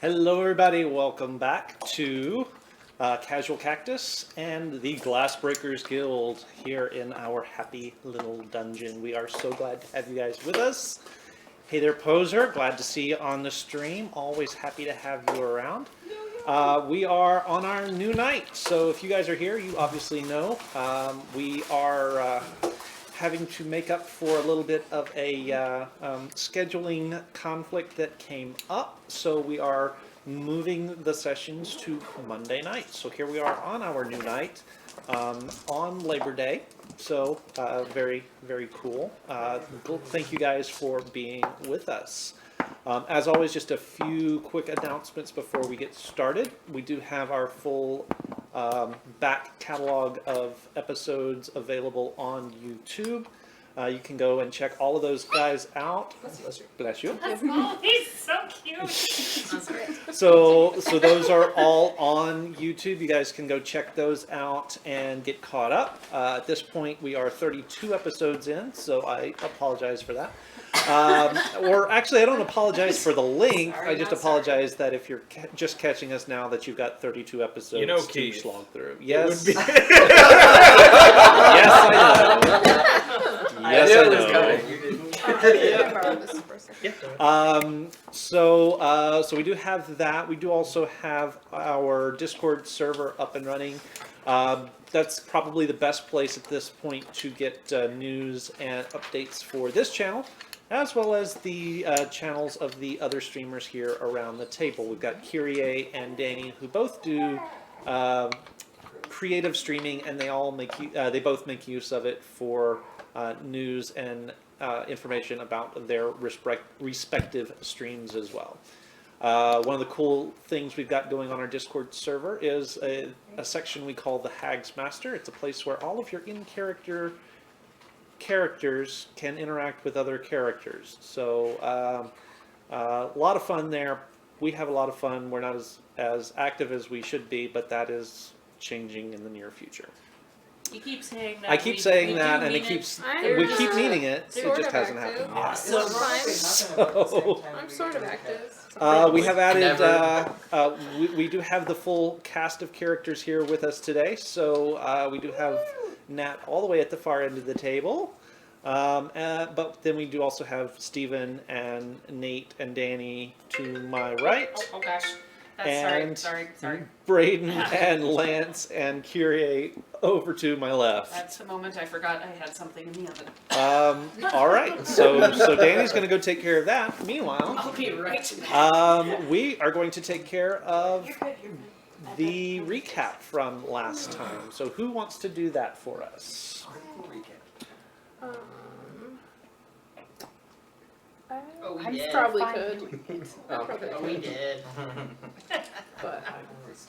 Hello everybody, welcome back to Casual Cactus and the Glassbreakers Guild here in our happy little dungeon. We are so glad to have you guys with us. Hey there, Poser, glad to see you on the stream. Always happy to have you around. We are on our new night, so if you guys are here, you obviously know. We are having to make up for a little bit of a scheduling conflict that came up, so we are moving the sessions to Monday night. So here we are on our new night on Labor Day. So very, very cool. Thank you guys for being with us. As always, just a few quick announcements before we get started. We do have our full back catalog of episodes available on YouTube. You can go and check all of those guys out. Bless you. Oh, he's so cute. So those are all on YouTube. You guys can go check those out and get caught up. At this point, we are 32 episodes in, so I apologize for that. Or actually, I don't apologize for the length. I just apologize that if you're just catching us now, that you've got 32 episodes to slog through. Yes. Yes, I know. Yes, I know. So we do have that. We do also have our Discord server up and running. That's probably the best place at this point to get news and updates for this channel, as well as the channels of the other streamers here around the table. We've got Kyrie and Danny, who both do creative streaming, and they both make use of it for news and information about their respective streams as well. One of the cool things we've got going on our Discord server is a section we call the Hags Master. It's a place where all of your in-character characters can interact with other characters. So a lot of fun there. We have a lot of fun. We're not as active as we should be, but that is changing in the near future. You keep saying that. I keep saying that, and we keep meaning it. It just hasn't happened yet. Awesome. So I'm sort of active. we have added. We do have the full cast of characters here with us today. So we do have Nat all the way at the far end of the table, but then we do also have Steven and Nate and Danny to my right. Oh gosh. And sorry. Braden and Lance and Kyrie over to my left. That's the moment I forgot I had something in the oven. All right, so Danny's going to go take care of that. Meanwhile, I'll be right back. We are going to take care of the recap from last time. So who wants to do that for us? I probably could. We did. But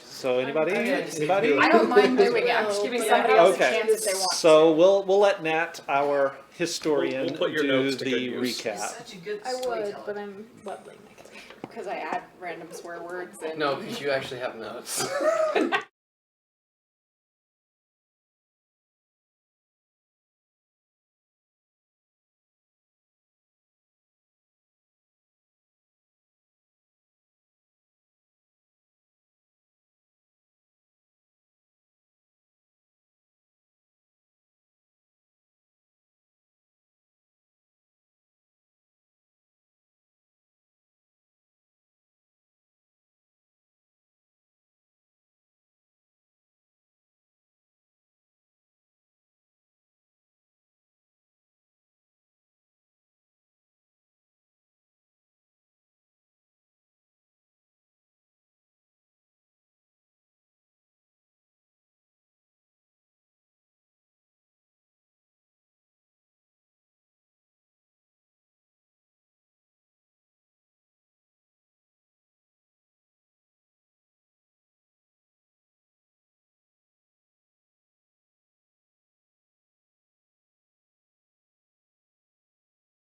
So anybody? I don't mind doing it. I'm just giving somebody else a chance if they want So we'll let Nat, our historian, We'll put your do notes to the good use. recap. I would, but I'm leveling my character because I add random swear words and. No, because you actually have notes.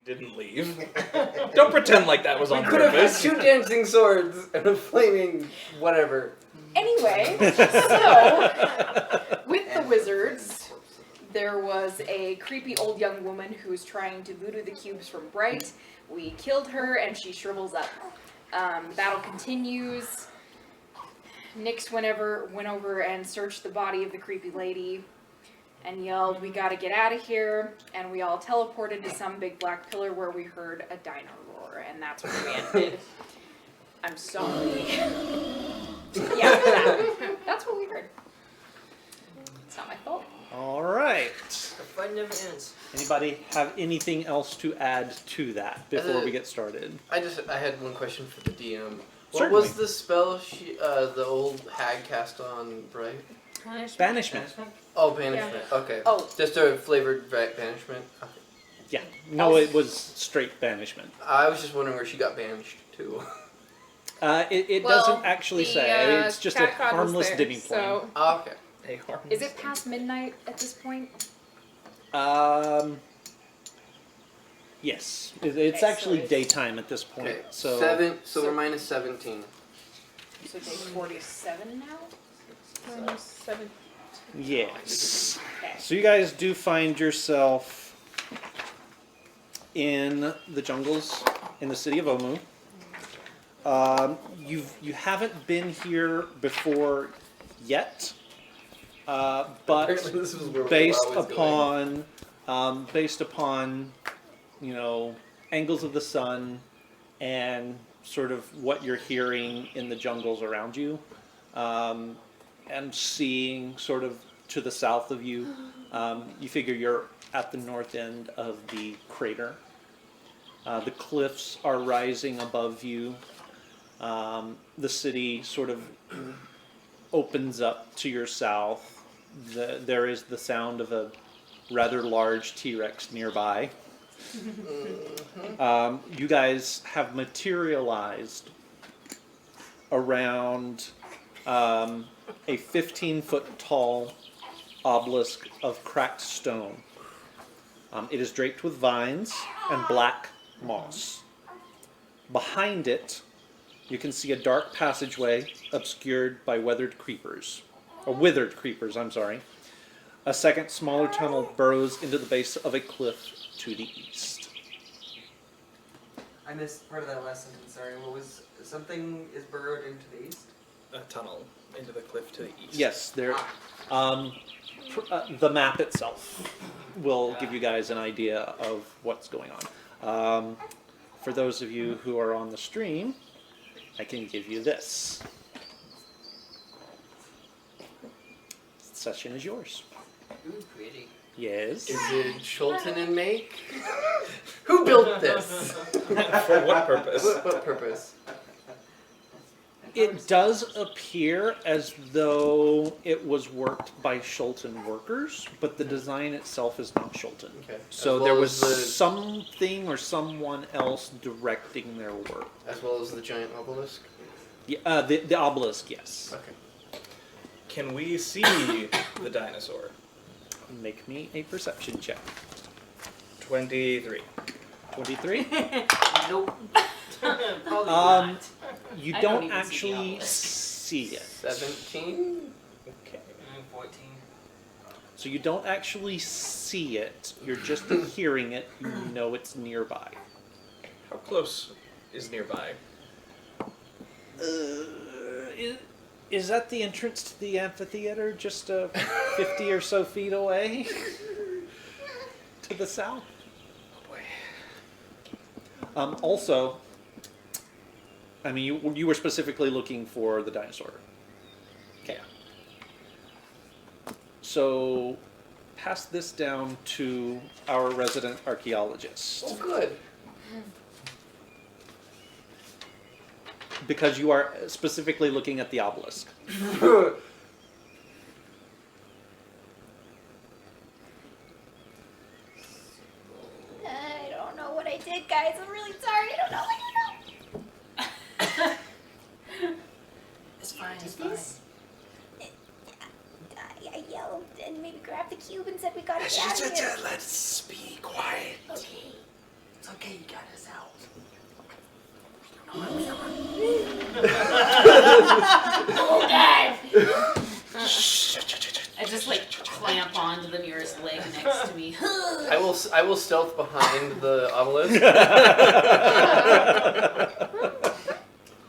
Didn't leave. Don't pretend like that was on Could have had purpose. 2 dancing swords and a flaming whatever. Anyway, so with the wizards, there was a creepy old young woman who was trying to voodoo the cubes from Bright. We killed her and she shrivels up. Battle continues. Nyx went over and searched the body of the creepy lady and yelled, "We gotta get out of here," and we all teleported to some big black pillar where we heard a dino roar, and that's where we ended. I'm sorry. Yeah, that's what we heard. It's not my fault. All right. The fun never ends. Anybody have anything else to add to that before we get started? I had one question for the DM. What Certainly. was the spell the old hag cast on Bright? Banishment. Oh, banishment. Okay. Oh. Just a flavored banishment. Okay. Yeah. No, it was straight banishment. I was just wondering where she got banished to. It Well, doesn't actually the, say. It's just a cat god was harmless there, dimming flame. So, Oh, okay. Hey, harm. is it past midnight at this point? Yes. It's Okay, so actually it's- daytime at this point. Okay. So So we're minus 17. So day 47 now? yes. Okay. So you guys do find yourself in the jungles in the city of Omu. You haven't been here before yet, but Apparently this is where based I was going. upon angles of the sun and sort of what you're hearing in the jungles around you, and seeing sort of to the south of you, you figure you're at the north end of the crater. The cliffs are rising above you. The city sort of opens up to your south. There is the sound of a rather large T-Rex nearby. You guys have materialized around a 15-foot tall obelisk of cracked stone. It is draped with vines and black moss. Behind it, you can see a dark passageway obscured by withered creepers. I'm sorry. A second smaller tunnel burrows into the base of a cliff to the east. I missed part of that last sentence, sorry. What was, something is burrowed into the east? A tunnel into the cliff to the east. Yes, there. The map itself will give you guys an idea of what's going on. For those of you who are on the stream, I can give you this. Session is yours. Ooh, pretty. Yes. Is it Shulton and Make? Who built this? For what purpose? What purpose? It does appear as though it was worked by Shulton workers, but the design itself is not Shulton. Okay. So As there well was as something or someone else directing their work. as well as the giant obelisk. Yeah, the obelisk, yes. Okay. Can we see the dinosaur? Make me a perception check. 23. 23? Nope. Probably Um, not. You I don't don't even see the actually obelisk. see it. 17? Okay. 14. So you don't actually see it. You're just hearing it. You know it's nearby. How close is nearby? Is that the entrance to the amphitheater? Just 50 or so feet away? To the south? Oh boy. Also, I mean, you were specifically looking for the dinosaur. Okay. So, pass this down to our resident archaeologist. Oh, good. Because you are specifically looking at the obelisk. I don't know what I did, guys. I'm really sorry. I don't know what I It's fine. It's did. fine. I yelled and maybe grabbed the cube and said we gotta get out of here. Let's be quiet. Okay. It's okay, you got us out. Oh, God. I just like clamp onto the nearest leg next to me. I will stealth behind the obelisk.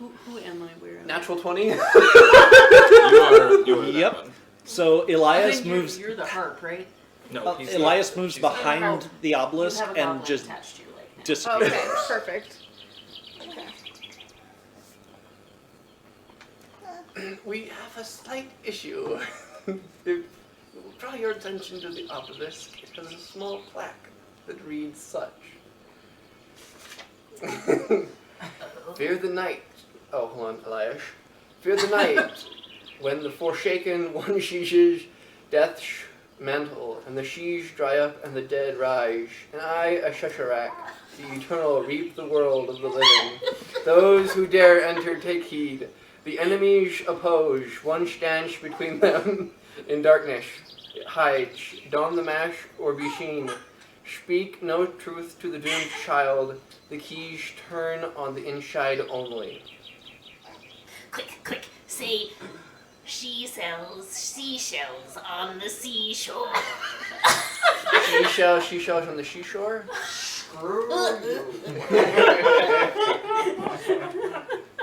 Who am I? Where am Natural 20. You are Yep. that one. So I? Elias think moves. You're the harp, right? No, he's Elias moves she's- behind the You obelisk have a and goblin just attached to your leg now. disappears. Okay, perfect. Okay. We have a slight issue. If we'll draw your attention to the obelisk. It has a small plaque that reads such. Fear the night. Oh, hold on, Elias. Fear the night, when the Forsaken one sheeshes death's mantle, and the sheesh dry up and the dead rise. And I, a Shesharak, the eternal, reap the world of the living. Those who dare enter take heed. The enemies oppose, one stands between them in darkness. Hides, don the mask or be seen. Speak no truth to the doomed child. The keys turn on the inside only. Quick, say, she sells seashells on the seashore. Seashells on the seashore? Screw you.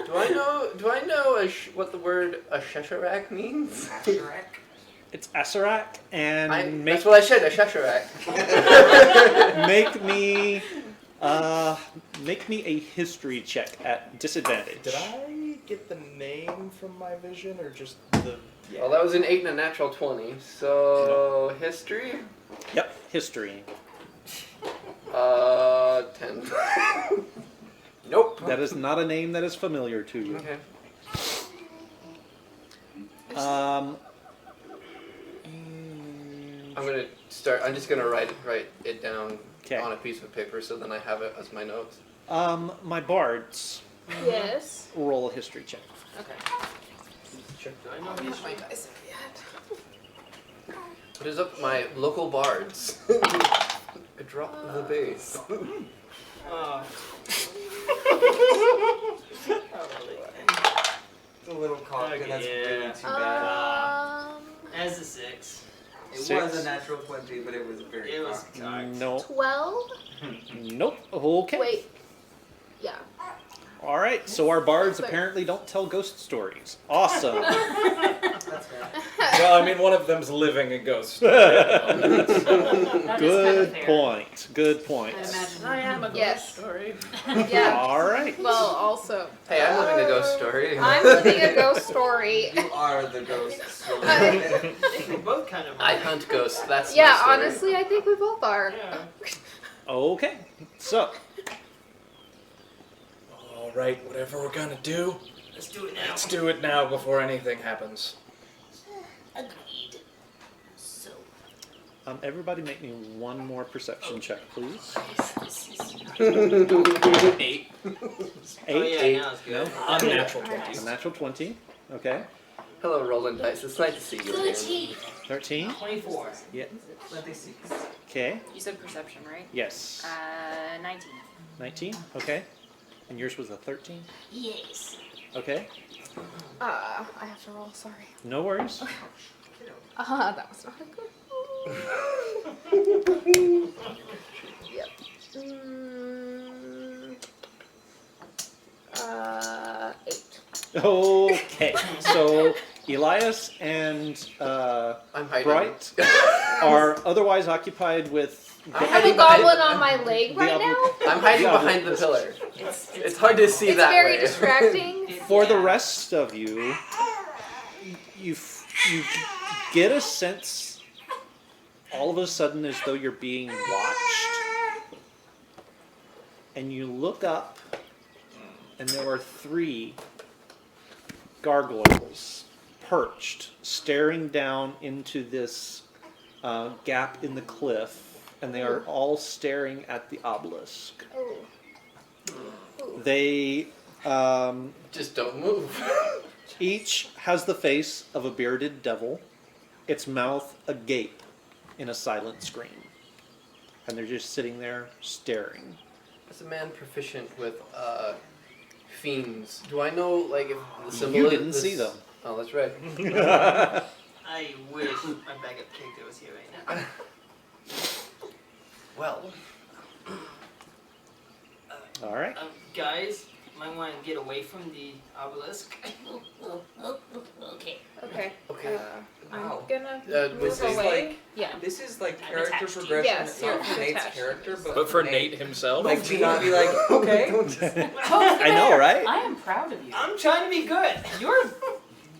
Do I know what the word a Shesharak means? Shrek. It's Asarak, and That's what I said, a Shesharak. make me a history check at disadvantage. Did I get the name from my vision or just the? Yeah. Well, that was an 8 and a natural 20. So, history? Yep, history. 10. Nope. That is not a name that is familiar to you. Okay. I'm just gonna write it down 'Kay. on a piece of paper so then I have it as my notes. My bards Yes. roll a history check. Okay. Do I know history? What is up, my local bards? I dropped the bass. Oh. It's a little cocked, and that's really too bad. As a 6. It Six. was a natural 20, but it was very It was cocked. cocked. No. 12? Nope. Okay. Wait. Yeah. All right. So our bards Sorry. apparently don't tell ghost stories. Awesome. That's fair. Well, I mean, one of them's living a ghost. That is kind of Good fair. point. Good point. I imagine I am a ghost Yes. story. Yeah. All right. Well, also, Hey, I'm living a ghost story. I'm living a ghost story. You are the ghost. So I think we both kind of I are. hunt ghosts. That's Yeah, my story. honestly, I think we both are. Yeah. Okay. So All right, whatever we're gonna do, Let's do it now. let's do it now before anything happens. Agreed. So, everybody, make me one more perception check, please. this is 8. Oh yeah, Eight. now it's No. good. Unnatural A 20. natural 20. Okay. Hello, Rolling Dice. It's nice to see you again. 13. 13. 24. let me see. Okay. You said perception, right? Yes. 19. 19. Okay. And yours was a 13. Yes. Okay. I have to roll, sorry. No worries. That was not a good. Yep. 8. Okay. So Elias and I'm hiding. Bright are otherwise occupied with. I have a goblin on my leg The right other- now. I'm hiding Yeah, behind the pillar. It's It's hard to see It's that very way. distracting. For the yeah. rest of you, you get a sense all of a sudden as though you're being watched, and you look up, and there are 3 gargoyles perched, staring down into this gap in the cliff, and they are all staring at the obelisk. Oh. They Just don't move. each has the face of a bearded devil, its mouth agape in a silent scream. And they're just sitting there staring. As a man proficient with fiends, do I know like if the symbol You is didn't this... see them. Oh, that's right. I wish my backup character was here right now. Well, All right. Guys, might want to get away from the obelisk. Okay. Okay. Okay. I'm Wow. gonna This move is away. like- Yeah. This is like I'm character attached to you. progression, Yes, you're not for Nate's attached. character, But for Nate himself, Like to not be like, okay. I know, right? I am proud of you. I'm trying to be good.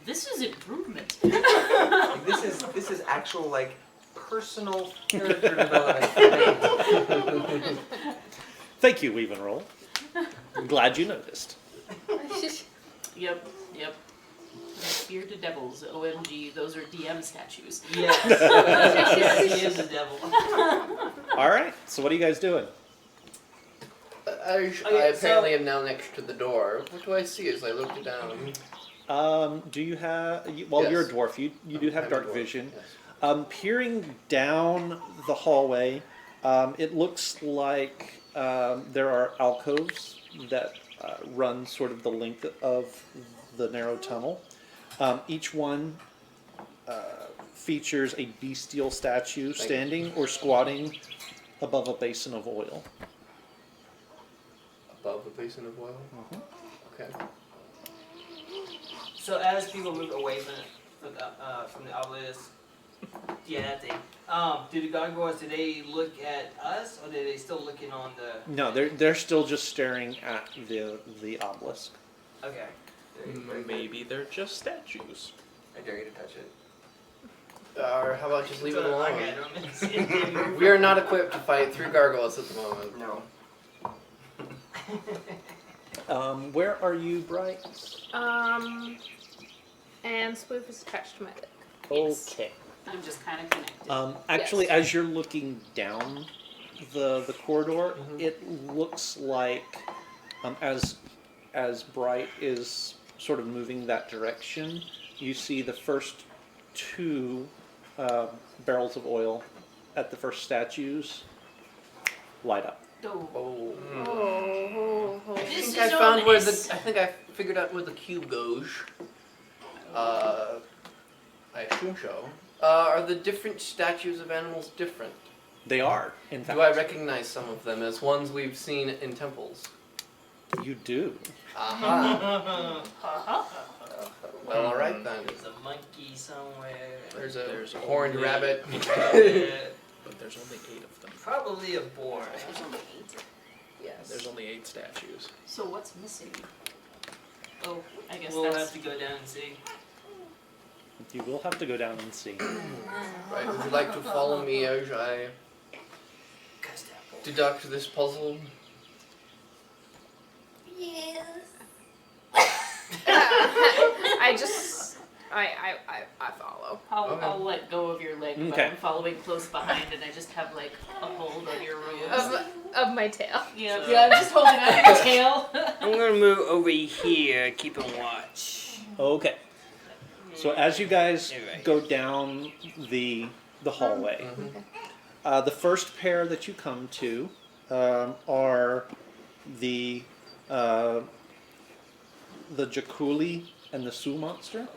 This is improvement. Like, this is actual like personal character development for Nate. Thank you, Weave and Roll. I'm glad you noticed. Yep. Bearded devils. OMG, those are DM statues. Yes. Yes, he is a devil. All right. So what are you guys doing? I apparently am now next to the door. What do I see as I look down? Do you have? Well, Yes. you're a dwarf. You do have I'm a dark dwarf, vision. yes. Peering down the hallway, it looks like there are alcoves that run sort of the length of the narrow tunnel. Each one features a bestial statue standing or squatting above a basin of oil. Above a basin of oil? Mhm. Okay. So as people move away from the obelisk, yeah, that thing. Do the gargoyles? Do they look at us, or are they still looking on the? No, they're still just staring at the obelisk. Okay. maybe they're just statues. I dare you to touch it. Or how about just leave it alone? Okay, I don't mean We are not equipped to fight 3 gargoyles at the moment. No. Where are you, Bright? And Spoof is attached to my leg. Yes. Okay. I'm just kind of connected. Actually, Yes. as you're looking down the corridor, Mhm. it looks like as Bright is sort of moving that direction, you see the first 2 barrels of oil at the first statues light up. Oh. Oh. Oh. I This think is I found where ominous. I think I figured out where the cube goes. I assume so. Are the different statues of animals different? They are, in fact. Do I recognize some of them as ones we've seen in temples? You do. Aha. Well, alright then. There's a monkey somewhere. There's a There's horned only- rabbit. But there's only 8 of them. Probably a boar. There's only 8. Yes. There's only 8 statues. So what's missing? Oh, I guess We'll that's. have to go down and see. You will have to go down and see. Right, would you like to follow me as I deduct this puzzle? Yes. I follow. Okay. I'll let go of your leg, but Okay. I'm following close behind, and I just have like a hold on your robes. Of my tail. Yeah, So- yeah, I'm just holding on your tail. I'm gonna move over here, keep a watch. Okay. So as you guys Alright. go down the hallway, Mhm. the first pair that you come to are the Jakuli and the Sioux monster.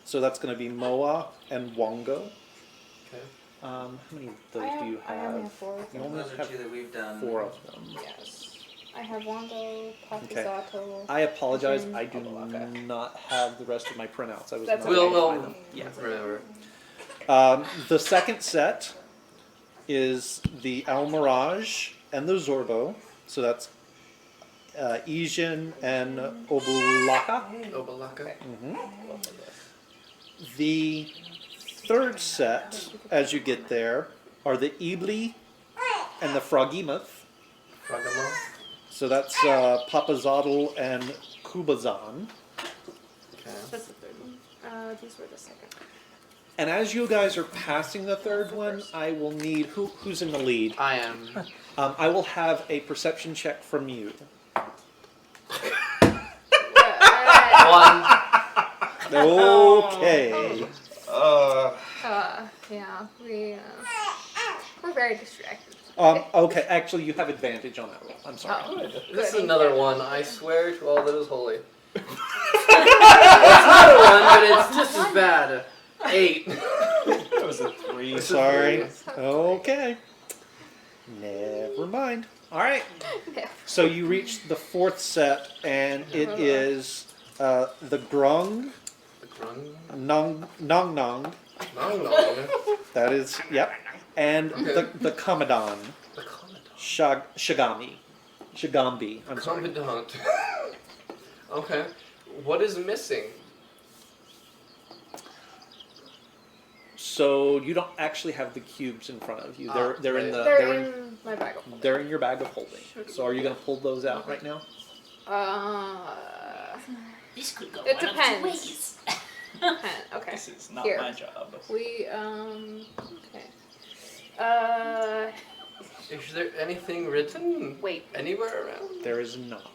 So that's going to be Moa and Wongo. Okay. How many of those do you I only have? have 4 of You them. only Those are have 2 that we've done. 4 of them. Yes. I have Wongo, Papazato. I apologize. Mhm. I do Waka. not have the rest of my printouts. I was That's not okay. able to We'll find them. Yeah. remember. The second set is the El Mirage and the Zorbo. So that's Ijin and Obulaka. Obalaka. The third set, as you get there, are the Ibli and the Frogemoth. Fragamoth. So that's Papazotl and Kubazan. Okay. That's the third one. These were the second. And as you guys are passing the third one, I will need who's in the lead. I am. I will have a perception check from you. 1. Okay. Yeah, we're very distracted. Okay. Actually, you have advantage on that roll. I'm sorry. Oh, This is good. another one. I swear to all that is holy. It's another one, but it's just as bad. 8. That was a 3. Sorry. Okay. Never mind. All right. So you reach the fourth set, and it is the grung, The grung. nong, nong, nong. No. That is, yep. And the komadon, The commandant. shagambi. I'm sorry. Commandant. Okay. What is missing? So you don't actually have the cubes in front of you. They're in right. the They're in my bag of holding. they're in your bag of holding. So are you going to pull those out right now? This could go It one of two depends. ways. Okay. This is not Here. my job. We okay. Is there anything written Wait. anywhere around? There is not.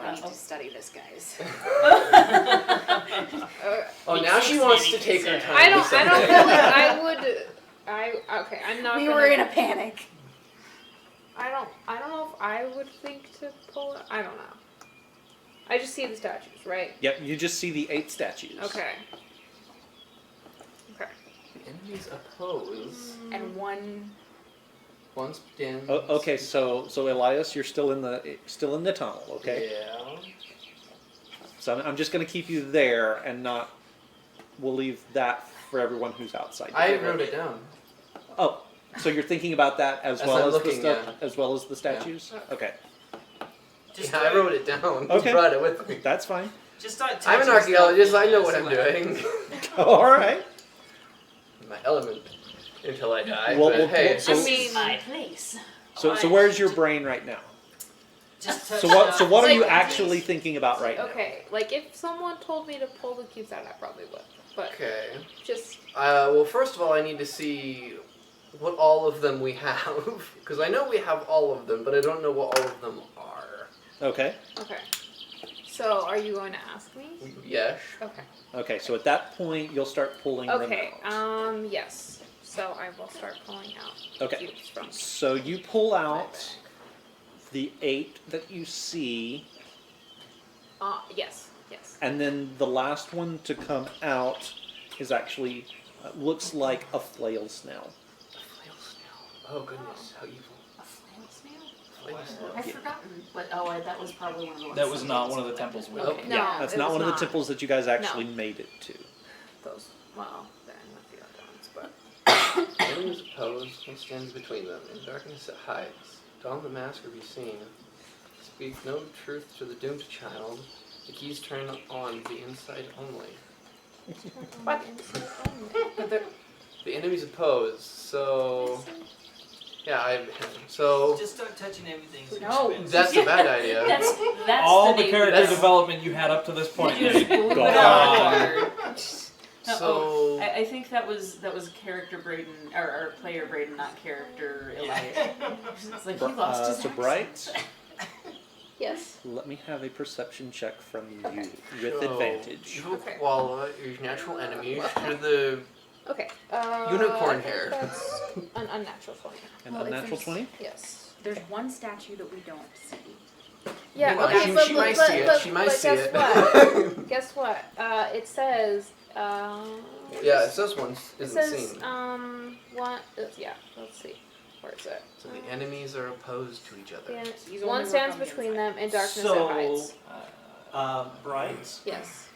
I need to study this, guys. Oh, now she wants to take her time. I don't with feel something. like I would. Okay, I'm not. We gonna, were in a panic. I don't know if I would think to pull it. I don't know. I just see the statues, right? Yep, you just see the 8 statues. Okay. Okay. The enemies oppose. And one. Once begin. Oh, okay, so Elias, you're still in the tunnel, okay? Yeah. So I'm just going to keep you there and not. We'll leave that for everyone who's outside. I wrote it down. Oh, so you're thinking about that as As well I'm as looking, the stuff, yeah. as well as the statues? Okay, Just Yeah, I wrote it down. Okay. I brought it with me. that's fine. Just start I'm an touching archaeologist. stuff I know and what I'm select. doing. All right. My element. Until I die. Well, but well, hey, well, so- This is my place. So where's your brain right now? Just touch So what are Like- you actually thinking about right now? Okay. Like if someone told me to pull the cubes out, I probably would. But okay. just Well, first of all, I need to see what all of them we have, because I know we have all of them, but I don't know what all of them are. Okay. okay. So are you going to ask me? Yes. Okay. Okay, so at that point you'll start pulling Okay. them out. Yes. So I will start pulling out Okay. cubes from. So you pull my out bag. the 8 that you see, Yes. Yes. and then the last one to come out is actually looks like a flail snail. Flail snail. Oh goodness, how evil. A flail snail? Flail snail. I've forgotten. But that was probably one of the ones. That was not one of the temples we Oh. went. No, Yeah, that's it not was one of the not. temples that you guys actually made it to. Those. Well, then not the other ones, but. Enemies opposed, what stands between them? In darkness it hides. Don the mask or be seen. Speak no truth to the doomed child. The keys turn on the inside only. What? The enemies opposed, so... Yeah, so... Just start touching everything. so No. it's- That's a bad idea. That's All the the name. character That's- development you had up to this point. You just blew it Gone. on the board. So... I think that was character Braden or player Braden, not character Elias. It's like he lost his So accent. Bright, Yes. let me have a perception check from you with So, advantage. Evil Okay. koala, your natural enemy, to the... Okay. Unicorn I think hair. That's an unnatural 20. An Well, if unnatural there's- 20? Yes. There's one statue that we don't see. Yeah. Well, Okay. she- but she but, might but, see it, but, she might but see guess it. what? Guess what? It says. Yeah, it says one It isn't says seen. one. Yeah. Let's see. Where is it? So the enemies are opposed to each other. He's One only stands working on the between inside. them, and darkness So- it hides. Bright, Yes.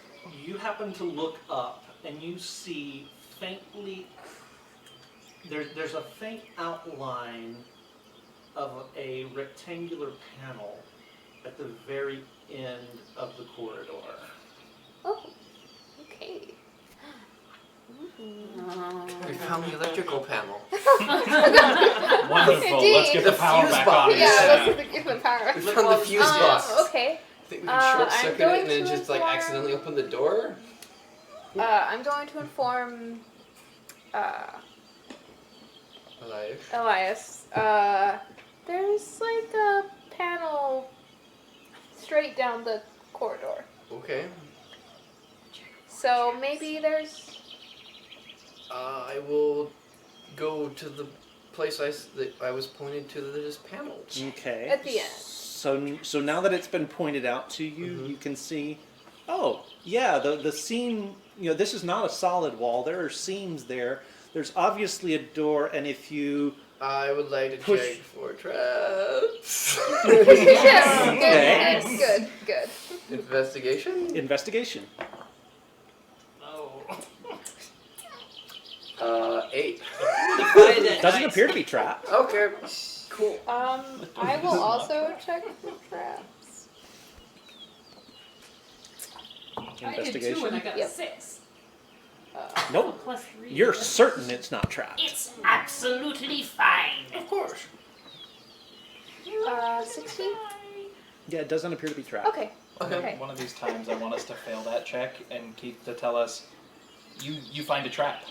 you happen to look up and you see faintly, there's a faint outline of a rectangular panel at the very end of the corridor. Oh. Okay. We found the electrical panel. Wonderful. Let's get the The power fuse back box. on. Yeah. Yeah. Let's give the power. We found the fuse box. Okay. I think we can short I'm circuit going it and then to just like inform- accidentally open the door. I'm going to inform Elias. Elias. There's like a panel straight down the corridor. Okay. So maybe there's. I will go to the place that I was pointed to that is paneled. Okay. At the end. So now that it's been pointed out to you, Mhm. you can see, oh, yeah, the seam, this is not a solid wall. There are seams there. There's obviously a door, and if you I would like to Push. check for traps. Yes. Okay. Good. Investigation? Investigation. Oh. 8. Define that Doesn't dice. appear to be trapped. Okay. Cool. I will also check for traps. I did 2 and I Investigation. got Yep. a 6. Nope. Plus 3. You're certain it's not trapped. It's absolutely fine. Of course. 16? Yeah, it doesn't appear to be trapped. Okay. Okay. One of these times, I want us to fail that check and Keith to tell us, you find a trap.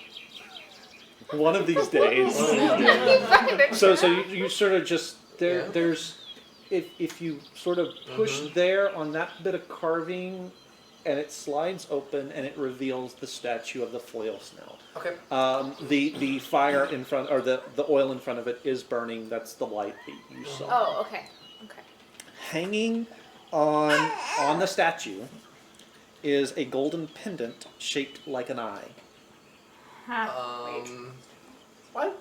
One of these days. So you sort of just there. Yeah. There's if you sort of push there on that bit of carving, and it slides open and it reveals the statue of the foil snout. Okay. The fire in front, or the oil in front of it is burning. That's the light that you saw. Oh, okay. Hanging on the statue is a golden pendant shaped like an eye. What?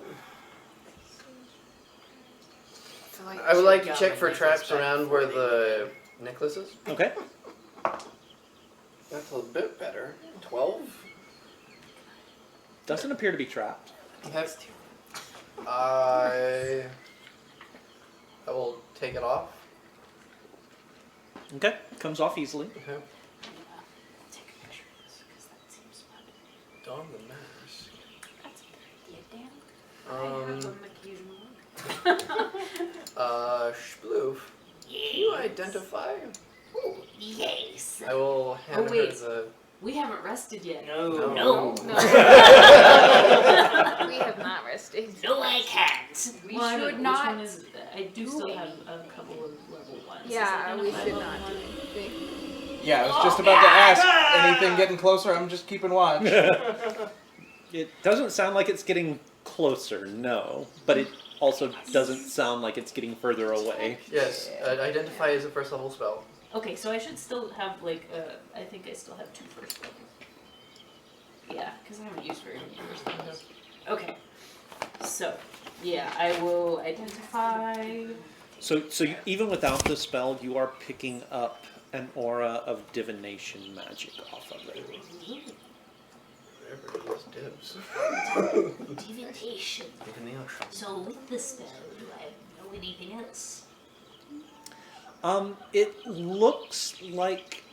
I would like to check for traps around where the necklace is. Okay. That's a bit better. 12? Doesn't appear to be trapped. Okay. I will take it off. Okay. Comes off easily. Okay. Don the mask. Sploof. Can you identify? Ooh, yes. I will hand her wait. the. We haven't rested yet. No. No. We have not rested. No, I can't. We Well, should which not. one One is, I do still have a couple of level 1s. Yeah, we should level not do 1? anything. Yeah, I was just about to ask. Anything getting closer? I'm just keeping watch. It doesn't sound like it's getting closer, no. But it also doesn't sound like it's getting further away. Yes, identify is a first level spell. Okay, so I should still have like I think I still have 2 first levels. Yeah, because I haven't used very many first levels. Okay, so yeah, I will identify. So even without the spell, you are picking up an aura of divination magic off of it. Whatever it is, dibs. Divination. Divination. So with the spell, do I know anything else? It looks like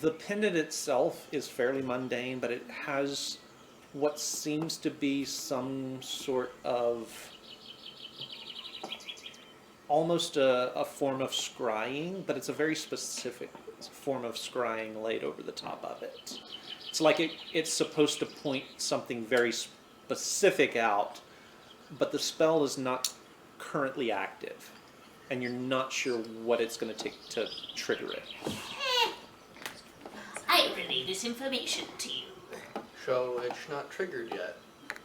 the pendant itself is fairly mundane, but it has what seems to be some sort of almost a form of scrying, but it's a very specific form of scrying laid over the top of it. It's like it's supposed to point something very specific out, but the spell is not currently active, and you're not sure what it's going to take to trigger it. I relay this information to you. So it's not triggered yet.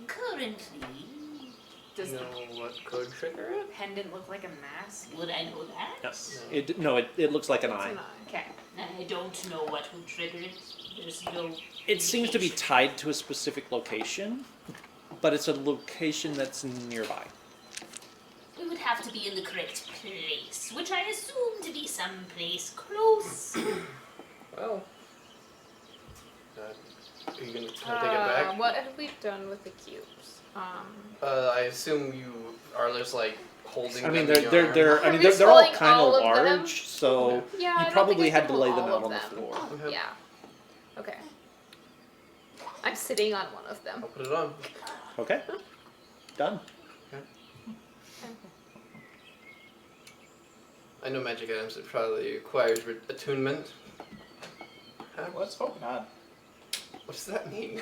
Currently, Does You the know what could trigger it? pendant look like a mask? would I know that? Yes. It looks like an eye. Okay. I don't know what will trigger it. There's no. It seems to be tied to a specific location, but it's a location that's nearby. We would have to be in the correct place, which I assume to be someplace close. Well. Are you gonna take it back? What have we done with the cubes? I assume you are just like holding I mean, them in your arm. they're Are we they're all pulling kind all of of them? large, so Yeah, you I don't probably think I had to can lay pull them all out of on the them. floor. Okay. Yeah. Okay. I'm sitting on one of them. I'll put it on. Okay. Done. I know magic items, it probably requires attunement. Let's hope not. What does that mean?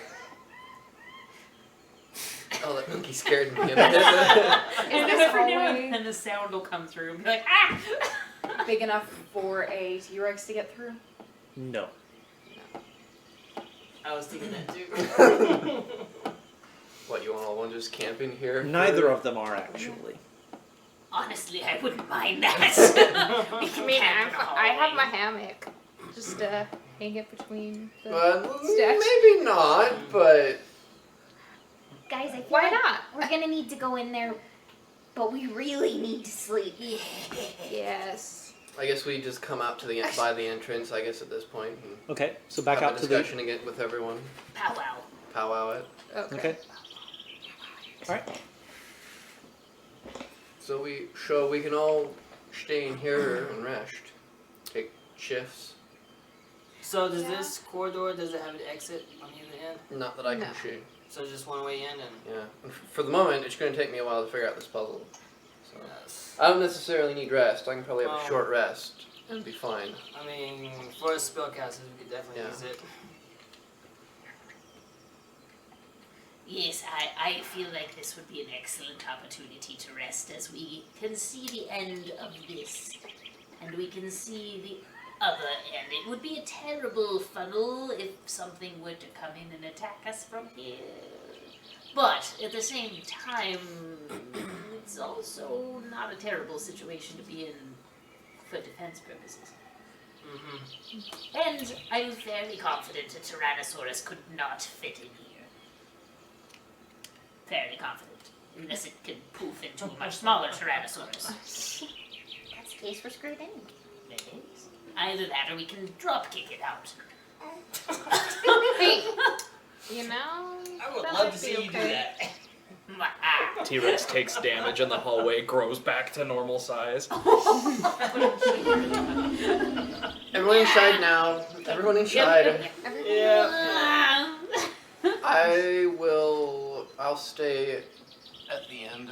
Oh, that monkey scared me. And this every now hallway- and then the sound will come through and be like, ah! Big enough for a T-Rex to get through? No. I was thinking that too. What, you all want just camping here? Neither of them are actually. Honestly, I wouldn't mind that. We I can mean, camp in a I have hallway. my hammock. Just hang it between the Well, maybe not, but Guys, I feel Why like not? we're gonna need to go in there but we really need to sleep. Yes. I guess we just come out to the by the entrance. I guess at this point. And Okay, so back have out a to the. discussion again with everyone. Powwow. Powwow it. Okay. All right. So we can all stay in here and rest. Take shifts. So does this corridor, does it have an exit on either end? Not that I can No. see. So just one way in and... Yeah. And for the moment, it's going to take me a while to figure out this puzzle. So Yes. I don't necessarily need rest. I can probably have a Well- short rest and be fine. I mean, for us spellcasters, we could definitely Yeah. use it. Yes, I feel like this would be an excellent opportunity to rest as we can see the end of this. And we can see the other end. It would be a terrible funnel if something were to come in and attack us from here. But at the same time, it's also not a terrible situation to be in for defense purposes. Mm-hmm. And I'm fairly confident a Tyrannosaurus could not fit in here. Fairly confident. Unless it can poof into a much smaller Tyrannosaurus. That's the case we're screwed in. It is. Either that or we can drop kick it out. Hey, you know, I would that love might to be see you do okay. that. T-Rex takes damage in the hallway, grows back to normal size. Everyone inside now. Everyone inside. Yeah. I'll stay at the end.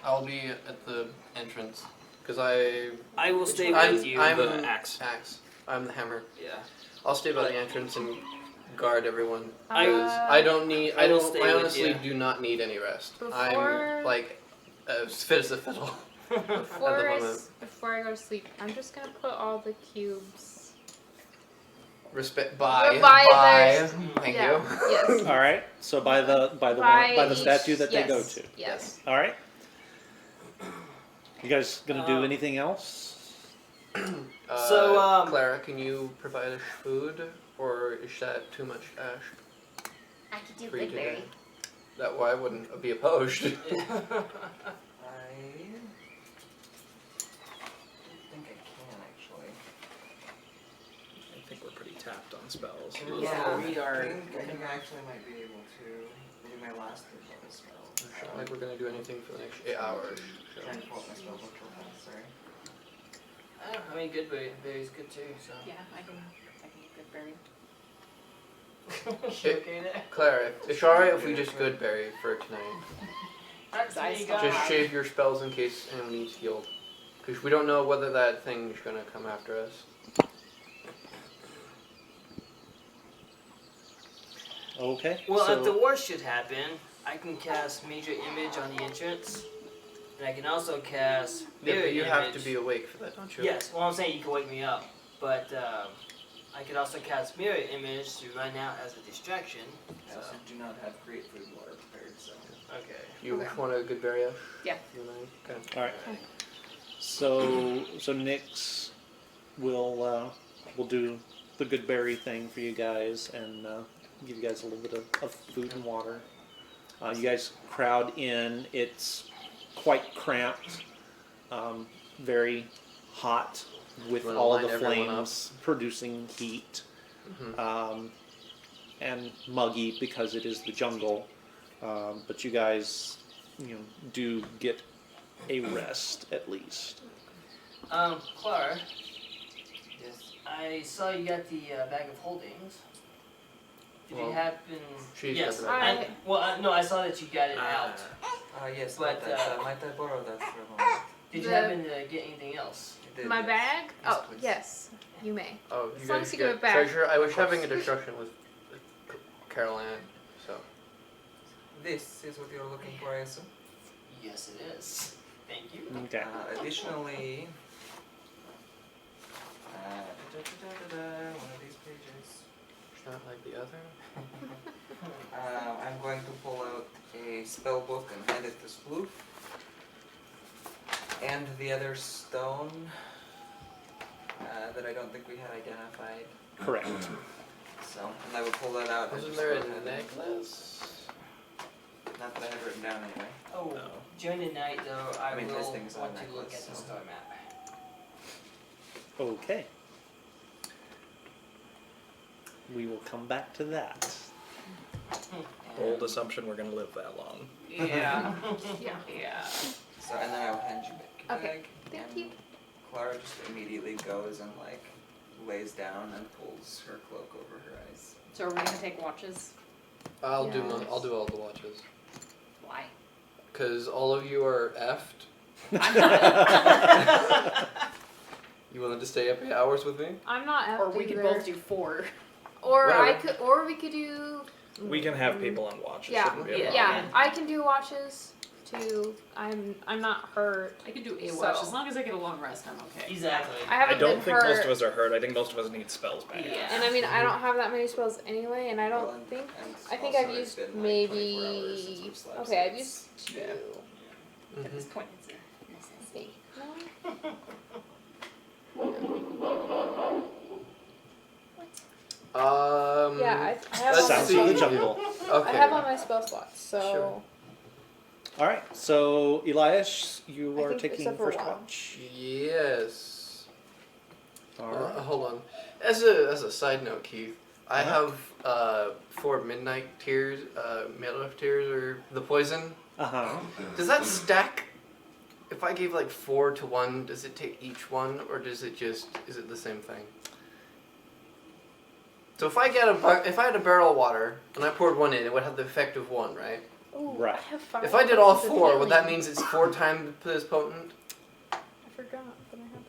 I'll be at the entrance. Because I will stay I'm, with you. I'm The axe. I'm the hammer. Yeah. I'll stay by the entrance and guard everyone. I- I don't need. I will don't. stay I with honestly you. do not need any rest. Before- I'm like as fit as a fiddle. Before I, moment. before I go to sleep, I'm just gonna put all the cubes. Respect. Bye. Revisers. Thank yeah. you. Yes. All right. So by the By the each- statue that yes. they go to. Yes. All right. You guys gonna do Um, anything else? So, Clara, can you provide us food, or is that too much ash I could do for you to do? Goodberry. That why I wouldn't be opposed. I think I can actually. I think we're pretty tapped on spells. Yeah, we are. I think I actually might be able to do my last 3 level spell. It's not like we're gonna do anything for the next 8 hours. So. Trying to pull up my spell book real fast, sorry. I mean, Goodberry's good too, so. Yeah, I can get Goodberry. She okay there? Clara, it's alright if we just Goodberry for tonight. That's I me, still guys. Just shave your spells in case anyone needs healed. Because we don't know whether that thing's gonna come after us. Okay. Well, so, if the worst should happen, I can cast Major Image on the entrance, and I can also cast Yeah, Mirror but you Image. have to be awake for that, don't you? Yes, well, I'm saying you can wake me up, but I could also cast Mirror Image to run out as a distraction. I also do not have great food and water prepared, so. Okay. You Okay. want a Goodberry, Ash? Yeah. You and I? Okay. all right. So Nyx will do the Goodberry thing for you guys and give you guys a little bit of food and water. You guys crowd in. It's quite cramped, very hot with Wanna all of line the everyone flames producing heat, Mhm. and muggy because it is the jungle. But you guys, do get a rest at least. Clara, Yes. I saw you got the bag of holdings. Did Well, you happen? she's Yes. got the bag. No, I saw that you got it out. Yes, But, might I borrow that for a moment? Did you The- happen to get anything else? I did, My yes. bag? Yes, Oh, please. yes. You may. Oh, you As long guys as you give get it back. treasure. I was Of course. having a discussion with Carol Ann, so. This is what you're looking for, I assume? Yes, it is. Thank you. Okay. Additionally, one of these pages. It's not like the other. I'm going to pull out a spell book and hand it to Sploof. And the other stone that I don't think we had identified. Correct. So, and I will pull that out. and Wasn't just there go a ahead and- necklace? Not that I have written down anyway. Oh, No. during the night though, I mean, will this thing's on want a to look necklace, at the so- star map. Okay. We will come back to that. Bold assumption we're gonna live that long. Yeah. Yeah. Yeah. So, and then I will hand you back your Okay, bag. thank and you. Clara just immediately goes and like lays down and pulls her cloak over her eyes. So are we gonna take watches? I'll do Yes. I'll do all the watches. Why? Cause all of you are effed. I'm not. You wanted to stay up 8 hours with me? I'm not Or effed we could either. both do 4. Or Whatever. we could do. We can have people on watch. It Yeah, shouldn't be a yeah. problem. Yeah, I can do watches too. I'm not hurt. I could do a So- watch as long as I get a long rest. I'm okay. Exactly. I I haven't don't been think hurt. most of us are hurt. I think most of us need spells back. Yeah. And I mean, I don't have that many spells anyway, and I don't Well, and- think. and I think also I've it's used been, like, maybe. 24 hours since we've slept, Okay, so I've it's- used 2. Yeah. At this point, it's a necessity. Yeah, I have let's all my Sounds see. of the spell- jungle. Okay. I have all my spell slots, so Sure. All right. So Elias, you I are think taking except for first one. watch. Yes. All right. Hold on. As a side note, Keith, I Uh-huh. have 4 midnight tears, metal tears, or the poison. Uh huh. Does that stack? If I gave like 4 to 1, does it take each one, or does it just is it the same thing? So if I if I had a barrel of water and I poured 1 in, it would have the effect of 1, right? Ooh, Right. I have 5. If I did all potions of 4, would that healing. mean it's 4 times as potent? I forgot that I have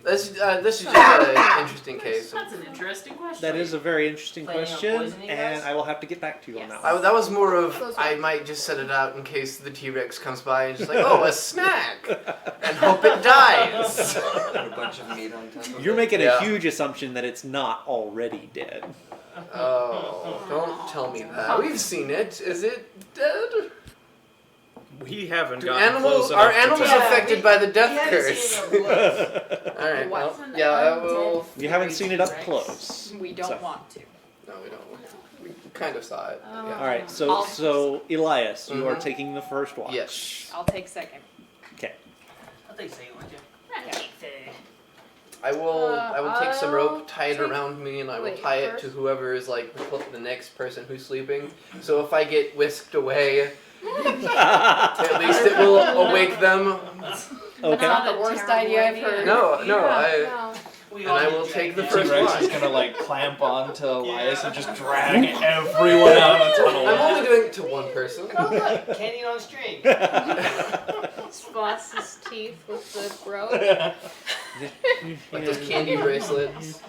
this. This is just an interesting case. That's an interesting question. That is a very interesting Planning on question, poisoning and us? I will have to get back to you on Yes. that one. That was more of Close I one. might just set it out in case the T-Rex comes by and just like, oh, a snack, and hope it dies. Put a bunch of meat on top of You're it. making Yeah. a huge assumption that it's not already dead. Oh, don't tell me that. We've seen it. Is it dead? We haven't Do gotten animals close enough are animals to tell. affected by the death You haven't curse? seen enough blood. All right. Well, What's an yeah, I undead will. You haven't seen it up T-Rex? close. We don't So- want to. No, we don't. We kind of saw it. Oh. Yeah. All right. So I'll- so Elias, you are Mhm. taking the first watch. Yes. I'll take second. Okay. I'll take second, won't you? I'll take third. I will take some I'll rope, tie it take- around me, and I will wait, tie it to first? whoever is like the next person who's sleeping. So if I get whisked away, at least it will awake them. Okay. Not the worst idea I've heard. No, no, No. We And all I need will to take the drag first it. T-Rex one. is gonna like clamp on to Elias and just drag everyone out of the tunnel. I'm only doing it to one person. Oh look, candy on a string. Floss his teeth with the rope. Like those candy bracelets.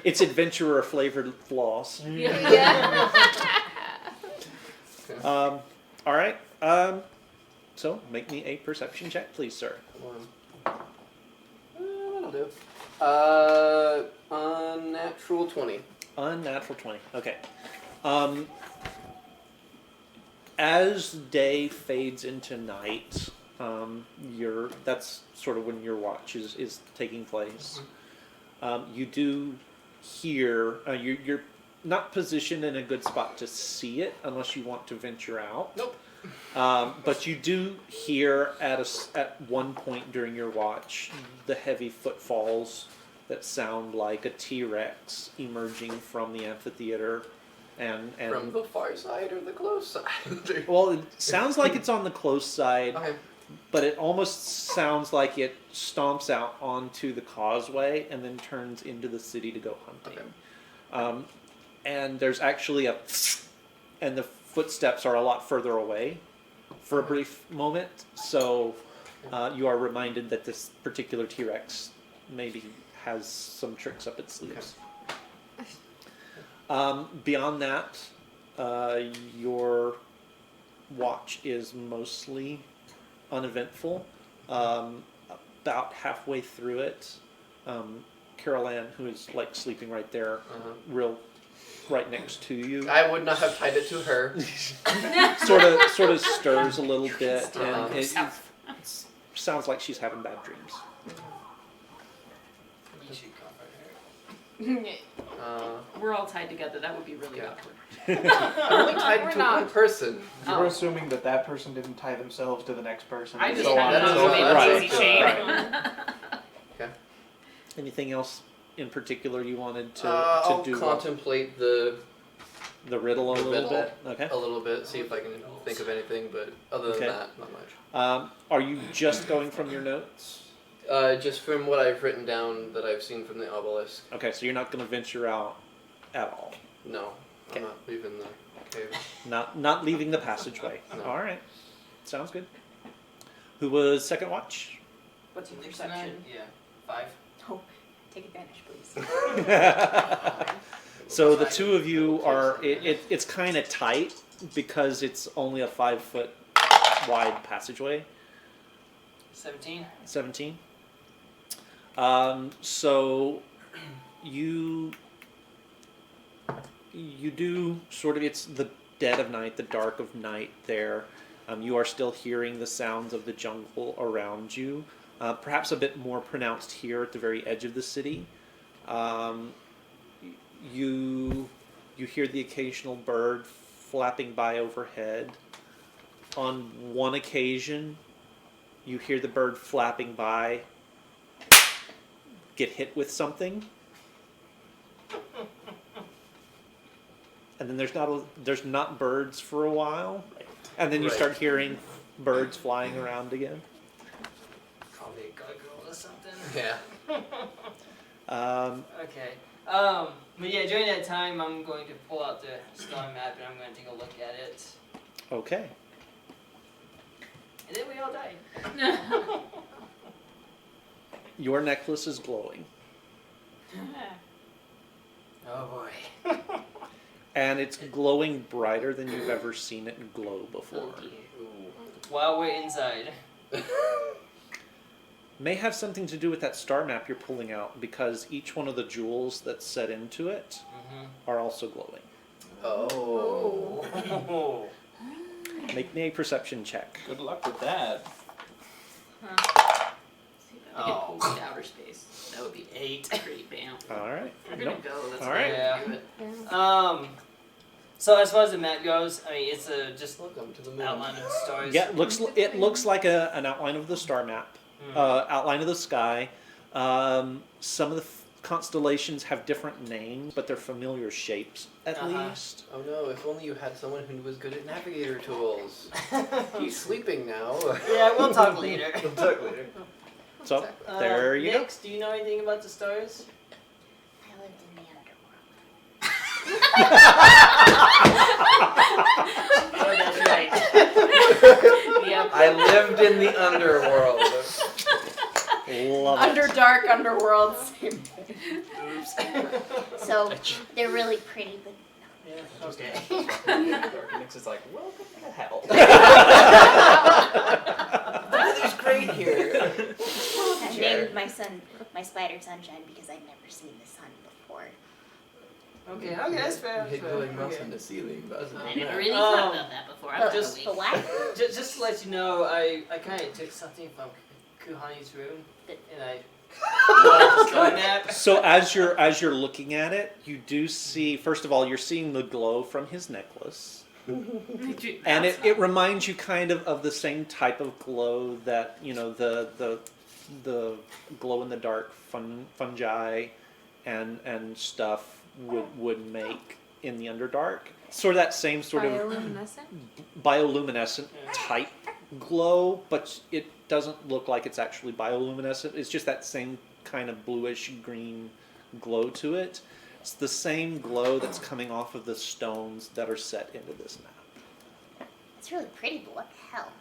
It's adventurer flavored floss. Yeah. All right. So make me a perception check, please, sir. That'll do. Unnatural 20. Unnatural 20. Okay. As day fades into night, that's sort of when your watch is taking place. You do hear you're not positioned in a good spot to see it unless you want to venture out. Nope. But you do hear at one point during your watch the heavy footfalls that sound like a T-Rex emerging from the amphitheater, and From the far side or the close side? well, it sounds like it's on the close side, Okay. but it almost sounds like it stomps out onto the causeway and then turns into the city to go hunting. Okay. And there's actually and the footsteps are a lot further away for a brief moment, so you are reminded that this particular T-Rex maybe has some tricks up its sleeves. Beyond that, your watch is mostly uneventful. About halfway through it, Carol Ann, who is like sleeping right there, right next to you, I would not have tied it to her. sort of stirs a little bit, and it sounds like she's having bad dreams. You should comfort her. We're all tied together. That would be really Yeah. awkward. I'm only tied We're to not. one person. You're Oh. assuming that that person didn't tie themselves to the next person. I and just so on had and an so Right. forth. crazy chain. Right. Anything else in particular you wanted to I'll do? contemplate the The riddle a The little riddle. bit? Okay. a little bit, see if I can think of anything, but other than Okay. that, not much. Are you just going from your notes? Just from what I've written down that I've seen from the obelisk, Okay, so you're not going to venture out at all. no, Okay. I'm not leaving the cave. Not leaving the passageway. No. All right. Sounds good. Who was second watch? What's your Perception? perception? Yeah. 5. Oh, take advantage, please. So the two of you are. It's kind of tight because it's only a 5 foot wide passageway. 17. 17. So you do sort of, it's the dead of night, the dark of night there. You are still hearing the sounds of the jungle around you, perhaps a bit more pronounced here at the very edge of the city. You hear the occasional bird flapping by overhead. On one occasion, you hear the bird flapping by get hit with something, and then there's not birds for a while, and then you Right. start hearing birds flying around again. Probably a gargoyle or something. Yeah. Okay. But yeah, during that time, I'm going to pull out the star map and I'm going to take a look at it. Okay. And then we all die. Your necklace is glowing, Oh boy. and it's glowing brighter than you've ever seen it glow before. Oh dear. While we're inside. May have something to do with that star map you're pulling out, because each one of the jewels that's set into it Mm-hmm. are also glowing. Oh. Oh. Make me a perception check. Good luck with that. See if I can pull Oh. to outer space. That would be 8. great, bam. All right. If we're gonna Nope. go, let's All go right. ahead and do it. So as far as the map goes, I mean, it's just Welcome to the moon. outline of stars. Yeah, it looks like an outline of the star map, outline of the sky. Some of the constellations have different names, but they're familiar shapes at least. Oh no, if only you had someone who was good at navigator tools. He's sleeping now. Yeah, we'll talk later. We'll talk later. So there you go. Nix, do you know anything about the stars? I lived in the underworld. Oh, that's right. Yep. I lived in the underworld. Love it. Underdark, underworld, same thing. Oops. So they're really pretty, but Yeah, okay. Nix is like, welcome to hell. The weather's great here. I named my son my spider Sunshine because I'd never seen the sun before. Okay, that's fair. Hit That's going fair. mouse Okay. in the ceiling, but other I than never that- really thought about that before. But, just- but what? Just to let you know, I kind of took something from Kuhani's room and I pulled out the star map. So as you're looking at it, you do see, first of all, you're seeing the glow from his necklace. And it reminds you kind of the same type of glow that, you know, the glow in the dark fungi and stuff would make in the Underdark. Sort of that same sort of Bioluminescent? bioluminescent type glow, but it doesn't look like it's actually bioluminescent. It's just that same kind of bluish green glow to it. It's the same glow that's coming off of the stones that are set into this map. It's really pretty, but what the hell?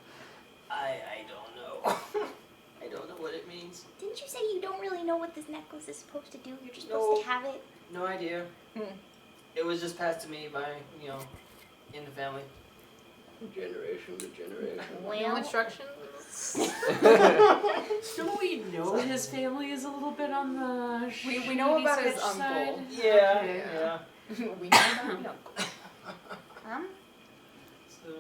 I don't know. I don't know what it means. Didn't you say you don't really know what this necklace is supposed to do? You're just No. supposed to have it? No idea. It was just passed to me by, in the family. Generation to generation. No Well, instructions? Don't we know his family is a little bit on the We know about his sketch side? uncle. Yeah, Okay. yeah. We know about the uncle. So,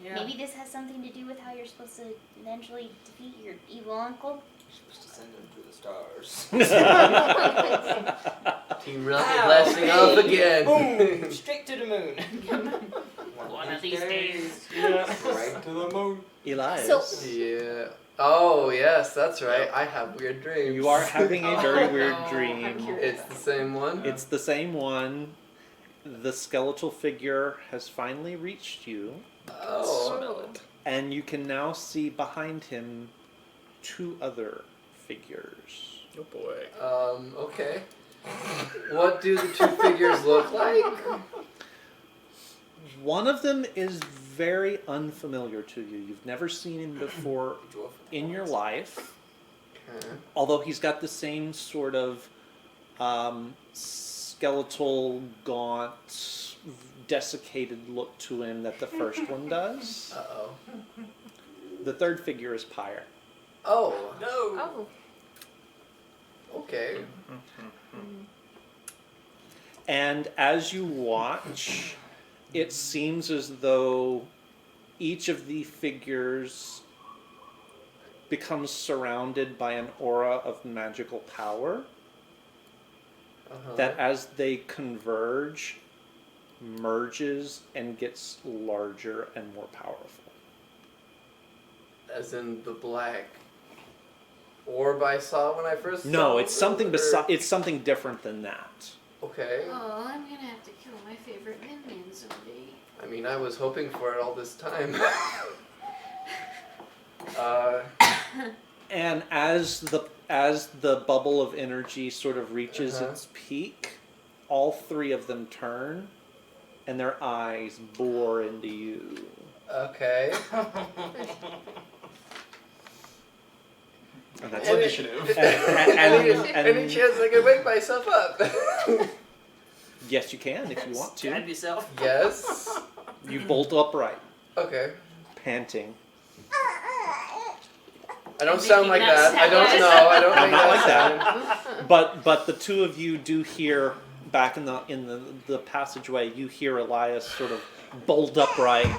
yeah. Maybe this has something to do with how you're supposed to eventually defeat your evil uncle? Supposed to send him to the stars. Team Rocket blasting off again. Boom! Straight to the moon. One of these days. Yeah. Right to the moon. Elias, So- Yeah. Oh yes, that's right. I have weird dreams. you are having a very Oh, weird no, I'm dream. curious. It's the same one. It's the same one. The skeletal figure has finally reached you, Oh. and you can now see behind him 2 other figures. Oh boy. Okay. What do the 2 figures look like? One of them is very unfamiliar to you. You've never seen him before in your life, Okay. although he's got the same sort of skeletal, gaunt, desiccated look to him that the first one does. Uh-oh. The third figure is Pyre. Oh. No. Oh. Okay. And as you watch, it seems as though each of the figures becomes surrounded by an aura of magical power Uh-huh. that, as they converge, merges and gets larger and more powerful. As in the black orb I saw when I first saw No, it's something or- it's something different than that. Okay. Oh, I'm gonna have to kill my favorite minion someday. I mean, I was hoping for it all this time. And as the bubble of energy sort of reaches Uh-huh. its peak, all 3 of them turn, and their eyes bore into you. Okay. And that's Any- Initiative. Any chance I can wake myself up? Yes, you can if you want to. Stab yourself. Yes. You bolt upright, Okay. panting. I don't sound like Making that that. I don't sound. know. I don't No, make not like that sound. But the 2 of you do hear back in the passageway. You hear Elias sort of bolt upright,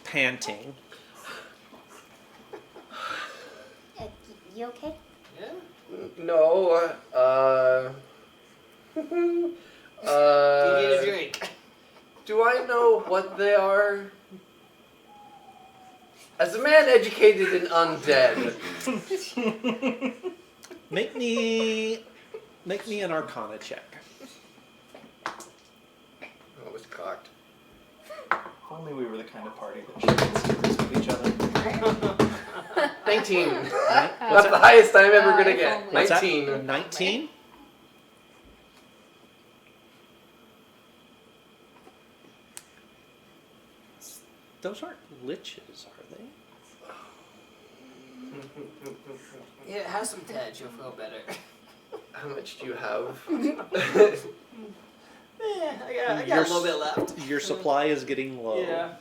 panting. You okay? Yeah. No. You need a drink. Do I know what they are? As a man educated in undead, Make me an Arcana check. I was cocked. If only we were the kind of party that shared secrets with each other. 19. Right? That's the highest I'm ever gonna if get. only. What's that? 19. 19? Those aren't liches, are they? Yeah, have some Ted, you'll feel better. How much do you have? Yeah, I got Your a little bit left. Your supply is getting low. Yeah.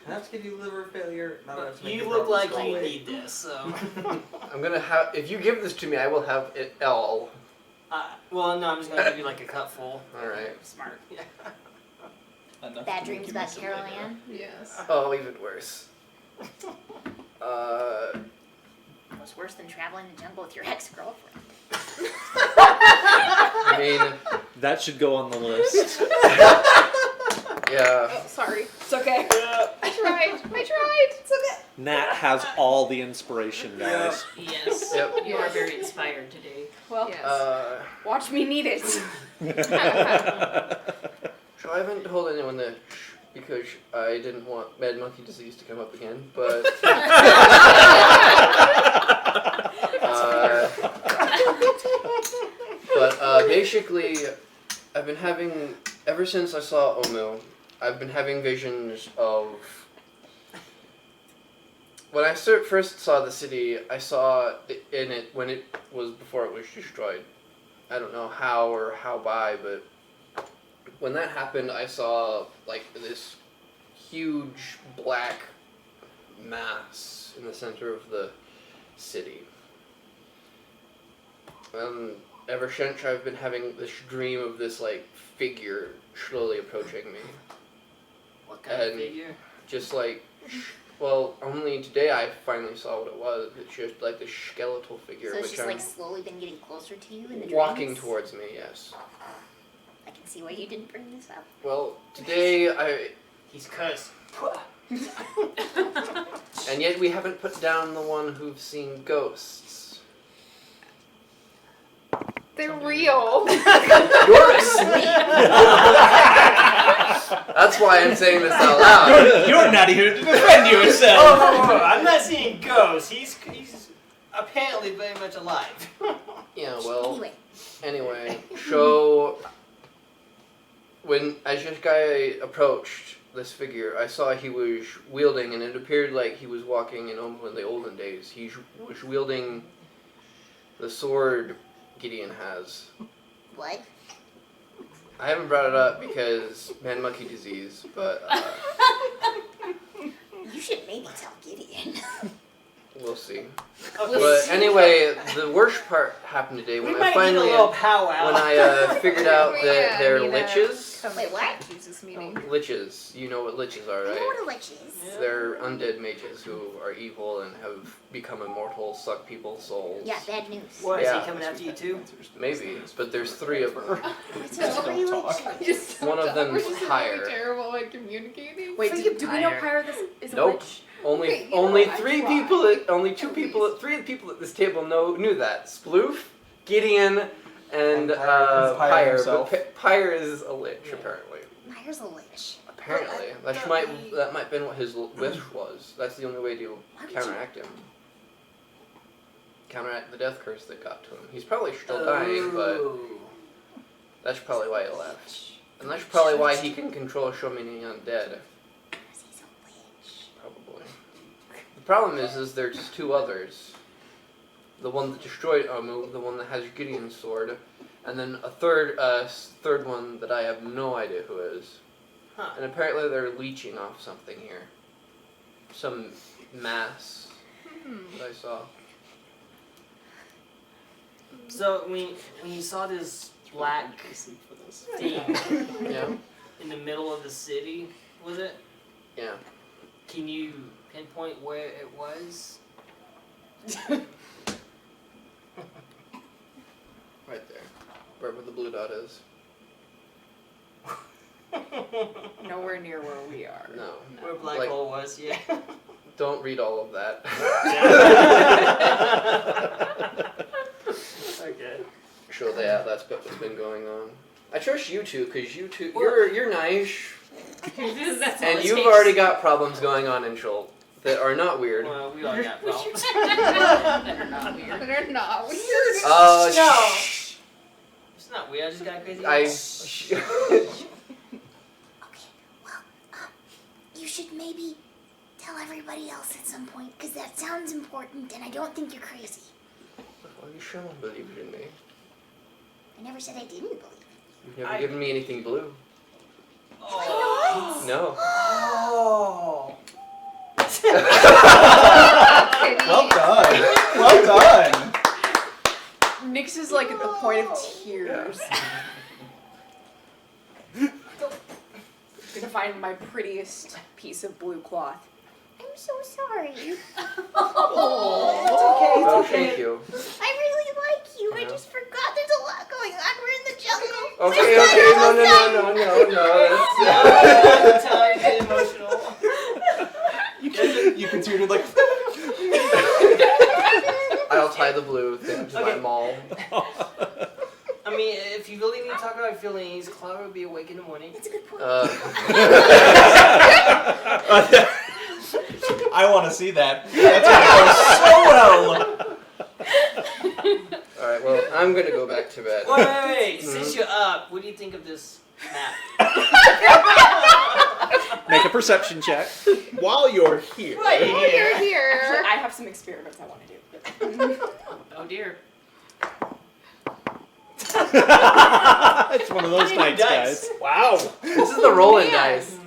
Enough to give you liver failure. Not enough to make You your look like problems go you away. need this, so. I'm gonna have. If you give this to me, I will have it all. Well, no, I'm just gonna give you like a cup full. All right. Smart. Yeah. Enough Bad to make dreams you about miss it Carol later. Ann? Yes. Oh, even worse. What's worse than traveling the jungle with your ex-girlfriend? I mean, That should go on the list. yeah. Oh, sorry. It's okay. Yeah. I tried. It's okay. Nat has all the inspiration, guys. Yes. Yep. You are very inspired today. Well, Yes. watch me need it. So I haven't told anyone that because I didn't want mad monkey disease to come up again, but. Basically, I've been having, ever since I saw Omu, I've been having visions of. When I first saw the city, I saw in it when it was before it was destroyed. I don't know how or how by, but when that happened, I saw like this huge black mass in the center of the city. Ever since, I've been having this dream of this like figure slowly approaching me, What kind of And- figure? just like Well, only today I finally saw what it was. It's just like this skeletal figure, So it's which just I'm like slowly been getting closer to you in the walking dreams? towards me. Yes. I can see why you didn't bring this up. Well, today He's cursed. and yet we haven't put down the one who's seen ghosts. They're real. You're asleep. That's why I'm saying this out loud. You're not here to defend yourself. Oh, I'm not seeing ghosts. He's apparently very much alive. Yeah, well, Anyway. so as this guy approached this figure, I saw he was wielding, and it appeared like he was walking in the olden days. He was wielding the sword Gideon has. What? I haven't brought it up because man-monkey disease, but You should maybe tell Gideon. we'll see. Okay. But anyway, the worst part happened today when we I might need a finally little powwow. when I figured out that Yeah, they're need a liches. Wait, what? Jesus meeting. Liches. You know what liches are, I know right? what a lich is. Yeah. They're undead mages who are evil and have become immortal, suck people's souls. Yeah, bad news. What, is Yeah. he coming after you too? Maybe, but there's 3 of them. It's Just totally don't talk. lich. One of them's We're just higher. really terrible at communicating. Wait, do we know Pyre is a Nope. witch? Only Wait, you know what? I tried. 3 people at this table knew that. Sploof, Gideon, and And Pyre Pyre. himself. But Pyre is a lich, apparently. Myers a lich. Apparently, that might have been what his wish was. That's the only way to Why would counteract him. Counteract the death curse that got to him. He's probably still dying, but Oh. that's probably why he left. And that's probably why he can control so many undead. Because he's a witch. Probably. The problem is there's 2 others. The one that destroyed Amu, the one that has Gideon's sword, and then a third one that I have no idea who is. Huh. And apparently they're leeching off something here. Some mass that I saw. So when you saw this black thing Yeah? in the middle of the city, was it? Yeah. Can you pinpoint where it was? Right there. Right where the blue dot is. Nowhere near where we are. No. Where Black Like- Hole was, yeah. Don't read all of that. Okay. So yeah, that's what's been going on. I trust you two, because you two, you're nice, That's all and it you've takes. already got problems going on in Schultz that are not weird. Well, we all got problems. They're not weird. They're not weird. No. Shh. It's not weird, I just got crazy. Okay, well, you should maybe tell everybody else at some point, because that sounds important, and I don't think you're crazy. Well, you sure don't believe in me. I never said I didn't believe it. You've never given me anything blue. Oh. No. Oh. Well done. Well done. Nyx is like at the point of tears. Gonna find my prettiest piece of blue cloth. I'm so sorry. Oh, thank you. I really like you. I Yeah. just forgot there's a lot going on. We're in the jungle. Okay, no. Time to get emotional. You considered like. I'll tie the blue thing to my Okay. maul. I mean, if you really need to talk about feelings, Clara will be awake in the morning. It's a good point. I want to see that. That's gonna go so well. Alright, well, I'm gonna go back to bed. Wait. Since you're up, what do you think of this map? Make a perception check. While you're here, Right Oh, here. you're here. Actually, I have some experiments I want to do. Oh dear. It's one of those nights, guys. wow, This is the rolling Man. dice.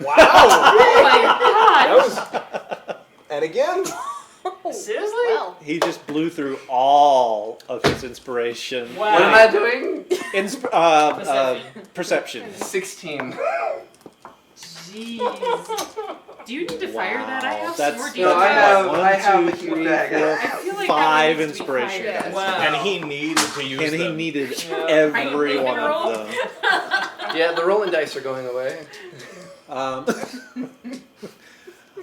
wow, Oh my that god. was, and again, Seriously? Well, He just blew through all of his inspiration. Wow. What am I doing? Perception. 16. Jeez. Do you need to fire that? I have That's, some more that's details. No, I have- one, I have two, the three, feedback. four, I feel like that 5 one needs to be inspiration. fired. dice. Wow. And he needed to use And he them. needed Yeah. every Right, one roll. of them. Yeah, the rolling dice are going away.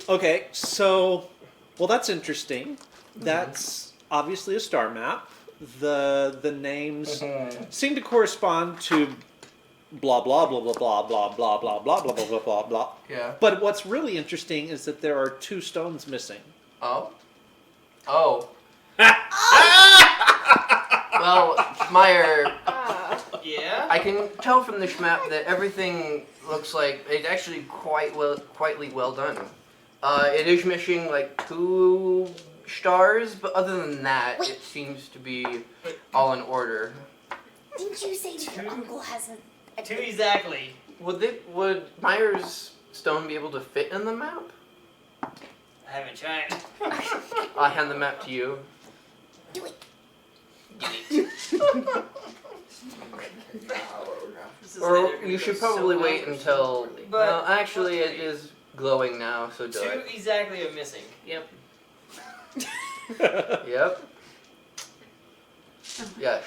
Okay, so, well, that's interesting. That's obviously a star map. The names seem to correspond to blah blah blah blah blah blah blah blah blah blah blah blah blah blah. Yeah. But what's really interesting is that there are 2 stones missing. Oh. Oh. Well, Meyer, Yeah? I can tell from this map that everything looks like it's actually quietly well done. It is missing like 2 stars, but other than that, Wait. it seems to be all in order. Didn't you say that your uncle has a 2 exactly. Would Meyer's stone be able to fit in the map? I haven't tried. I'll hand the map to you. do it? This is Or either gonna you go should so probably well wait or so until. poorly. Well, actually, it is glowing now, so do 2 it. exactly are missing. Yep. Yep. Yeah.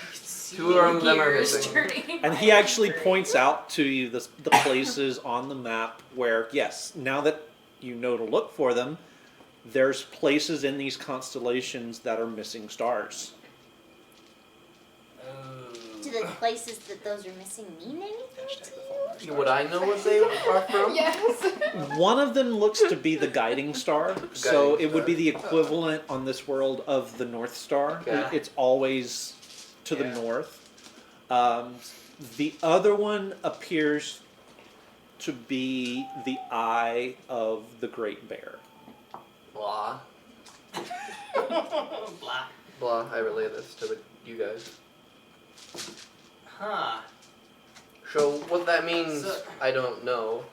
2 of them are Gears missing. turning. And he actually points out to you the places on the map where, yes, now that you know to look for them, there's places in these constellations that are missing stars. Do the places that those are missing mean anything to you? Would I know what they are from? Yes. One of them looks to be the guiding star, so Guiding it would be star. the equivalent on this world of the North Star. Okay. It's always to the Yeah. north. The other one appears to be the eye of the Great Bear. Blah. Blah. Blah. I relay this to you guys. Huh. So what that means, So- I don't know.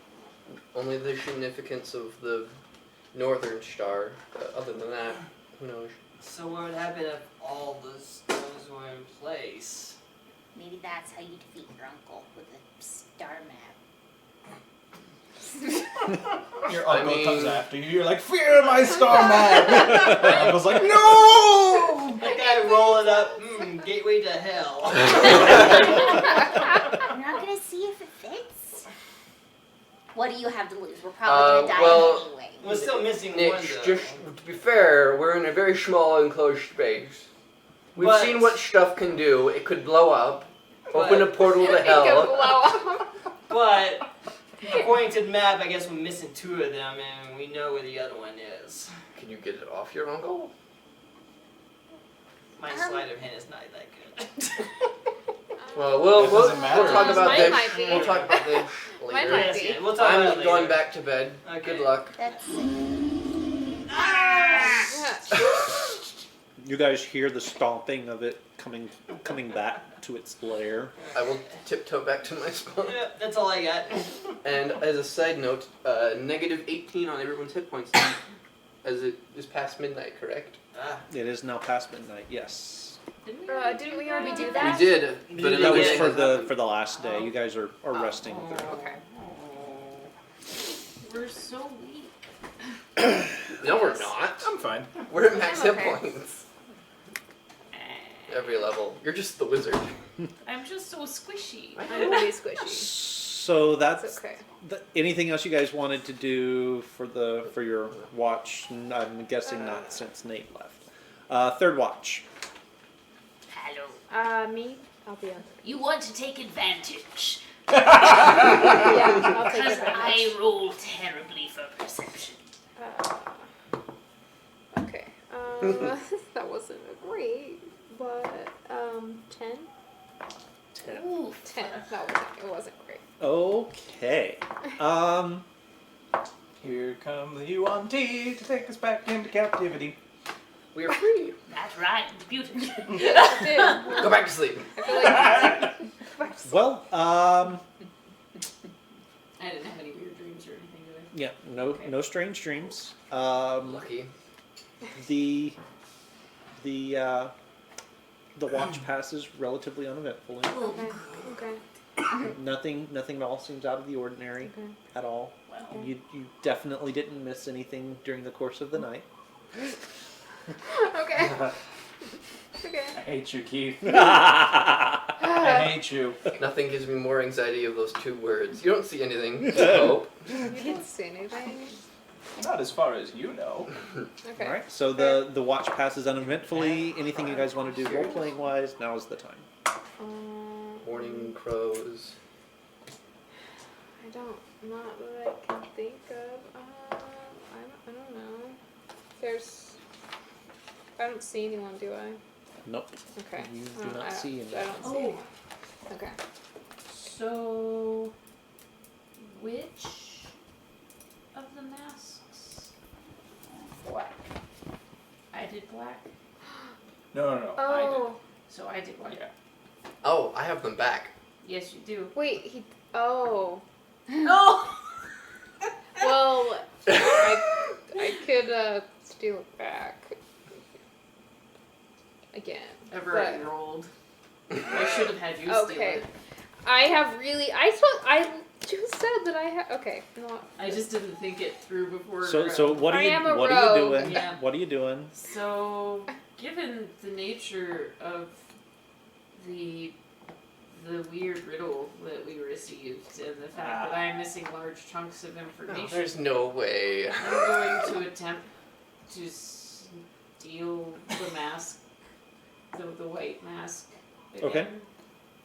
Only the significance of the northern star. Other than that, who knows? So what would happen if all the stones were in place? Maybe that's how you defeat your uncle with a star map. Your I uncle mean- comes after you. You're like, fear my star map. Your uncle's like, no. That guy rolling up, gateway to hell. We're not gonna see if it fits. What do you have to lose? We're probably gonna die well, anyway. We're still missing Nick, one though. just to be fair, we're in a very small enclosed space. We've But- seen what stuff can do. It could blow up, But- open a portal to It could hell. blow up. But according to the map, I guess we're missing 2 of them, and we know where the other one is. Can you get it off your uncle? My sleight of hand is not that good. Well, we'll It we'll, doesn't matter. we'll talk about Mine this. might be. We'll talk about this Mine later. might Yes, be. yeah, we'll talk about it I'm later. going back to bed. Okay. Good luck. That's You guys hear the stomping of it coming back to its lair. I will tiptoe back to my spot. Yeah, that's all I got. And as a side note, negative 18 on everyone's hit points as it is past midnight, correct? Ah, It is now past midnight. Yes, Didn't we already do We that? We did, but Yeah, that was anything for has the happened. for the last day. You guys are resting through. Okay. We're so weak. No, we're not. I'm fine. We're at max I'm hit okay. points. Every level. You're just the wizard. I'm just so squishy. I'm really squishy. So It's that's okay. anything else you guys wanted to do for your watch? I'm guessing not since Nate left. Third watch. hello. Me? I'll be on. You want to take advantage? Yeah, I'll take Because advantage. I roll terribly for perception. Okay. That wasn't a great, but 10. Ooh, 10. It wasn't great. Okay. Here come the UNT to take us back into captivity. We are free. that rhymed beautifully. Dude, Go back to sleep. I feel like Well, I didn't have any weird dreams or anything, did I? yeah, no strange dreams. Lucky. The watch passes relatively uneventfully. Oh, okay. Nothing at all seems out of the ordinary Okay. at all. Well, You definitely didn't miss anything during the course of the night. Okay. Okay. I hate you, Keith. I I hate you. Nothing gives me more anxiety of those 2 words. You don't see anything. Hope. You didn't see anything. Not as far as you know. Okay. All right, so the watch passes uneventfully. Anything you guys want to do role playing wise? Now is the time. Morning crows. I don't. Not that I can think of. I don't know. I don't see anyone, do I? Nope. Okay. You I do don't- not see I anyone. don't see Oh. anyone. Okay. so which of the masks? Black. I did black, No. I did. Oh. so I did white. Yeah. Oh, I have them back. Yes, you do. Wait. Oh. Oh. Well, I could steal it back. Again. Ever But- rolled. I should have had you steal Okay. it. I have really. I just said that I have. Okay. No. I just didn't think it through before. So what are I you am a what are you rogue. doing? Yeah. What are you doing? So, given the nature of the weird riddle that we received and the fact that I'm missing large chunks of information, There's no way. I'm going to attempt to steal the mask, the white mask. Again. Okay.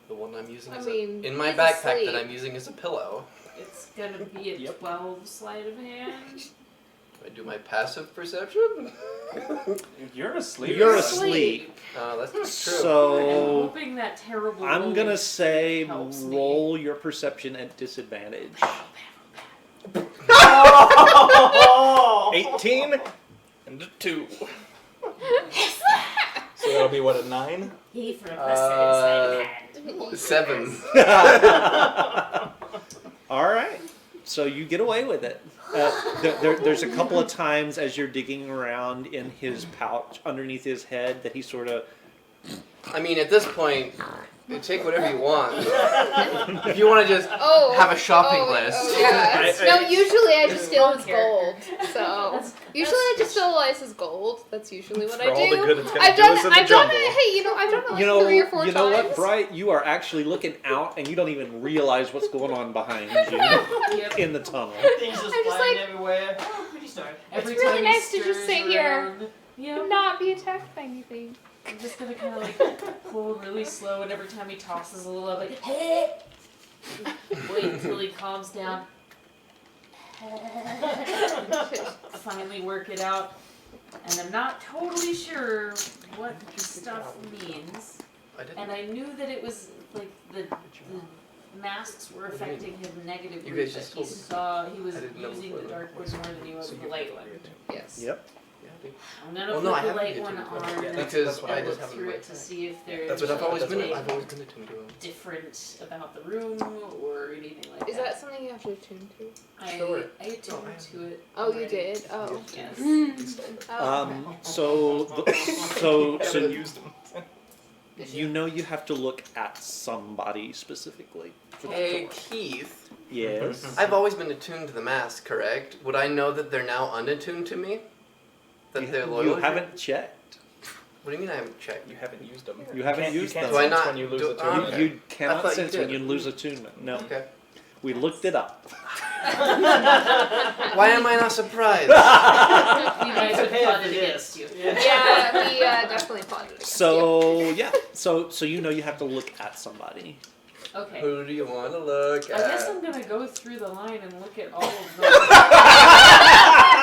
The one I'm using I is mean, in my he's backpack asleep. that I'm using as a pillow. It's gonna be a Yep. 12 sleight of hand. Do I do my passive perception? You're asleep. You're asleep. asleep. That's not true. I'm So hoping that terrible. I'm roll gonna say helps me. roll your perception at disadvantage. 18 and a 2. So that'll be what, a 9? He for a plus 7 sleight of hand. 7. All right, so you get away with it. There's a couple of times as you're digging around in his pouch underneath his head that he sort of. I mean, at this point, you take whatever you want. If you want to just Oh. have a shopping Oh, list. Oh, yeah. I- No, usually I just steal Wrong his gold. So usually I just steal his gold. That's usually what I For do. all the good it's gonna I've do done us it. in the I've done jungle. it. Hey, I've done it like You know, 3 or 4 you know times. what, Bright? You are actually looking out, and you don't even realize what's going on behind you Yep. in the tunnel. Things just I'm just flying like- everywhere. Oh, pretty sorry. Every It's really time he nice to just stirs sit here. around, Yep. Not be attacked by anything. I'm just gonna kind of like pull really slow, and every time he tosses a little, I'm like, hey! Wait until he calms down. Finally work it out. And I'm not totally sure what the stuff means. I didn't. And I knew that it was like the masks were affecting him negatively. You guys but just he told me. saw he was I didn't know using before the the- dark one more than he was the light one. Yes. Yep. I'm gonna Well, put no, I the haven't light been one attuned to on it. and Because I look just haven't through read it to see if there's That's what I've always been anything I've always been attuned to him. different about the room or anything like Is that something you have to attune to? Sure. I attuned to it. Oh, you already. did. Oh. Yes. Oh, okay. So Haven't used them. you know you have to look at somebody specifically. For that to Hey, work. Keith. Yes. I've always been attuned to the mask, correct? Would I know that they're now unattuned to me? That they're loyal? You to haven't checked. What do you mean I haven't checked? You haven't used them. You haven't can't, used you can't them. Do I sense not- when you lose do- a tune. okay. You I cannot thought you sense when did. you lose attunement. No. Okay. We looked it up. Why am I not surprised? We might have Prepare plotted for against you. Yeah, we definitely plotted against So yeah, so you know you have to look at somebody. Okay. Who do you want to look I at? guess I'm gonna go through the line and look at all of them.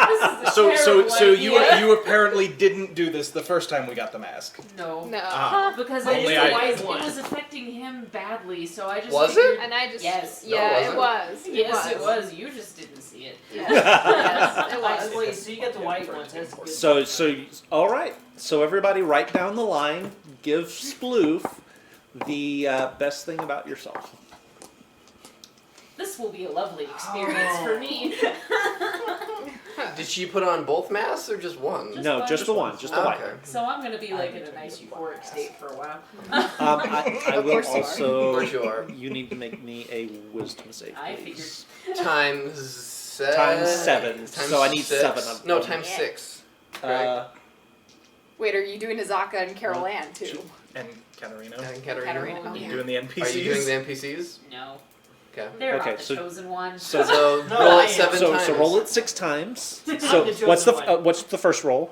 This is a So terrible you idea. you apparently didnn't do this the first time we got the mask. No. you. No. Ah. Because Only it I- was affecting him badly, so I just Was figured, And I just. Yes. No, Yeah, it it was. Yes, it was. You just didn't see it. Yes, yes, it was. Wait, so you got the white ones. That's good. So all right. So everybody, write down the line. Give Sploof the best thing about yourself. This will be a lovely experience for me. Did she put on both masks or just one? Just No, one. just the one, just the white. Okay. So I'm gonna be like in a nice euphoric state for a while. I Of will course you are. also. Of course you are. You need to make me a wisdom save. I please. Times Times 7. Times So I need 6. 7 of No, them. times 6. Wait, are you doing Azaka and Carol Ann too? And Katarina. And Katarina. Katarina. Oh, You yeah. doing the NPCs? Are you doing the NPCs? No, Okay. they're Okay, not the so- chosen one. So, So No, roll I it am. 7 so, times. so roll it 6 times. I'm So the what's the chosen one. what's the first roll?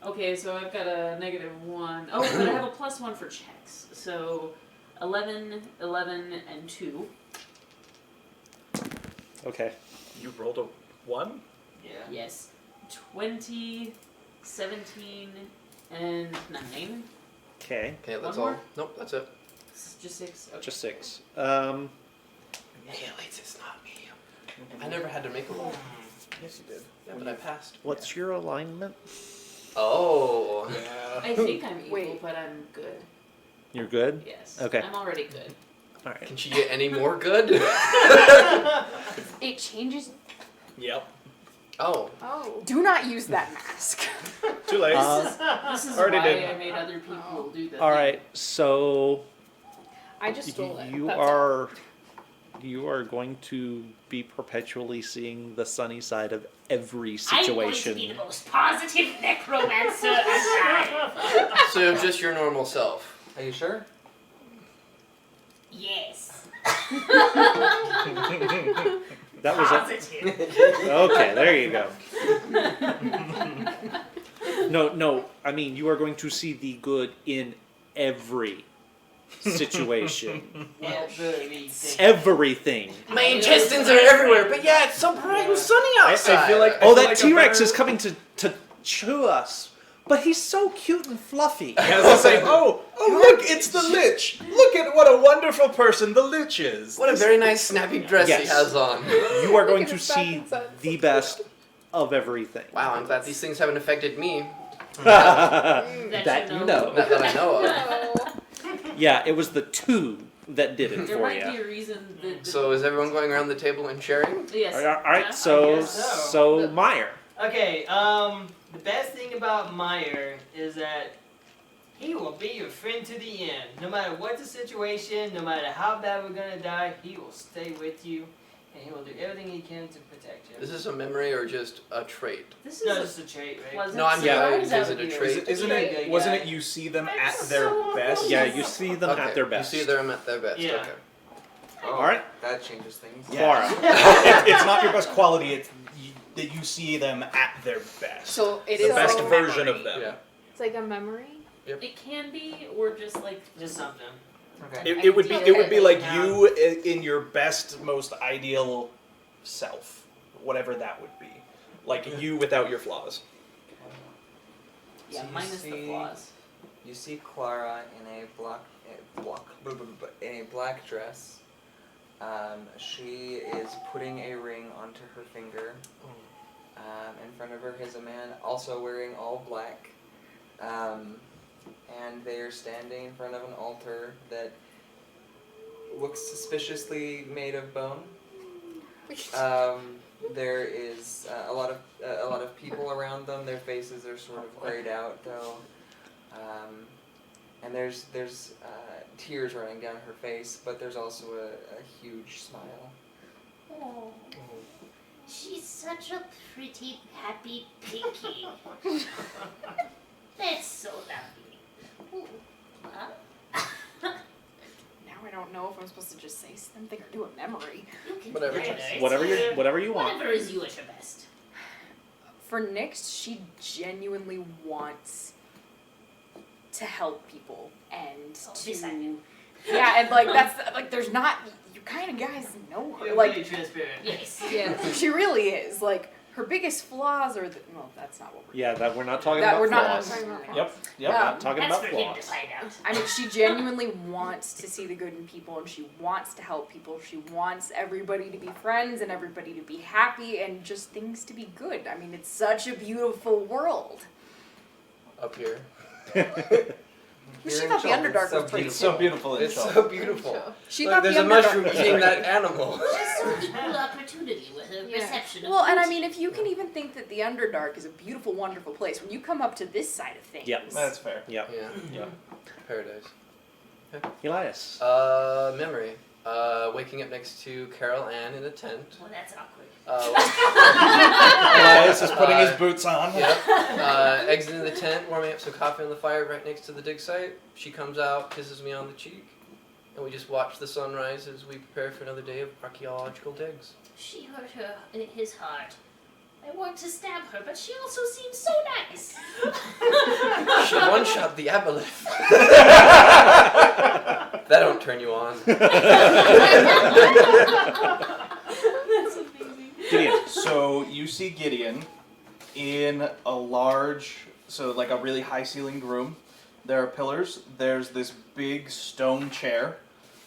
Okay, so I've got a -1. Oh, but I have a +1 for checks. So 11, 11, and 2. Okay. You rolled a 1? Yeah. Yes. 20, 17, and 9. Okay. Okay, that's One all. more? Nope, that's it. Just 6. Okay. Just 6. Hey, Elites, it's not me. I never had to make a roll. Yes, you did. Yeah, but I passed. What's your alignment? Oh. Yeah. I think I'm evil, Wait. but I'm good. You're good? Yes. Okay. I'm already good. Alright. Can she get any more good? It changes. Yep. Oh. Oh. Do not use that mask. Too late. This is Already why did. I made other people do the Alright, so I just stole it. you That's all. are going to be perpetually seeing the sunny side of every I'm going to situation. be the most positive necromancer alive. So you're just your normal self. Are you sure? Yes. That was a, Positive. okay, there you go. No, I mean you are going to see the good in every situation. Everything. My intestines are everywhere, but yeah, it's so bright and sunny outside. I feel like Oh, I feel that like a T-Rex better- is coming to chew us. But he's so cute and fluffy. Yeah, I was gonna say, oh, look, it's the Lich. Look at what a wonderful person the Lich is. What a very nice snappy dress Yes. he has on. You are going Look at to his back see and sides. the best of everything. Wow, I'm glad these things haven't affected me. That you know. Not that I know of. No. Yeah, it was the 2 that did it There for might be you. a reason that. So is everyone going around the table and sharing? Yes. All Yeah, right, I so guess so Meyer. Okay, the best thing about Meyer is that he will be your friend to the end. No matter what the situation, no matter how bad we're gonna die, he will stay with you, and he will do everything he can to protect you. Is this a memory or just a trait? This is No, a just a trait, right? pleasant No, I'm surprise yeah, out is it a of you. trait? Isn't Yeah, it? yeah, Wasn't yeah. it you see them I'm at their so best? Yeah, you see them Okay, at their best. You see them at their best. Yeah. Okay. Oh, Alright. That changes things. Clara. It's not your best quality. It's that you see them at their best. So it the is best like a version memory. of them. Yeah. It's like a memory. It can be, or just like Just something. Okay. It would be I it would be like Yeah. you in your best, most ideal self, whatever that would be, like you without your flaws. yeah, So you minus the see- flaws. You see Clara in a black dress. She is putting a ring onto her finger. In front of her is a man also wearing all black. And they are standing in front of an altar that looks suspiciously made of bone. There is a lot of people around them. Their faces are sort of grayed out, though. And there's tears running down her face, but there's also a huge smile. Oh, she's such a pretty, happy pinky. That's so lovely. Ooh, huh? Now I don't know if I'm supposed to just say something or do a memory. You can Whatever. do it. Whatever you want. Whatever is you at your best. For Nyx, she genuinely wants to help people and Oh, to this I knew. yeah, and like that's like there's not you kind of guys know her You're like pretty transparent. Yes. Yeah. she really is like her biggest flaws are well that's not what we're Yeah, that we're not talking that about we're not flaws. talking about flaws. Yep. Yep. We're not talking That's about for him to flaws. find out. I mean, she genuinely wants to see the good in people, and she wants to help people. She wants everybody to be friends and everybody to be happy and just things to be good. I mean, it's such a beautiful world. Up here. She thought the Underdark was pretty It's so cool. beautiful. It's Inshallah. so beautiful. She Look, thought there's the a Underdark mushroom was eating great. that animal. Just so equal opportunity with a Yeah. reception of Well, and I beauty. mean, if you can even think that the Underdark is a beautiful, wonderful place, when you come up to this side of things, Yep. That's fair. Yep. Yeah. Yep. Paradise. Elias. Memory. Waking up next to Carol Ann in a tent. Well, that's awkward. Elias is putting his boots on. Yep. Exiting the tent, warming up some coffee on the fire right next to the dig site. She comes out, kisses me on the cheek, and we just watch the sunrise as we prepare for another day of archaeological digs. She hurt his heart. I want to stab her, but she also seems so nice. She one-shot the aboleth. That don't turn you on. That's amazing. Gideon. So you see Gideon in a large, so like a really high ceilinged room. There are pillars. There's this big stone chair,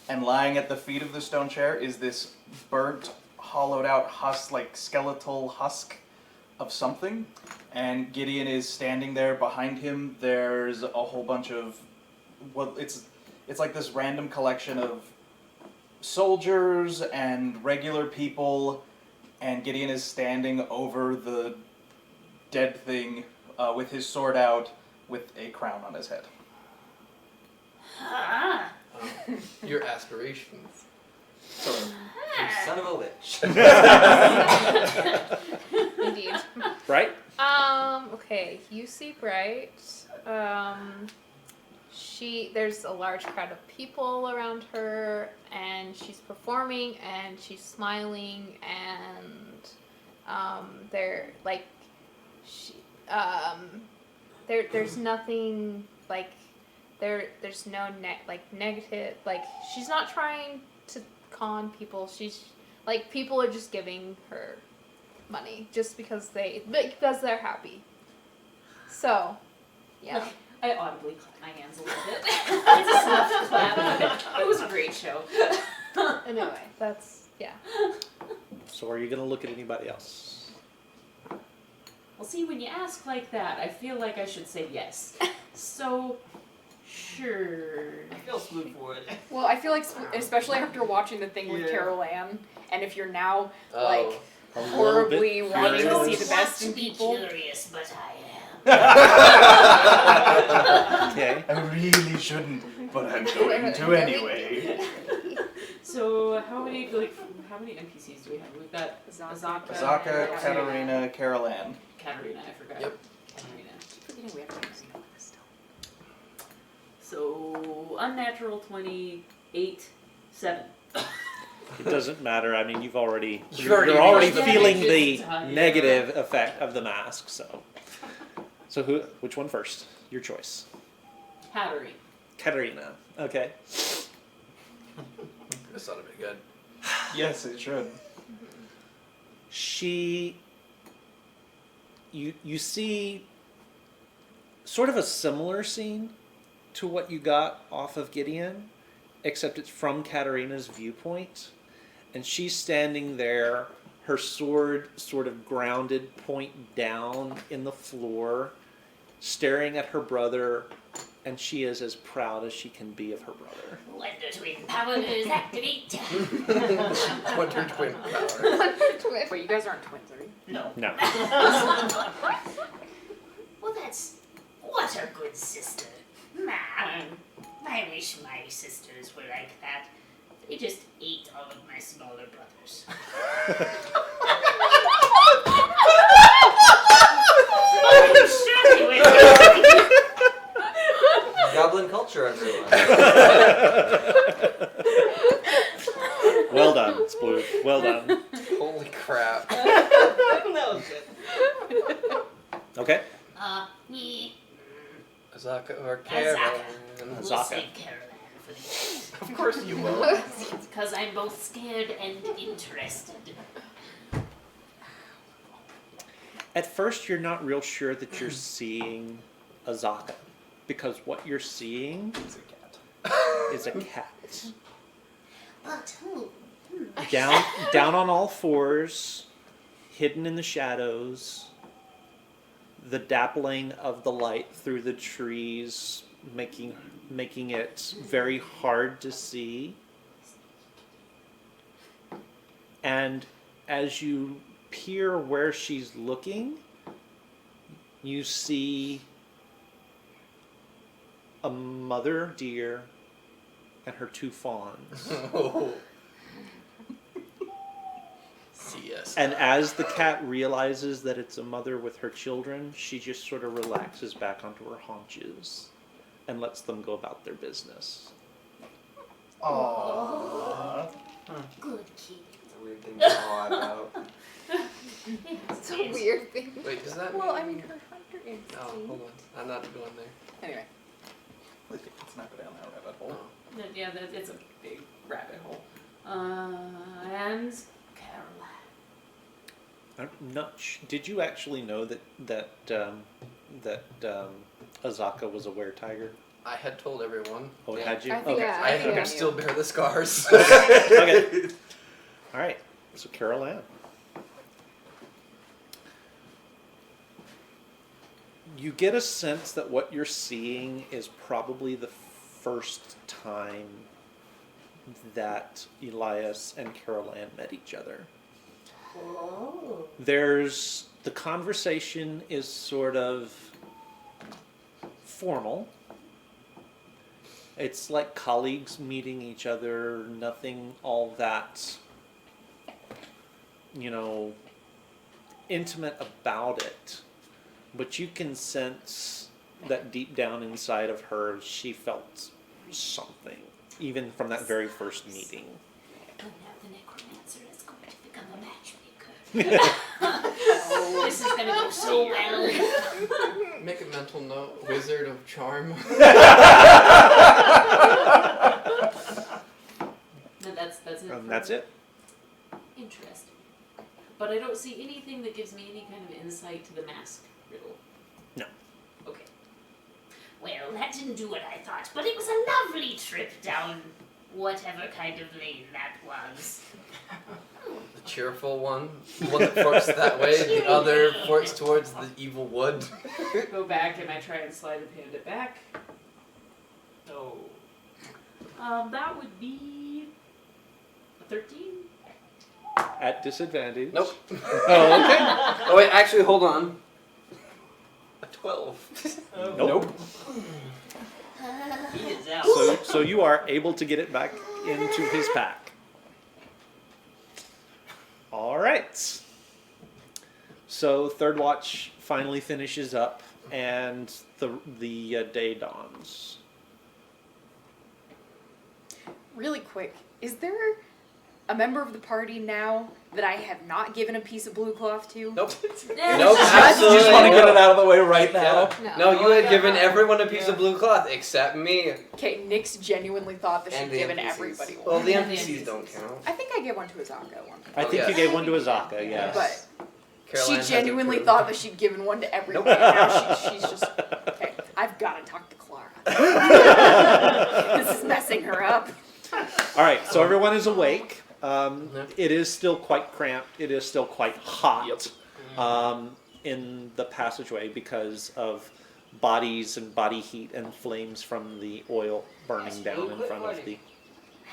and lying at the feet of the stone chair is this burnt, hollowed out husk, like skeletal husk of something. And Gideon is standing there. Behind him, there's a whole bunch of it's like this random collection of soldiers and regular people, and Gideon is standing over the dead thing with his sword out with a crown on his head. Ah. Your aspirations. You son of a witch. Indeed. Right? Okay, you see Bright. There's a large crowd of people around her, and she's performing, and she's smiling, and they're like, there's nothing like, there's no negative, like she's not trying to con people. She's like, people are just giving her money just because they're happy. So, yeah. I audibly clap my hands a little bit. It's a soft clap. It was a great show. Anyway, that's yeah. So are you going to look at anybody else? Well, see, when you ask like that, I feel like I should say yes. So, sure. I feel smooth for it. well, I feel like, especially after watching the thing with Yeah. Carol Ann, and if you're now Oh. like A little horribly bit wanting to don't see the best want in to be people. curious, but I am. Okay. I really shouldn't, but I'm going to anyway. So, how many NPCs do we have? We've got Azaka, Azaka, Katarina, Carol Ann. Katarina, I forgot. Yep. Katarina. Forgetting we have to use the other stuff. So, unnatural 20, 8, 7. It doesn't matter. I mean, you're already You're already feeling just the talking. negative effect of the mask. So which one first? Your choice. Katarina. Katarina. Okay. This ought to be good. Yes, it should. You see sort of a similar scene to what you got off of Gideon, except it's from Katarina's viewpoint. And she's standing there, her sword sort of grounded point down in the floor, staring at her brother, and she is as proud as she can be of her brother. Wonder Twin powers activate. Wonder Twin power. Wait, you guys aren't twins, are you? No. No. Well, what a good sister. Man, I wish my sisters were like that. They just ate all of my smaller brothers. I'm sure they would. Goblin culture, everyone. Well done, Sploof. Well done. Holy crap. That was good. Okay. Me. Azaka or Carol. We'll Azaka. say Caroline for the Of course you will. because I'm both scared and interested. At first, you're not real sure that you're seeing Azaka, because what you're seeing It's a cat. is a cat. But who? Down on all fours, hidden in the shadows, the dappling of the light through the trees making it very hard to see. And as you peer where she's looking, you see a mother deer and her 2 fawns. Yes. And as the cat realizes that it's a mother with her children, she just sort of relaxes back onto her haunches and lets them go about their business. Aww. Good kid. It's a weird thing to awe about. It's a weird thing. Wait, does that Well, mean... I mean, her hunter instinct. Oh, hold on. I'm not going there. Anyway, Let's not go down that rabbit hole. Oh. Yeah, it's a big rabbit hole. And Caroline. I'm not did you actually know that Azaka was a were-tiger? I had told everyone. Oh, Yeah. had you? I think- Okay. yeah, I think I still knew. bear the scars. Okay. All right. So Carol Ann. You get a sense that what you're seeing is probably the first time that Elias and Carol Ann met each other. Oh. The conversation is sort of formal. It's like colleagues meeting each other, nothing all that, intimate about it. But you can sense that deep down inside of her, she felt something, even from that very first meeting. Don't have the necromancer is going to become a matchmaker. This is gonna go so well. Make a mental note. Wizard of Charm. No, that's it. That's it. Interesting. But I don't see anything that gives me any kind of insight to the mask riddle. No. Okay. Well, that didn't do what I thought, but it was a lovely trip down whatever kind of lane that was. The cheerful one. The one that forks that way. The other forks towards the evil wood. Go back and I try and slide and hand it back. Oh. That would be a 13. At disadvantage. Nope. Oh, okay. Oh wait, actually, hold on. A 12. Nope. He is out. So you are able to get it back into his pack. All right. So third watch finally finishes up, and the day dawns. really quick, is there a member of the party now that I have not given a piece of blue cloth to? Nope. Yeah. Nope. You Absolutely. just want to get it out of the way right now. No, you had yeah. given everyone a piece of blue cloth except me. Okay, Nyx genuinely thought that she'd And the given NPCs. everybody one. Well, the And the NPCs NPCs. don't count. I think I gave one to Azaka at one point. I think yes. you gave one to Azaka, yes. But Caroline has she genuinely approved. thought that she'd given one to everybody. Nope. And now she's just, okay, I've got to talk to Clara. This is messing her up. All right, so everyone is awake. Yep. It is still quite cramped. It is still quite hot Yep. in the passageway because of bodies and body heat and flames from the oil burning down in front of the...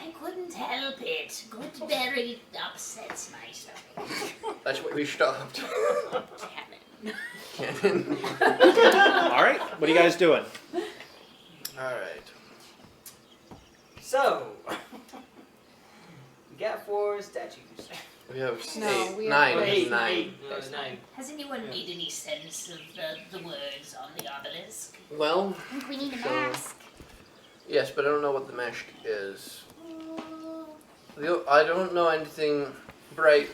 I couldn't help it. Good berry upsets my stomach. That's why we stopped. Cannon. Cannon. All right, what are you guys doing? Alright. So, we got 4 statues. We have No, we have nine. Eight. Nine. No, 9. Has anyone made any sense of the words on the obelisk? Well, I think we need a So- mask. yes, but I don't know what the mask is. I don't know anything. Bright,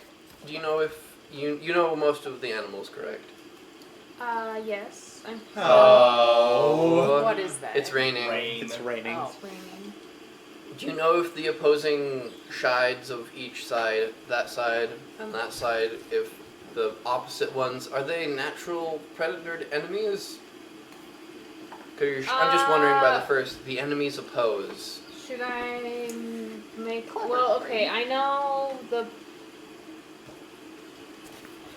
do you know if you know most of the animals, correct? Yes. I'm Oh. What is that? It's raining. It's raining. Oh. raining. Do you know if the opposing sides of each side, that side and that side, if the opposite ones, are they natural predator enemies? Because I'm just wondering by the enemies oppose. Should I make? Well, okay. I know the.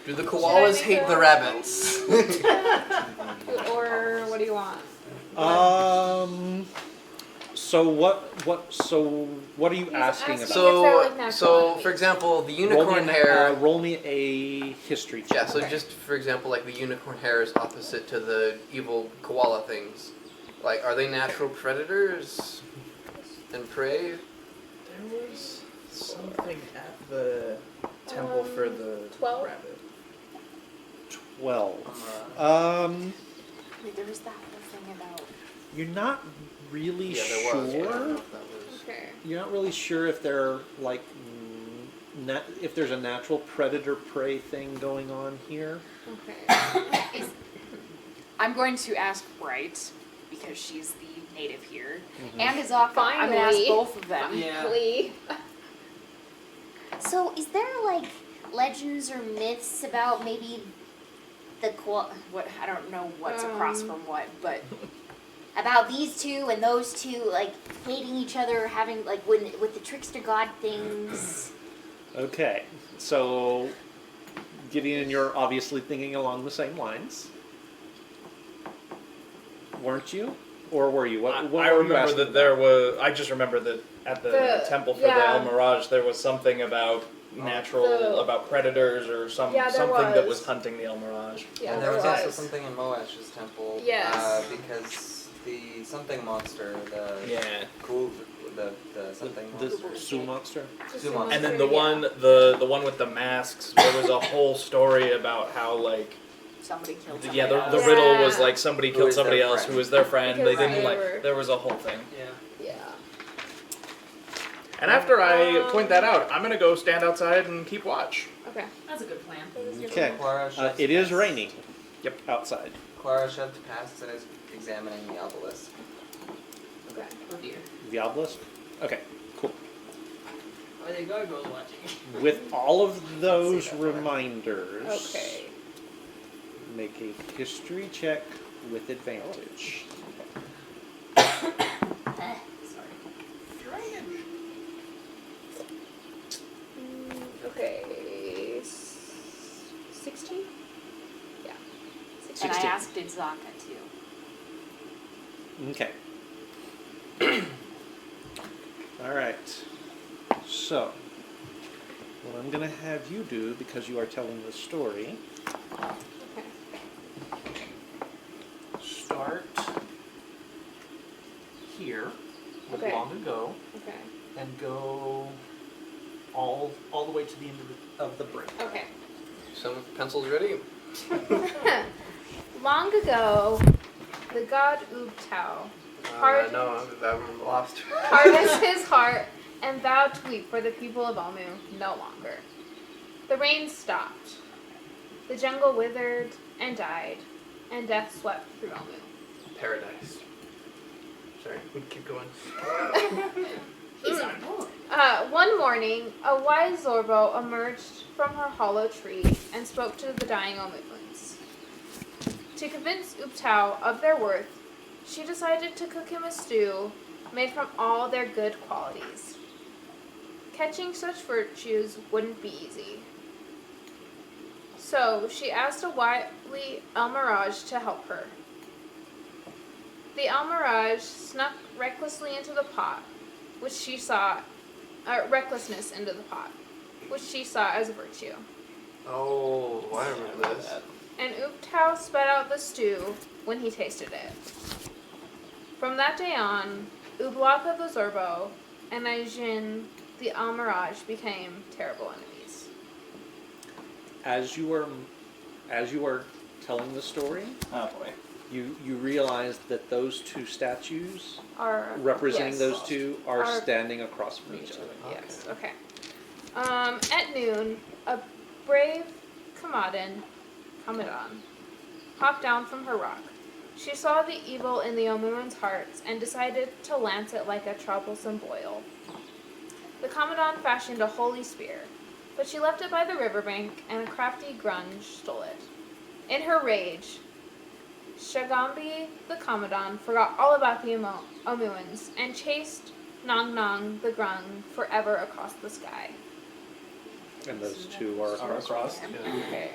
Do the I koalas make hate a- the rabbits? Or what do you want? So what are you asking asking- about? they're, like, natural So enemies. for example, the roll me, unicorn hair. roll me a history check. Yeah, so Okay. just for example, like the unicorn hair is opposite to the evil koala things. Like, are they natural predators and prey? There was something at the temple for the 12? rabbit. 12. Wait, there was that whole thing about. You're not really Yeah, there sure. was. Yeah, I don't know if that was. Okay. You're not really sure if they're like, if there's a natural predator prey thing going on here. Okay. I'm going to ask Bright because she's the native here, and Izaka. I'm gonna ask Finally. both of them. Yeah. Finally. So, is there like legends or myths about maybe the What I don't know what's across from what, but about these two and those two like hating each other, having like with the trickster god things? Okay, so Gideon, you're obviously thinking along the same lines, weren't you? Or were you? What I were you remember asking that about? there was. I just remember that at the temple for the El Mirage, there was something about about predators or Yeah, there something that was was. hunting the El Mirage. Yeah, and there was also something in Moash's temple. Yes. Because the something monster, Yeah. the something The monster. Sioux monster. Zoo monster. And then the one with the masks, there was a whole story about how like somebody killed somebody yeah the else. riddle was Yeah. like somebody Who killed is their somebody else friend. who was their friend. Because they didn't they like were- there was a whole thing. Yeah. Yeah. And after I point that out, I'm gonna go stand outside and keep watch. Okay. That's a good plan. Okay. Clara shuts It is past. raining. Yep, outside. Clara shuts past and is examining the obelisk. Okay. Oh dear. The obelisk. Okay, cool. Oh, they gargoyles watching. With all of those that far. reminders, Okay. make a history check with advantage. Sorry. Okay. 16? Yeah. And 16. I asked Izaka too. Okay. All right. So, what I'm going to have you do, because you are telling the story, Okay. Start here, with Okay. long ago, Okay. and go all the way to the end of the break. Okay. Some pencils ready? Long ago, the god Ubtao Hard- No, I'm lost. harnessed his heart and vowed to weep for the people of Almu no longer. The rain stopped. The jungle withered and died, and death swept through Almu. Paradise. Sorry, we keep going. He's on board. One morning, a wise Zorbo emerged from her hollow tree and spoke to the dying Almuans. To convince Ubtao of their worth, she decided to cook him a stew made from all their good qualities. Catching such virtues wouldn't be easy. So she asked a wily El Mirage to help her. The El Mirage snuck recklessly into the pot, which she saw, recklessness into the pot, which she saw as a virtue. Oh, I remember this. And Ubtao spat out the stew when he tasted it. From that day on, Ublaka the Zorbo and Aijin the El Mirage became terrible enemies. as you were telling the story, Oh boy. you realized that those two statues Are representing yes. those two are Are- standing across from each other. Yes. Okay. At noon, a brave Kamadan hopped down from her rock. She saw the evil in the Omuan's hearts and decided to lance it like a troublesome boil. The Commandant fashioned a holy spear, but she left it by the riverbank and a crafty grunge stole it. In her rage, Shagambi the Commandant forgot all about the Omuans and chased Nong Nong the Grung forever across the sky. And those two are across. Okay.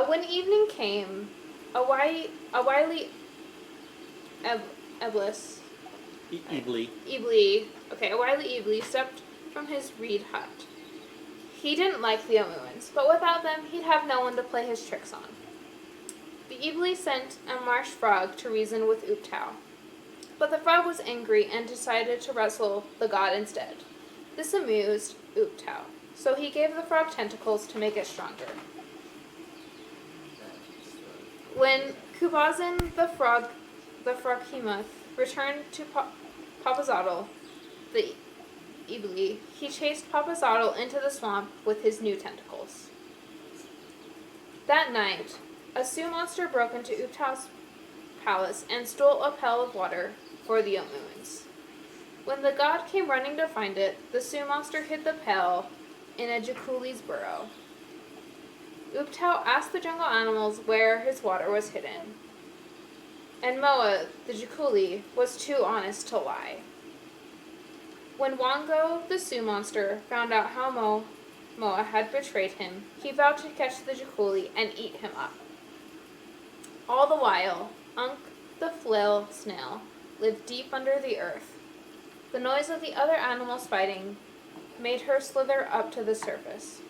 When evening came, a wily Eblis. Ebly. Ebli. Okay, a wily Ebli stepped from his reed hut. He didn't like the Omuans, but without them, he'd have no one to play his tricks on. The Ebli sent a marsh frog to reason with Uptau. But the frog was angry and decided to wrestle the god instead. This amused Uptau, so he gave the frog tentacles to make it stronger. When Kubazin the froghemoth returned to Papazotl, the Ebli, he chased Papazotl into the swamp with his new tentacles. That night, a Sioux monster broke into Uptau's palace and stole a pail of water for the Omuans. When the god came running to find it, the Sioux monster hid the pail in a Jakuli's burrow. Uptau asked the jungle animals where his water was hidden, and Moa, the Jakuli, was too honest to lie. When Wango, the Sioux monster, found out how Moa had betrayed him, he vowed to catch the Jakuli and eat him up. All the while, Unk the flail snail lived deep under the earth. The noise of the other animals fighting made her slither up to the surface.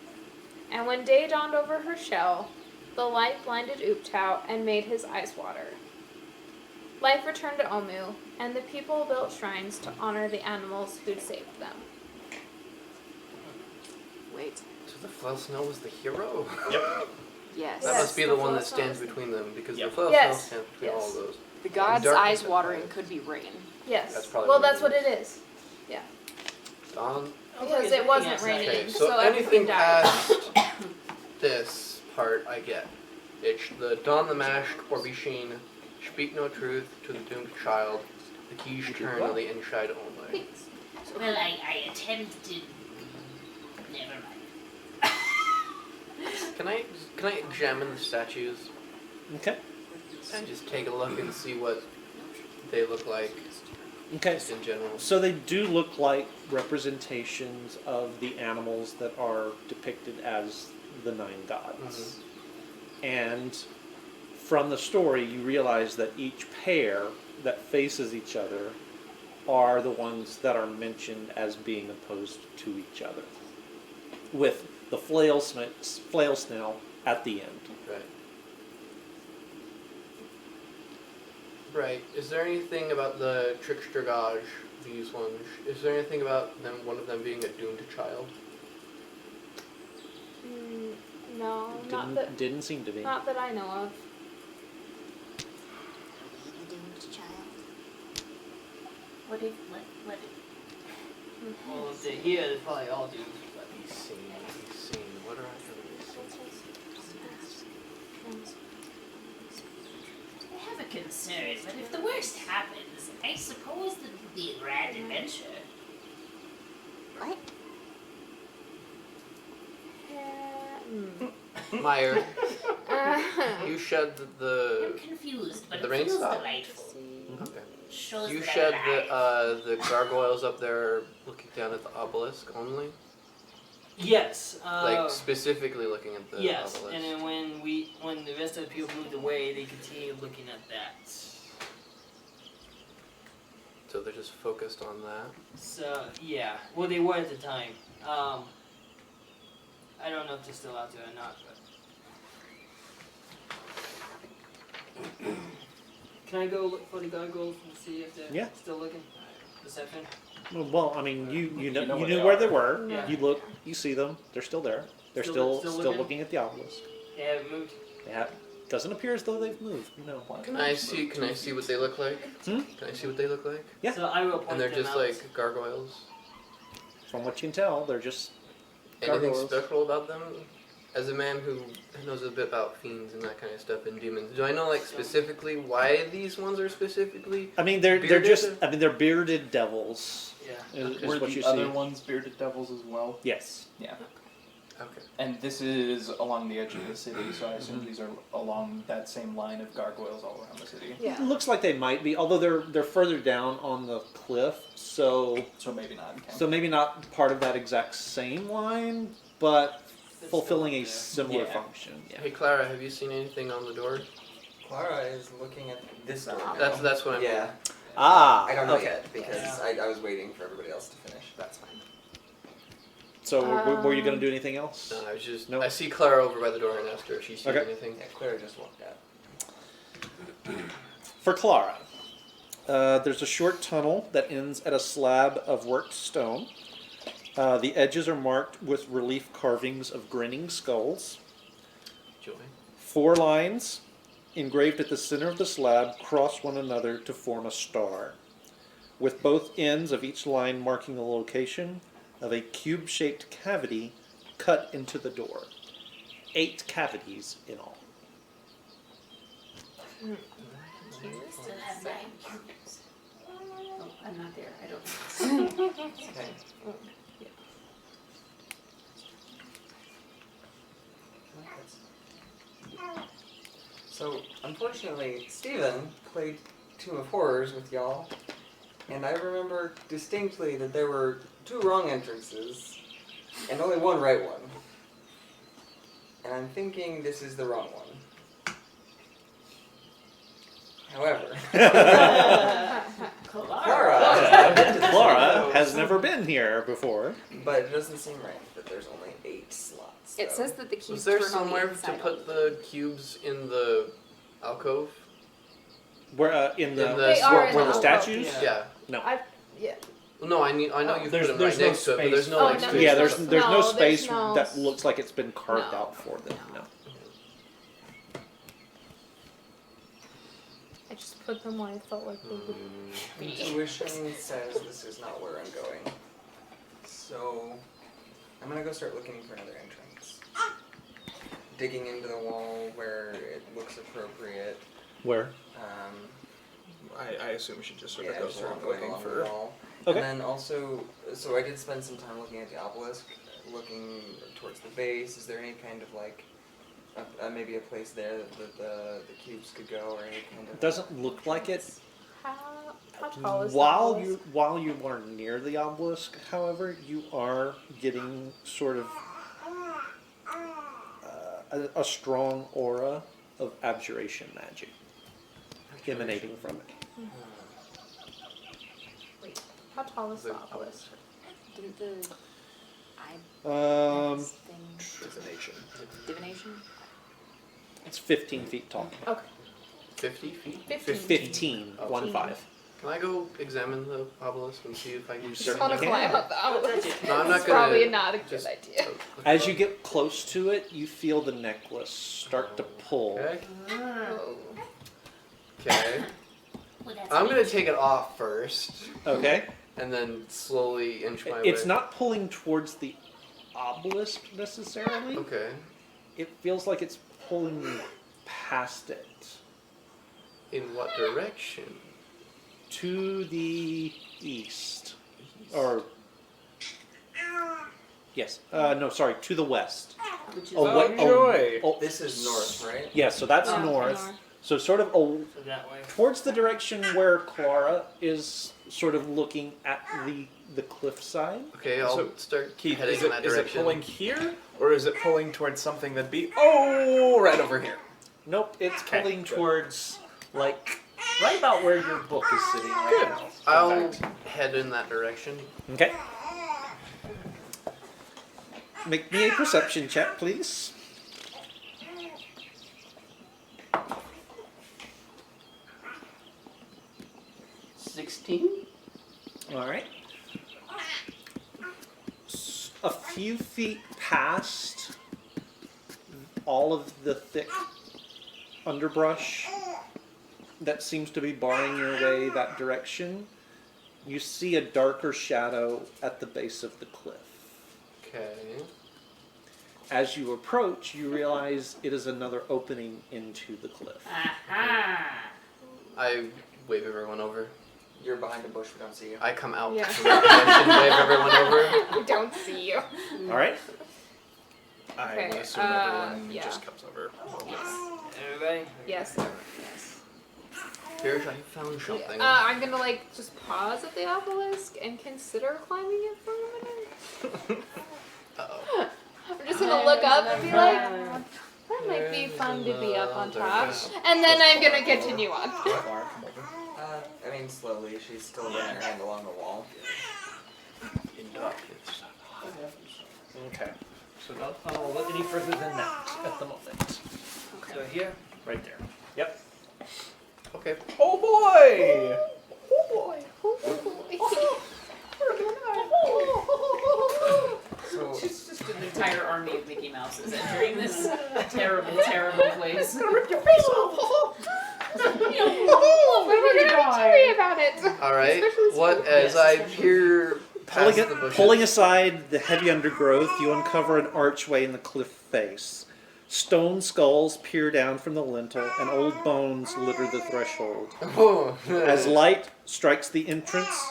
And when day dawned over her shell, the light blinded Uptau and made his eyes water. Life returned to Omu, and the people built shrines to honor the animals who'd saved them. Wait. So the flail snail was the hero? Yep. Yes. That must be the one that flail stands snail. between them, because Yep. the flail Yes. snail stands between all of those. The god's Darkness eyes at watering night. could be rain. Yes. That's probably well, what it that's what is. it is. Dawn. Because it wasn't raining. Okay, so everything anything died. past this part, I get. It's the Dawn the Mashed or Bishin, speak no truth to the doomed child, the keys turn on the inside only. Well, I attempted. Never mind. Can I examine the statues Okay. and just take a look and see what they look like, Okay. just in general? So they do look like representations of the animals that are depicted as the 9 gods. And from the story, you realize that each pair that faces each other are the ones that are mentioned as being opposed to each other, with the flail snail at the end. Right. Right. Is there anything about the trickster gauge, these ones? Is there anything about them, one of them being a doomed child? No, not that. Didn't seem to be. Not that I know of. The doomed child. What if, what? Well, if they're here, they're probably all doomed. But He's seen. What are I have a concern, but if the worst happens, I suppose that would be a grand adventure. What? Meyer, Uh, you shed I'm the confused, but the it rain feels stopped. delightful. okay. Shows You that shed I'm alive. the gargoyles up there looking down at the obelisk only? yes. Like specifically looking at the Yes, obelisk. and then when the rest of the people moved away, they continued looking at that. So they're just focused on that. So yeah, well they were at the time. I don't know if they're still out there or not, but can I go look for the gargoyles and see if they're still looking? Perception. Well, I mean, you know knew where where they they were. Yeah. You look, you see them. They're still there. They're Still still looking? looking at the obelisk. They haven't moved. They have, doesn't appear as though they've moved. No. Can I see what they look like? Hmm? Can I see what they look like? Yeah. So I will point And they're them just out. like gargoyles. From what you can tell, they're just Anything gargoyles. special about them? As a man who knows a bit about fiends and that kind of stuff and demons, do I know like specifically why these ones are specifically? I mean, they're Bearded? just. I mean, they're bearded devils. Yeah. Is Were what the you other see. ones bearded devils as well? Yes. Yeah. Okay. And this is along the edge of the city, so I assume these are along that same line of gargoyles all around the city. It looks like they might be, although they're further down on the cliff, so So maybe not. Okay. so maybe not part of that exact same line, but It's fulfilling still a there. similar Yeah. function. Yeah. Hey Clara, have you seen anything on the door? Clara is looking at this door now. That's what I mean. Yeah. Ah, I don't know okay. yet because Yeah. I was waiting for everybody else to finish. That's fine. So were you going to do anything else? No, I was just. Nope. I see Clara over by the door and ask her if she sees Okay. anything. Yeah, Clara just walked out. For Clara, there's a short tunnel that ends at a slab of worked stone. The edges are marked with relief carvings of grinning skulls. Joy. 4 lines engraved at the center of the slab cross one another to form a star, with both ends of each line marking the location of a cube-shaped cavity cut into the door. 8 cavities in all. Still have 9 cubes. Oh, I'm not there. I don't know. Okay. So, unfortunately, Steven played 2 of Horrors with y'all, and I remember distinctly that there were 2 wrong entrances, and only 1 right one. And I'm thinking this is the wrong one. However, Clara, Clara has never been here before. but it doesn't seem right that there's only 8 slots. It though. says that the keys Was there turn on the somewhere to inside put the cubes in the alcove? Where in the They are in where the the alcove, statues? yeah. No. Yeah. Well, no, I know you put There's- them there's right no next to it, but space there's no for like them. space Yeah, for there's them. there's no No, there's space no that looks like it's been carved No. out for them. No. I just put them where I felt like they would be. Intuition says this is not where I'm going. So, I'm gonna go start looking for another entrance. Digging into the wall where it looks appropriate. Where? I assume we should just sort of Yeah, go just sort of along going looking along for. the wall. Okay. And then also, so I did spend some time looking at the obelisk, looking towards the base. Is there any kind of like, maybe a place there that the cubes could go, or any kind of? It doesn't look like it. How tall is While the you are near the obelisk, however, you are getting sort of a strong aura of abjuration magic emanating from it. How tall is the The obelisk? Didn't the thing Divination. divination? It's 15 feet tall. Okay. 50 feet? 15, Oh. 1-5. Can I go examine the obelisk and see if I can? You Just certainly want to can. climb up the obelisk. No, I'm not It's gonna. probably not a good just- idea. As you get close to it, you feel the necklace start to pull. Okay. Oh. Okay. Well, that's I'm gonna neat. take it off first, Okay? and then slowly inch my way. It's not pulling towards the obelisk necessarily. Okay. It feels like it's pulling past it In what direction? to the east. Or. Yes. No, sorry, to the west. Which is Oh, what- joy! oh, This is north, right? yeah, so that's Oh, north. So sort of So that way. towards the direction where Clara is sort of looking at the cliffside. Okay, I'll So, start Keith, heading is in that it direction. pulling here, or is it pulling towards something that'd be right over here? Nope, it's Okay, pulling good. towards like right about where your book is sitting right now. I'll Perfect. head in that direction. Okay. Make me a perception check, please. 16? All right. A few feet past all of the thick underbrush that seems to be barring your way that direction, you see a darker shadow at the base of the cliff. Okay. As you approach, you realize it is another opening into the cliff. Aha! I wave everyone over. You're behind a bush, we don't see you. I come out Yeah. from that direction, wave everyone over. We don't see you. All right. I Okay, would assume everyone yeah. just comes over. Everybody? Yes. Yes. Here's I found something. I'm gonna like just pause at the obelisk and consider climbing it for a minute. Uh-oh. I'm just gonna look up and be like, That might be fun to be up on top. And then I'm gonna continue on. I mean, slowly. She's still running her hand along the wall. Okay. So not follow any further than that at the moment. So here. Right there. Yep. Okay. Oh boy! So, It's just an entire army of Mickey Mouses entering this terrible, terrible place. We're gonna worry about it. All right. What as I peer past the bushes? Pulling aside the heavy undergrowth, you uncover an archway in the cliff face. Stone skulls peer down from the lintel, and old bones litter the threshold. Oh. As light strikes the entrance,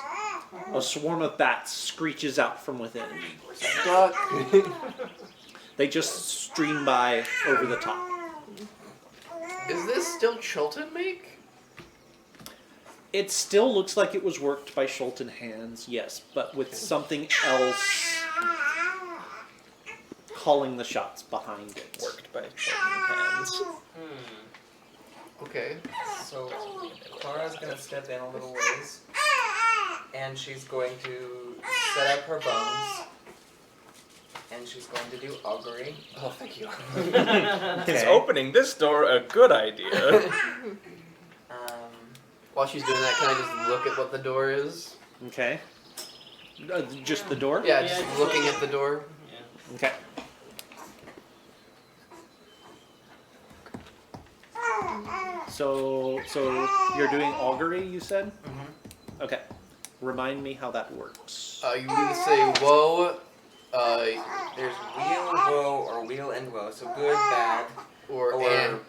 a swarm of bats screeches out from within. Stuck. They just stream by over the top. Is this still Chilton make? It still looks like it was worked by Schulten hands, yes, but with something else calling the shots behind it. Worked by hands. Okay. so Clara's gonna step in a little ways, and she's going to set up her bones, and she's going to do augury. Oh, thank you. Is opening this door a good idea? While she's doing that, can I just look at what the door is? Okay. Just the door? Yeah, just looking at the door. Okay. So you're doing augury, you said? Mm-hmm. Okay. Remind me how that works. You either say whoa, There's wheel, woe, or wheel and woe. So good, bad, or Or- and.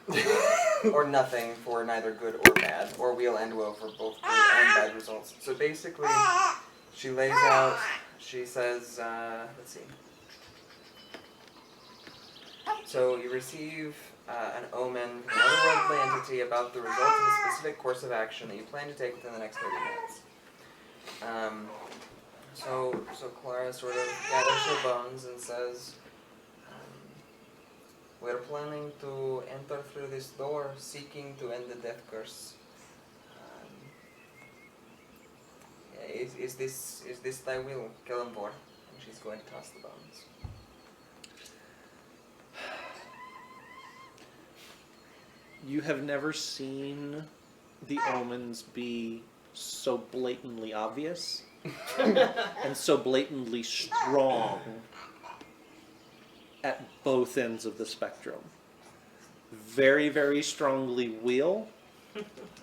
or nothing for neither good or bad, or wheel and woe for both good and bad results. So basically, she lays out, she says, let's see. So you receive an omen from another worldly entity about the result of a specific course of action that you plan to take within the next 30 minutes. So Clara sort of gathers her bones and says, we're planning to enter through this door, seeking to end the death curse. Is this thy will, Kellenvor? And she's going to toss the bones. You have never seen the omens be so blatantly obvious and so blatantly strong at both ends of the spectrum. Very, very strongly wheel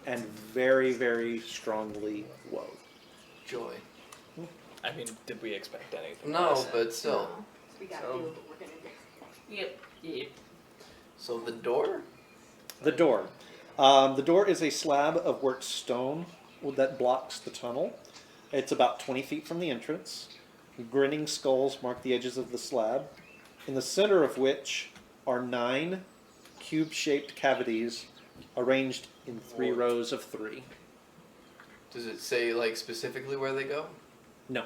and very, very strongly woe. Joy. I mean, did we expect anything? No, less? but still. We gotta So- do what we're gonna do. Yep. Yep. So the door? The door. The door is a slab of worked stone that blocks the tunnel. It's about 20 feet from the entrance. Grinning skulls mark the edges of the slab, in the center of which are 9 cube-shaped cavities arranged in 3 rows of 3. Does it say like specifically where they go? No.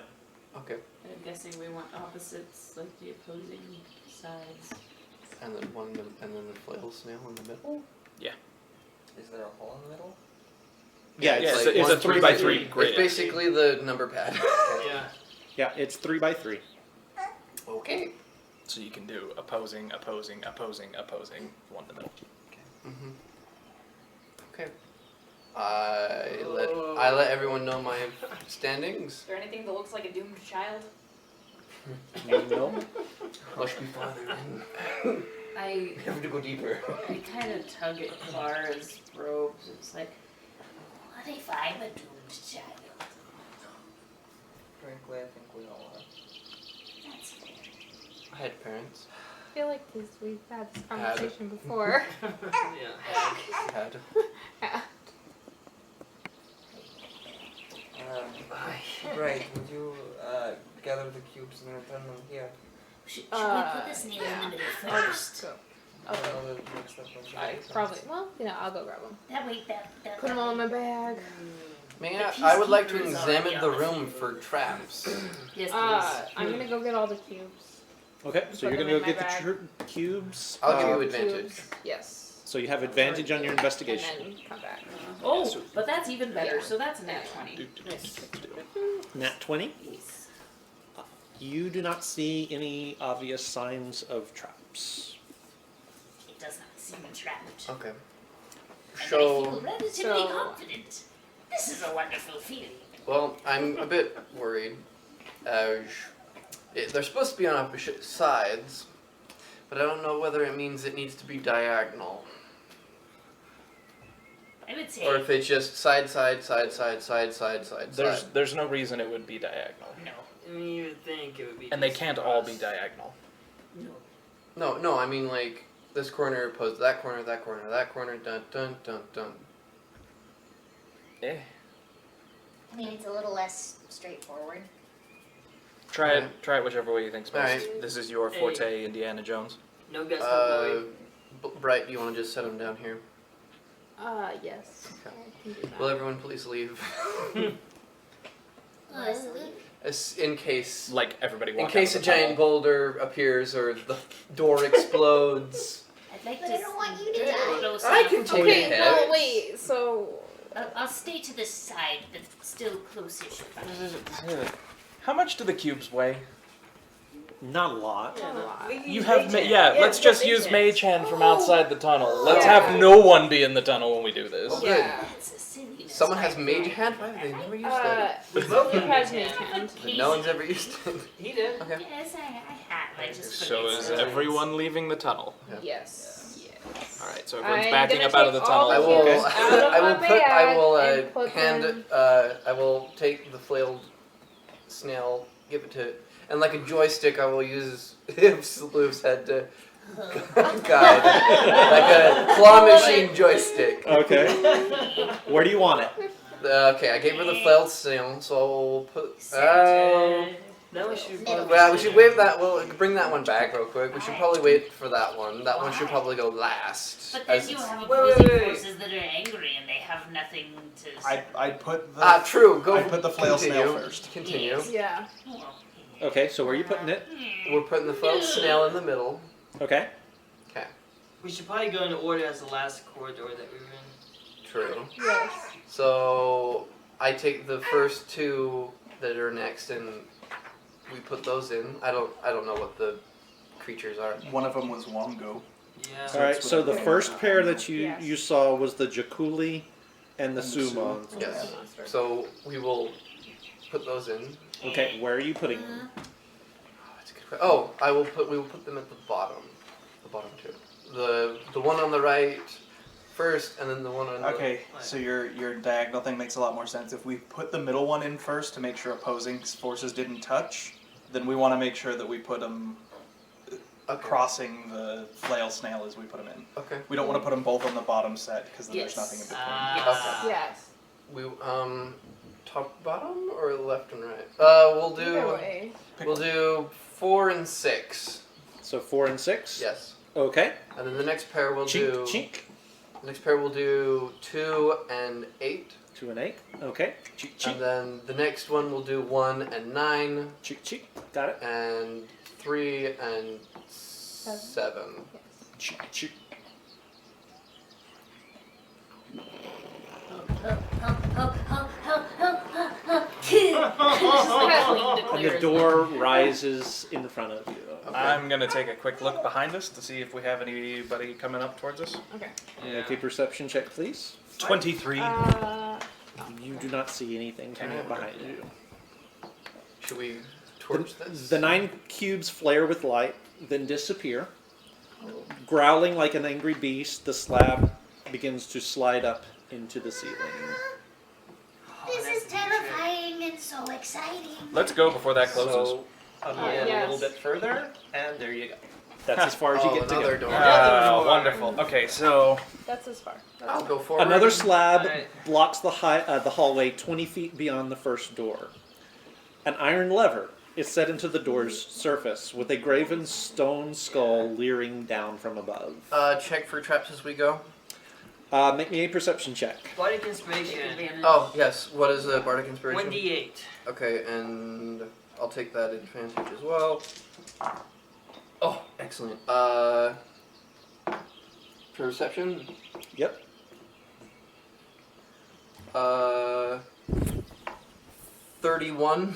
Okay. I'm guessing we want opposites, like the opposing sides. And then and then the flail snail in the middle. Is there a hole in the middle? Yeah, Yeah, it's, it's a 1, 3x3 grid. It's basically the number pad. Yeah. Yeah, it's 3 by 3. Okay. So you can do opposing, opposing, opposing, opposing, one in the middle. Mm-hmm. Okay. I let everyone know my standings. Is there anything that looks like a doomed child? No. Hush me, father. I Have to go deeper. kind of tug at Clara's robes. It's like, What if I'm a doomed child? Frankly, I think we all are. That's fair. I had parents. I feel like we've had this conversation before. Yeah. Had. Right, would you gather the cubes and return them here? Should we put this nail in the middle first? I don't know the next step when she I gets probably, well, I'll go grab them. That way, that Put them all in my bag. May The I would like to peacekeeper is examine already the on the room field. for traps. yes, please. I'm gonna go get all the cubes. Okay, so Put you're them gonna in go my get bag. the cubes. I'll give you Cubes. advantage. Yes. So you have advantage on your investigation. And then come back. Oh, but that's even better. Yeah. So that's a nat 20. Nat 20. Yes. You do not see any obvious signs of traps. It does not seem trapped. Okay. And I So, feel relatively So- confident. This is a wonderful feeling. well, I'm a bit worried. They're supposed to be on opposite sides, but I don't know whether it means it needs to be diagonal. I would say Or if it's just side, side, side, side, side, side, side, There's side. there's no reason it would be diagonal, no. I mean, you would think it would be. and they just can't all be across. diagonal. No, I mean like this corner opposed to that corner, that corner, that corner, dun dun dun dun. Eh. I mean, it's a little less straightforward. Try Okay. it. Try it whichever way you think's best. Alright. This is your forte, Indiana Jones. No guess, no boy. Bright, do you want to just set them down here? Yes. Okay. I can do that. Will everyone please leave? Leslie? In case Like everybody. in walk case out a of the tunnel. giant boulder appears or the door explodes. I'd like But to I don't want you to get die. close I enough. can take Okay, a well, hit. wait, so. I'll stay to the side, but still close-ish. How much do the cubes weigh? Not a lot. Not a lot. You have let's just use Mage Hand from outside the tunnel. Let's Yeah. have no one be in the tunnel when we do this. Oh, good. Yeah. That's a silliness. Someone has Mage Hand? Why have they never used it? He has Mage Hand. No one's ever used it. He did. Okay. Yes, I have. I just So forget is sometimes. everyone leaving the tunnel? Yes. All right. So everyone's I'm backing gonna up out of the take all tunnel. I will. cubes out of I will my put. I bag will and put hand. them- I will take the flailed snail, give it to, and like a joystick, I will use Sloof's head to guide, like a claw machine joystick. Okay. Where do you want it? Okay, I gave her the flailed snail, so I'll put. Now we should. Well, we should wait that. We'll bring that one back real quick. We should probably wait for that one. That one should probably go last. But then as you it's- have Wait, opposing wait. forces that are angry and they have nothing to. I put the True. Go. I put the flail snail continue. first. Continue. Yes. Yeah. Okay, so where are you putting it? We're putting the flailed snail in the middle. Okay. We should probably go in order as the last corridor that we were in. True. Yes. So I take the first two that are next, and we put those in. I don't know what the creatures are. One of them was Wongo. Yeah. All right. So the first pair that Yes. you saw was the Jakuli and the And the Sumo. Yes. So we will put those in. Okay. Where are you putting them? That's a good question. Oh, we will put them at the bottom. The bottom two. The one on the right first, and then the one on the Okay, so your diagonal thing makes a lot more sense. If we put the middle one in first to make sure opposing forces didn't touch, then we want to make sure that we put them Okay. crossing the flail snail as we put them in. Okay. We don't want to put them both on the bottom set because then Yes. there's nothing in between. Ah. Yes. We top bottom or left and right? We'll Either do way. we'll do 4 and 6. So 4 and 6. Yes. Okay. And then the next pair we'll do. Chink. Next pair we'll do 2 and 8. 2 and 8. Okay. Cheek cheek. And then the next one we'll do 1 and 9. Cheek cheek. Got it. And 3 and 7. Cheek cheek. And the door rises in front of you. I'm gonna take a quick look behind us to see if we have anybody coming up towards us. Okay. Make a perception check, please. 23. You do not see anything coming up behind you. Should we torch this? The 9 cubes flare with light, then disappear. Growling like an angry beast, the slab begins to slide up into the ceiling. This is terrifying and so exciting. Let's go before that closes. So, Again, yes. a little bit further, and there you go. That's as far as you get to another go. door. Wonderful. Okay, so That's as far. I'll go forward. Another slab Alright. blocks the hallway 20 feet beyond the first door. An iron lever is set into the door's surface, with a graven stone skull leering down from above. Check for traps as we go. Make me a perception check. Bardic Inspiration. Oh, yes. What is the Bardic Inspiration? 1d8. Okay, and I'll take that advantage as well. Oh, excellent. Perception. Yep. 31.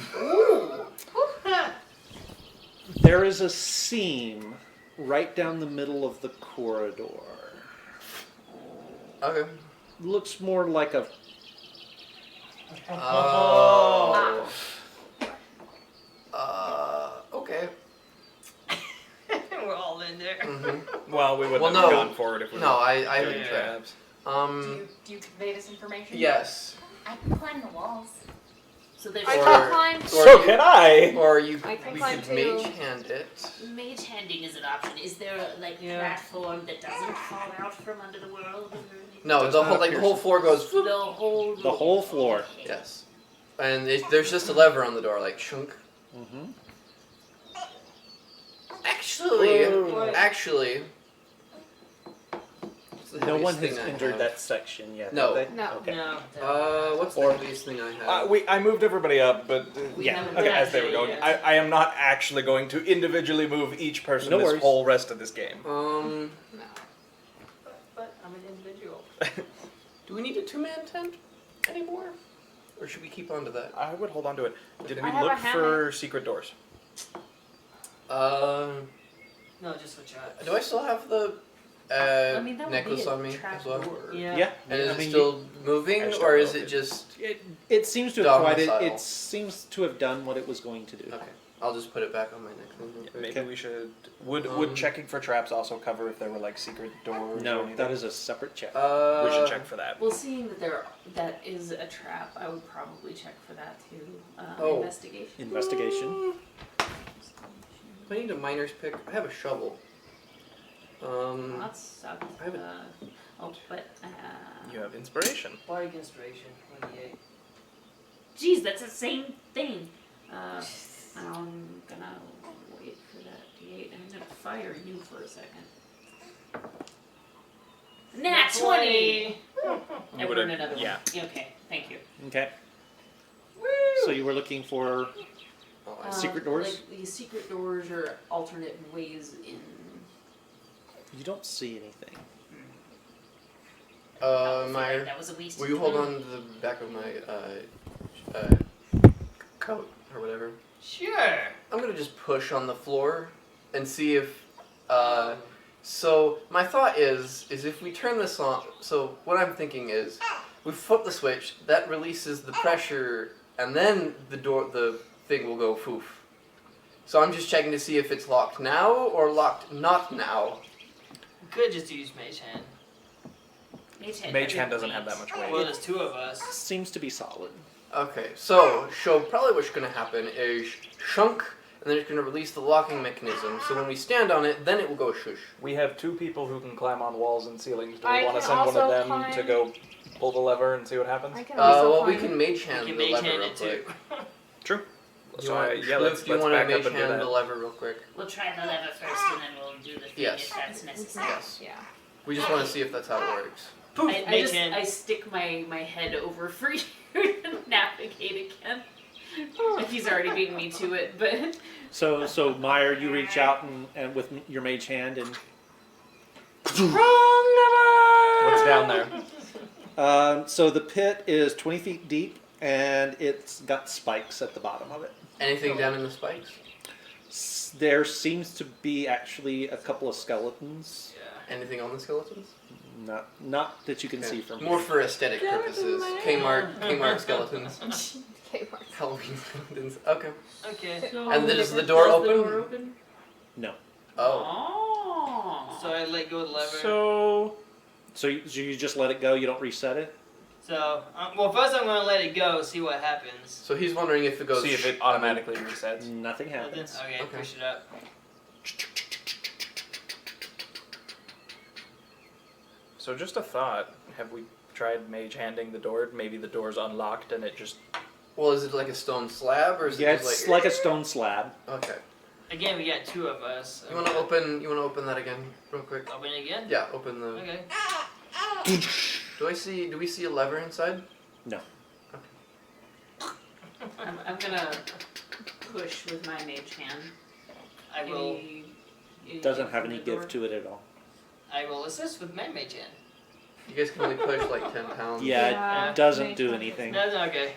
There is a seam right down the middle of the corridor. Okay. Looks more like a. Oh. Okay. We're all in there. Mm-hmm. Well, we wouldn't Well, have no. gone forward if we No, were I doing yeah. traps. Do you convey this information? Yes. I can climb the walls. So there's I Or- can climb. or So you- can I. Or you, I can we climb could too. mage hand it. Mage handing is an option. Is there a platform that doesn't fall out from under the world? Or anything? No, Does the not whole appear the whole floor goes. The whole The whole floor. Okay. Yes. And there's just a lever on the door, like shunk. Mm-hmm. Actually. What's the No heaviest one has thing I entered have? that section yet. No. have they? No. Okay. No. What's the heaviest thing I have? I moved everybody up, but We Yeah, haven't okay, done as they that were going, yet. I am not actually going to individually move each person No this worries. whole rest of this game. No. But I'm an individual. Do we need a 2-man tent anymore? Or should we keep on to that? I would hold on to it. Did I we have a look for secret doors? No, just switch out. Do I still have the I mean, that would necklace be a on me trap as well? door. Yeah. And is I it mean, still moving, I just or don't is know it if just... It seems to have Domicile. it seems to have done what it was going to do. Okay, I'll just put it back on my necklace. real quick. Maybe Okay. we should. Would Um, checking for traps also cover if there were like secret doors? or No, anything? that is a separate check. We should check for that. Well, seeing that that is a trap, I would probably check for that too. Oh. Investigation. Investigation. I need a miner's pick. I have a shovel. Well, that sucked. I haven't- But You have inspiration. Bardic Inspiration, 28. geez, that's the same thing. I'm gonna wait for that D8. I'm gonna fire you for a second. Nat 20. I You learned would've- another yeah. one. Okay, thank you. Okay. So you were looking for Oh, secret doors? Like these secret doors or alternate ways in. You don't see anything. Meyer, That was a waste will of you hold time. on to the back of my coat or whatever? Sure. I'm gonna just push on the floor and see if. So my thought is if we turn this on. So what I'm thinking is, we flip the switch. That releases the pressure, and then the thing will go poof. So I'm just checking to see if it's locked now or locked not now. We could just use Mage Hand. Mage hand doesn't have that much Well, weight. there's two of us. Seems to be solid. Okay, so probably what's gonna happen is shunk, and then it's gonna release the locking mechanism. So when we stand on it, then it will go shush. We have two people who can climb on walls and ceilings. Do we I want to can send one of also them climb- to go pull the lever and see what happens? I can also Well, we climb. can mage hand We can the Mage lever Hand real it too. quick. True. Do you So, want, yeah, let's do you want to back up mage and do hand that. the lever real quick? We'll try the lever first and then we'll do the thing Yes. if that's necessary. Yes. Yeah. We just want to see if that's how it works. Poof, I Mage Hand. stick my head over for you to navigate again. If he's already beating me to it, but So Meyer, you reach out and with your mage hand and What's down there? so the pit is 20 feet deep and it's got spikes at the bottom of it. Anything down in the spikes? There seems to be actually a couple of skeletons. Anything on the skeletons? Not that you can Okay. see from More here. for aesthetic purposes. Kmart skeletons. Kmart. Halloween skeletons. Okay. Okay. And is the door Is the open? door open? No. Oh. Oh. So I let go of the lever. So you just let it go. You don't reset it. So, well, first I'm going to let it go, see what happens. So he's wondering if it goes. See if it automatically resets. Nothing Nothing? happens. Okay, Okay. push it up. So just a thought. Have we tried mage handing the door? Maybe the door's unlocked and it just... Well, is it like a stone slab or is Yeah, it just it's like a stone slab. Okay. Again, we got two of us. You want to open? You want to open that again, real quick? Open it again? Yeah, open the. Okay. Do we see a lever inside? No. I'm gonna push with my mage hand. I will. Maybe Doesn't have any give to it at all. I will assist with my mage hand. You guys can only push like 10 pounds. Yeah, Yeah, it doesn't makes do sense. anything. That's okay.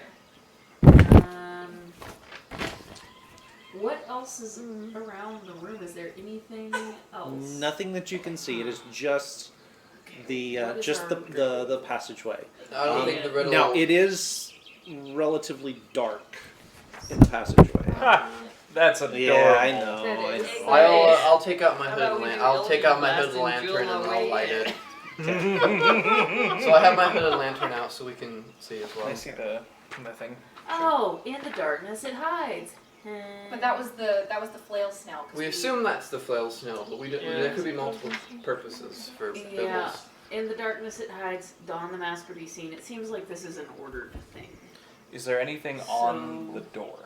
What else is around the room? Is there anything else? Nothing that you can see. It is just the What is just our the passageway. I don't think the riddle. Now it is relatively dark in the passageway. That's adorable. Yeah, I know. That I is. know. I'll take out my How hood. about we do I'll take out my Eldritch hood Blast and lantern drill and our I'll way light in? it. So I have my hooded lantern out so we can see as well. I see the thing. Oh, in the darkness it hides. But that was the flail snail. 'cause We assume that's the flail snail, but we don't, Yeah. there could be multiple purposes for Yeah. bibbles. In the darkness it hides. Dawn the mask would be seen. It seems like this is an ordered thing. Is there anything on So- the door?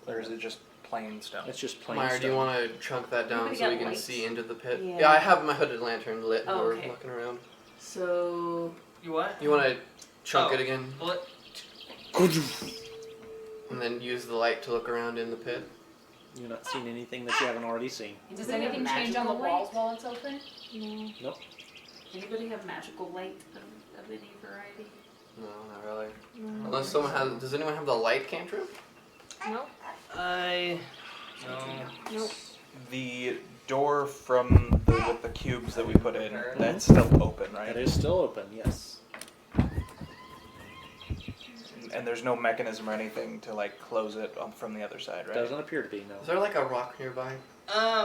Or is it just plain stone? It's just plain Meyer, do you stone. want to chunk that down Anybody so we got can lights? see into the pit? Yeah. Yeah, I have my hooded lantern lit Oh, while we're okay. looking around. So You what? You want to chunk Oh. it again What? and then use the light to look around in the pit? You're not seeing anything that you haven't already seen. Does Anybody have anything change on the magical walls light? while it's open? No. Nope. Anybody have magical light of any variety? No, not really. Unless someone has. Does anyone have the light cantrip? Nope. I. No. Nope. The door from with the cubes that we put in, that's still open, right? It is still open. Yes. And there's no mechanism or anything to like close it from the other side, right? Doesn't appear to be. No. Is there like a rock nearby?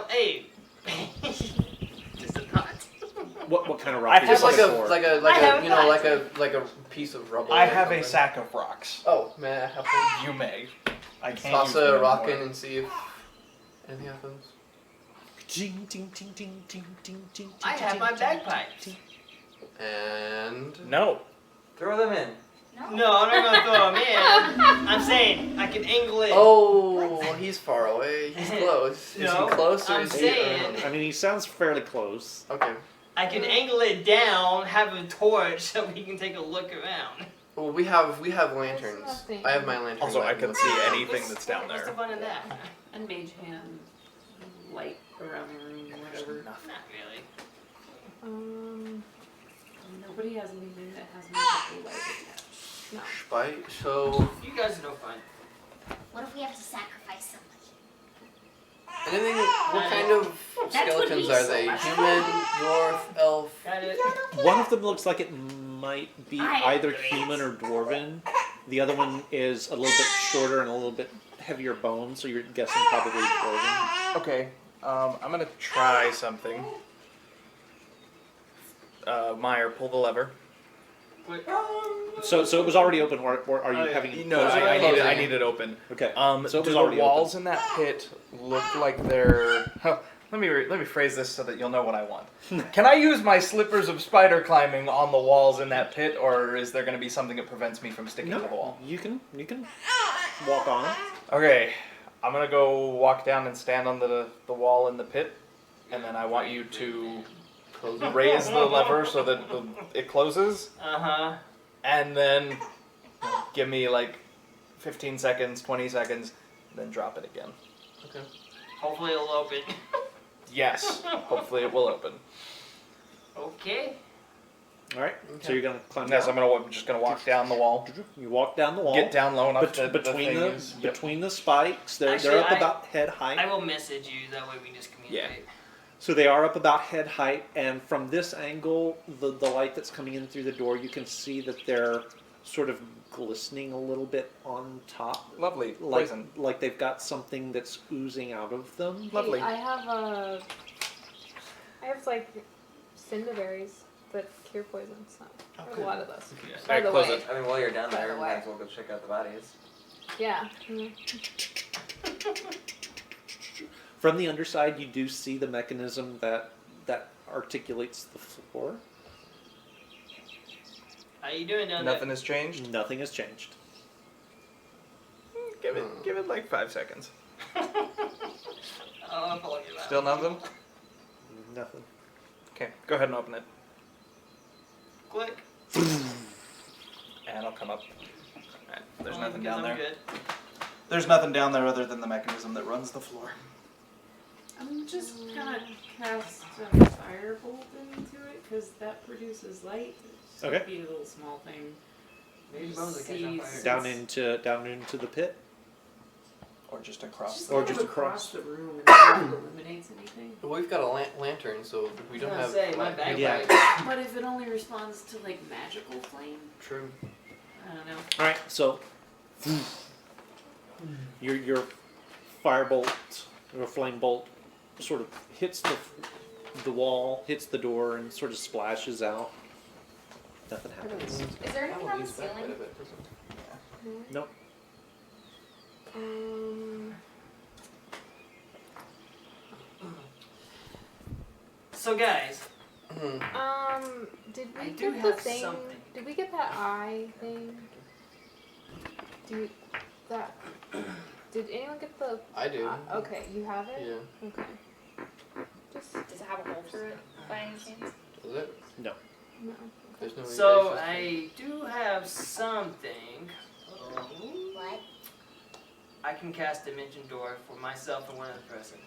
Hey. Just a thought. What kind of rock? I are you have Just like looking a for? like a I like have a you know thoughts. like a piece of rubble. I or have a something. sack of rocks. Oh, may I have one? You may. I can't Toss use a them rock in anymore. and see if anything happens. Ding, ding, ding, ding, ding, ding, ding, I have my bagpipes. And No. Throw them in. No, I'm not gonna throw them in. I'm saying I can angle it. oh, he's far away. He's close. Is No, he close or I'm is he? saying- I mean, he sounds fairly close. Okay. I can angle it down, have a torch, so we can take a look around. Well, we have lanterns. nothing. I have my lantern. Also, I lit. can see anything What's- that's down What's the there. fun in that? And mage hand light around the room, whatever. Not really. Nobody has anything that has magical light attached. Spite. So You guys are no fun. What if we have to sacrifice somebody? anything? What kind of That would skeletons be are so they? much Human, dwarf, elf? Got it. One of them looks like it might be I either agree. human or dwarven. The other one is a little bit shorter and a little bit heavier bones, so you're guessing probably dwarven. Okay. I'm gonna try something. Meyer, pull the lever. Wait. So it was already open, or are you Oh, yeah. having? No, I need it open. Okay. So it do was the already walls in that pit look like they're? Oh, let me phrase this so that you'll know what I want. Can I use my slippers of spider climbing on the walls in that pit, or is there going to be something that prevents me from sticking to the wall? You can walk on it. Okay, I'm gonna go walk down and stand on the wall in the pit, and then I want you to raise the lever so that it closes, Uh-huh. and then give me like 15 seconds, 20 seconds, then drop it again. Okay. Hopefully it'll open. Yes, hopefully it will open. Okay. All right. So you're gonna climb Yes, down. I'm just gonna walk down the wall, You walk down the wall. get down low enough that between the the thing is. Yep. between the spikes. They're Actually, up I- about head height. I will message you, that way we can just communicate. So they are up about head height, and from this angle, the light that's coming in through the door, you can see that they're sort of glistening a little bit on top, Lovely. like Poison. like they've got something that's oozing out of them. Lovely. Hey, I have like cinderberries that cure poison. So I have a lot of those. By Alright, the close way. it. I mean, while you're down By there, the you way. might as well go check out the bodies. Yeah. From the underside, you do see the mechanism that articulates the floor. How you doing down Nothing has changed. Nothing has changed. Give it like 5 seconds. there? I'll follow you out. Still nothing. Nothing. Okay, go ahead and open it, Click. and I'll come up. Alright, there's Only nothing because down I'm there. Good. There's nothing down there other than the mechanism that runs the floor. I'm just gonna cast a firebolt into it because that produces light. It's Okay. gonna be a little small thing. Maybe bones will catch on fire. Since- Down into the pit. Or just across Just the Or kind of just across across. the room and see if it illuminates anything. Well, we've got a lantern, so we don't I was have. gonna say, my light. bag Yeah. bag. But if it only responds to like magical flame, True. I don't know. All right, so your firebolt or flame bolt sort of hits the wall, hits the door, and sort of splashes out. Nothing happens. Is there anything on the Use that bit ceiling? of it, doesn't it? Nope. So guys, Did I we do get the have thing? something. Did we get that eye thing? That? Did anyone get the? I do. Okay, you have it. Yeah. Okay. Just Does it have a hole through it by any chance? Is it? no. There's no. so erasers. I do have something. What? I can cast Dimension Door for myself and one other person.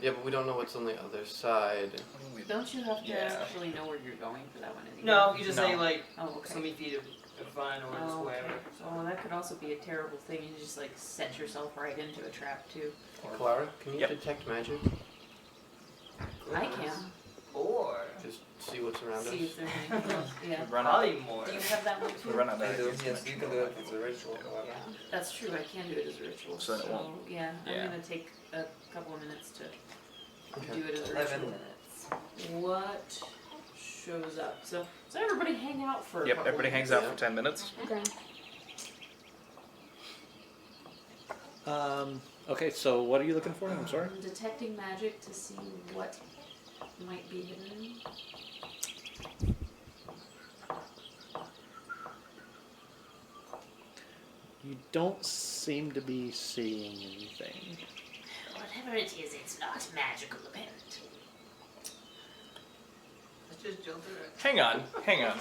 Yeah, but we don't know what's on the other side. Don't you have to Yeah. actually know where you're going for that one anyway? No, you just say No. like Oh, so okay. many feet of vine or just Oh, okay. wherever. So that could also be a terrible thing. You just like set yourself right into a trap too. Clara, can you Yep. detect magic? I can Or Just see what's around see us. if there's anything else. Yeah. run out. polymorph. Do you have that one We too? run out I of do. ideas. Yes, you can do it if it's a ritual. However. Yeah, that's true. I can do it as a ritual. So then it won't- yeah, yeah. I'm gonna take a couple of minutes to Okay. do it as a 11 ritual. minutes. What shows up? So everybody hang out for. a Yep, couple everybody hangs minutes. out for 10 minutes. Okay. Okay, so what are you looking for? I'm sorry. I'm detecting magic to see what might be hidden. You don't seem to be seeing anything. Whatever it is, it's not magical, apparently. Let's just jump through it. Hang on.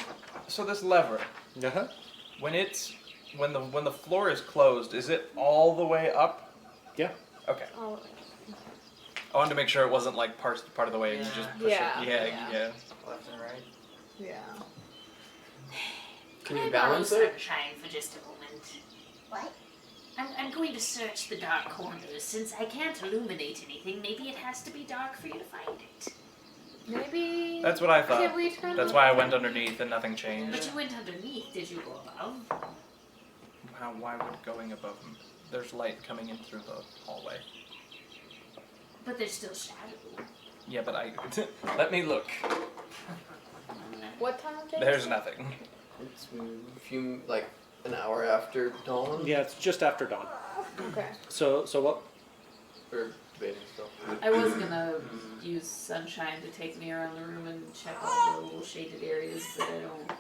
So this lever, Uh-huh. when the floor is closed, is it all the way up? Yeah. Okay. Oh, I wanted to make sure it wasn't like part of the way and you Yeah. just push Yeah, it. yeah. Yeah. Left and right. yeah. Can I you borrow balance it? sunshine for just a moment? What? I'm going to search the dark corners. Since I can't illuminate anything, maybe it has to be dark for you to find it. Maybe. That's what I Can thought. we turn? That's the- why I went underneath and nothing But changed. you went underneath. Did you go above? Why would going above them? There's light coming in through the hallway. But there's still shadow. Yeah, but let me look. What time of day? There's is it? nothing. It's a few, like an hour after dawn. Yeah, it's just after dawn. Okay. So what? Or debating stuff. I was gonna use sunshine to take me around the room and check all the little shaded areas that I don't.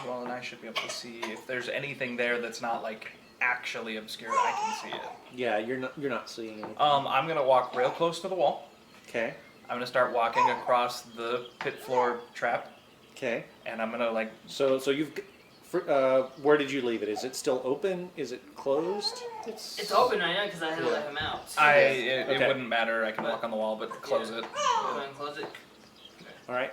Well, and I should be able to see if there's anything there that's not like actually obscured. I can see it. Yeah, you're not seeing anything. I'm gonna walk real close to the wall. Okay. I'm gonna start walking across the pit floor trap, Okay. and I'm gonna like So you've. Where did you leave it? Is it still open? Is it closed? It's open right now because I had to let him out. it Okay. wouldn't matter. I can walk on the wall, but close it. Go ahead and close it. All right.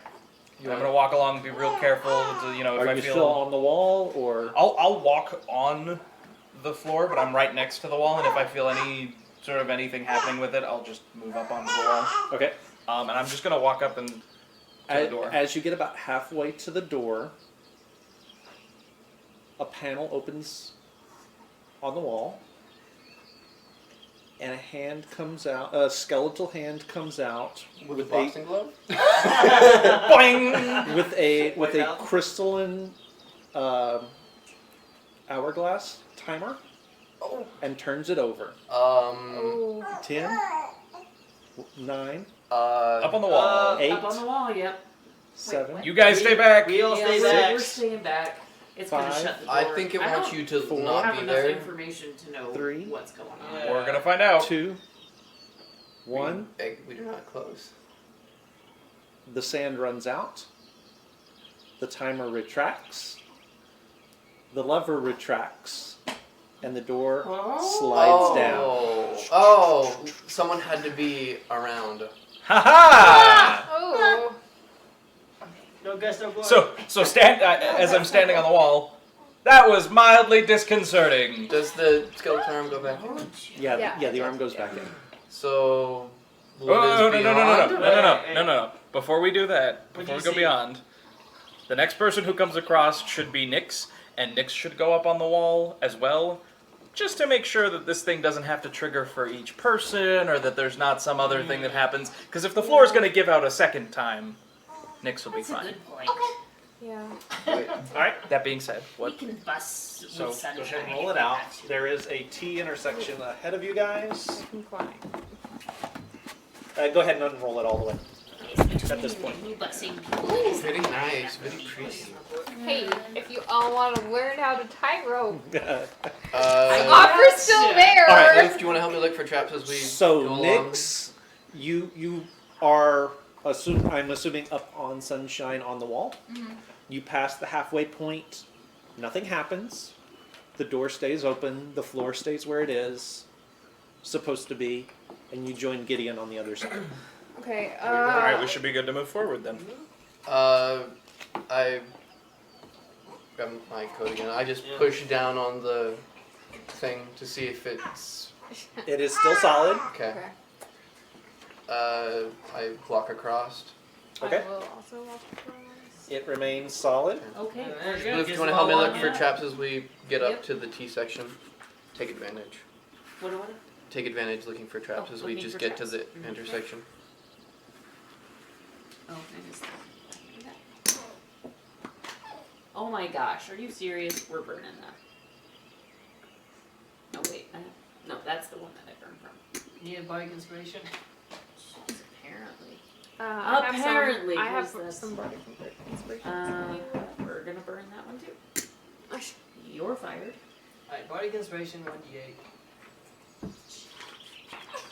I'm gonna walk along, be real careful. To, if Are I you feel still on the wall or? I'll walk on the floor, but I'm right next to the wall, and if I feel any sort of anything happening with it, I'll just move up onto the wall. Okay. And I'm just gonna walk up and to the door. As you get about halfway to the door, a panel opens on the wall, and a hand comes out. A skeletal hand comes out With a with boxing glove? Boing! with a White belt? crystalline hourglass timer, Oh. and turns it over. Oh. 10, 9, Up on the wall. 8, Up on the wall, yep. 7. You guys stay back. We all Yeah, stay we're back. staying back. It's gonna 5. shut the door. I think it I wants don't you to 4. not have be enough there. information to know 3. what's going on. Yeah. We're gonna find out. 2, 1. We're not close. The sand runs out. The timer retracts. The lever retracts. And the door slides down. Oh. Oh, someone had to be around. Ha ha! Oh. No guess, no glory. So as I'm standing on the wall, that was mildly disconcerting. Does the skeleton arm go back? Yeah, the arm goes back in. So. Oh, what is no. beyond? No. Before we do that, What do before you we go see? beyond, the next person who comes across should be Nyx, and Nyx should go up on the wall as well, just to make sure that this thing doesn't have to trigger for each person, or that there's not some other thing that happens. Because if the floor is going to give out a second time, Nyx will be That's a fine. good point. Yeah. Alright, that being said, We what? can bust with So go sunshine. ahead and if roll it we out. have to. There is a T intersection ahead of you guys. I'm climb. Go ahead and unroll it all the way. It's At this point. between you busing people. Ooh, very nice, very pretty. Hey, if you all want to learn how to tightrope, Uh, offer's still there. All right, Luke, do you want to help me look for traps as we So go along? Nyx, you are I'm assuming up on Sunshine on the wall. Mm-hmm. You pass the halfway point. Nothing happens. The door stays open. The floor stays where it is, supposed to be, and you join Gideon on the other side. Okay. Alright, we should be good to move forward then. I grab my code again. I just push down on the thing to see if it's It is still solid. okay. Okay. I walk across. Okay. I will also walk across. It remains solid. Okay, Yeah, we're Luke, good. Luke, do you Just want to help me follow look on for that. traps as we get up Yep. to the T section? Take advantage. What? Take advantage looking for traps Oh, as we looking just for get traps. to the Mhm. intersection. Oh, I missed that. Oh my gosh, are you serious? We're burning that. No, wait. No, that's the one that I burned from. Need a bike inspiration? Apparently. Apparently, I have because some bardic inspiration. We're gonna burn that one too. You're fired. Alright, bike inspiration 1d8.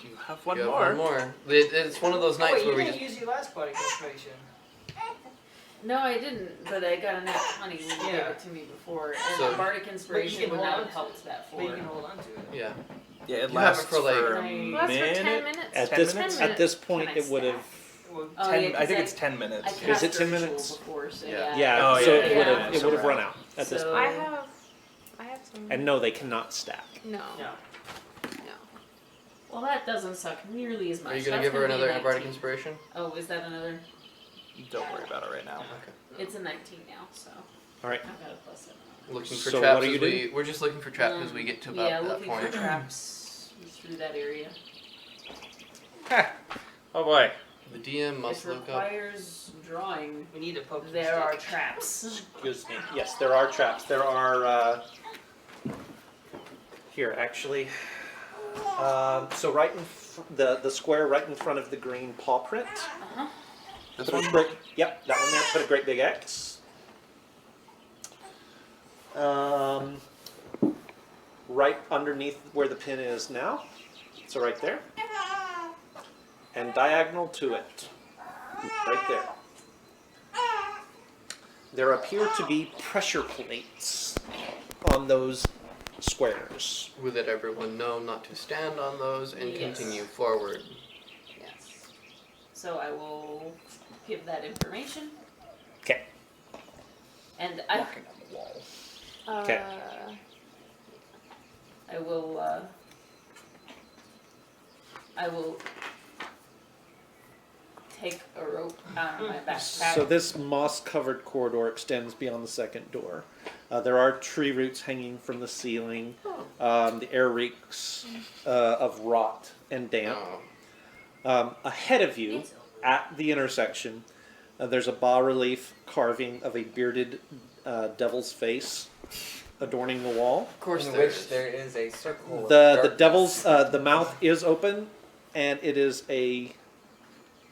You have one You have more. one more. It's one of those nights Wait, you where we didn't just. use your last bike inspiration. No, I didn't, but I got a nat 20 when you gave Yeah. it to me before, and So- the bardic inspiration can would hold not on have to helped that But you for. can hold on to it. Yeah. Yeah, it You have it lasts for, like- for a Well, Well, that's for 10 minute. minutes. At 10 this minutes? at this point, Can I it would have. Well, Oh, Ten, yeah, I 'cause think it's 10 minutes. I Is cast it 10 ritual minutes? before, so Yeah. Yeah, Oh, so yeah, it yeah, would yeah, have so it would have right. run out at this So- point. I have some. And no, they cannot stack. No. no. Well, that doesn't suck nearly as much. Are you gonna That's give her be a another 19. bardic inspiration? Oh, is that another? Don't worry about it right now. Okay. It's a 19 now, so All right. I've got a plus 7. Looking for So traps what are you as we. We're just looking for traps as we get to about yeah, that looking point. for traps through that area. Oh boy. The DM must It look up. requires drawing. We need a poke. There are traps. Excuse me. Yes, there are traps. There are. Here, actually. So right in the square right in front of the green paw print. Uh-huh. This Put a one? great, yep, that one there. Put a great big X. Right underneath where the pin is now. So right there. And diagonal to it. Right there. There appear to be pressure plates on those squares. Would let everyone know not to stand on those and Yes. continue forward. Yes. So I will give that information. Okay. And I Walking on the wall. Okay. I will take a rope out of my backpack. So this moss-covered corridor extends beyond the second door. There are tree roots hanging from the ceiling. The air reeks of rot and damp. Ahead of you, at the intersection, there's a bas-relief carving of a bearded devil's face adorning the wall. Of course In there which is. there is a circle. of The darkness. devil's the mouth is open, and it is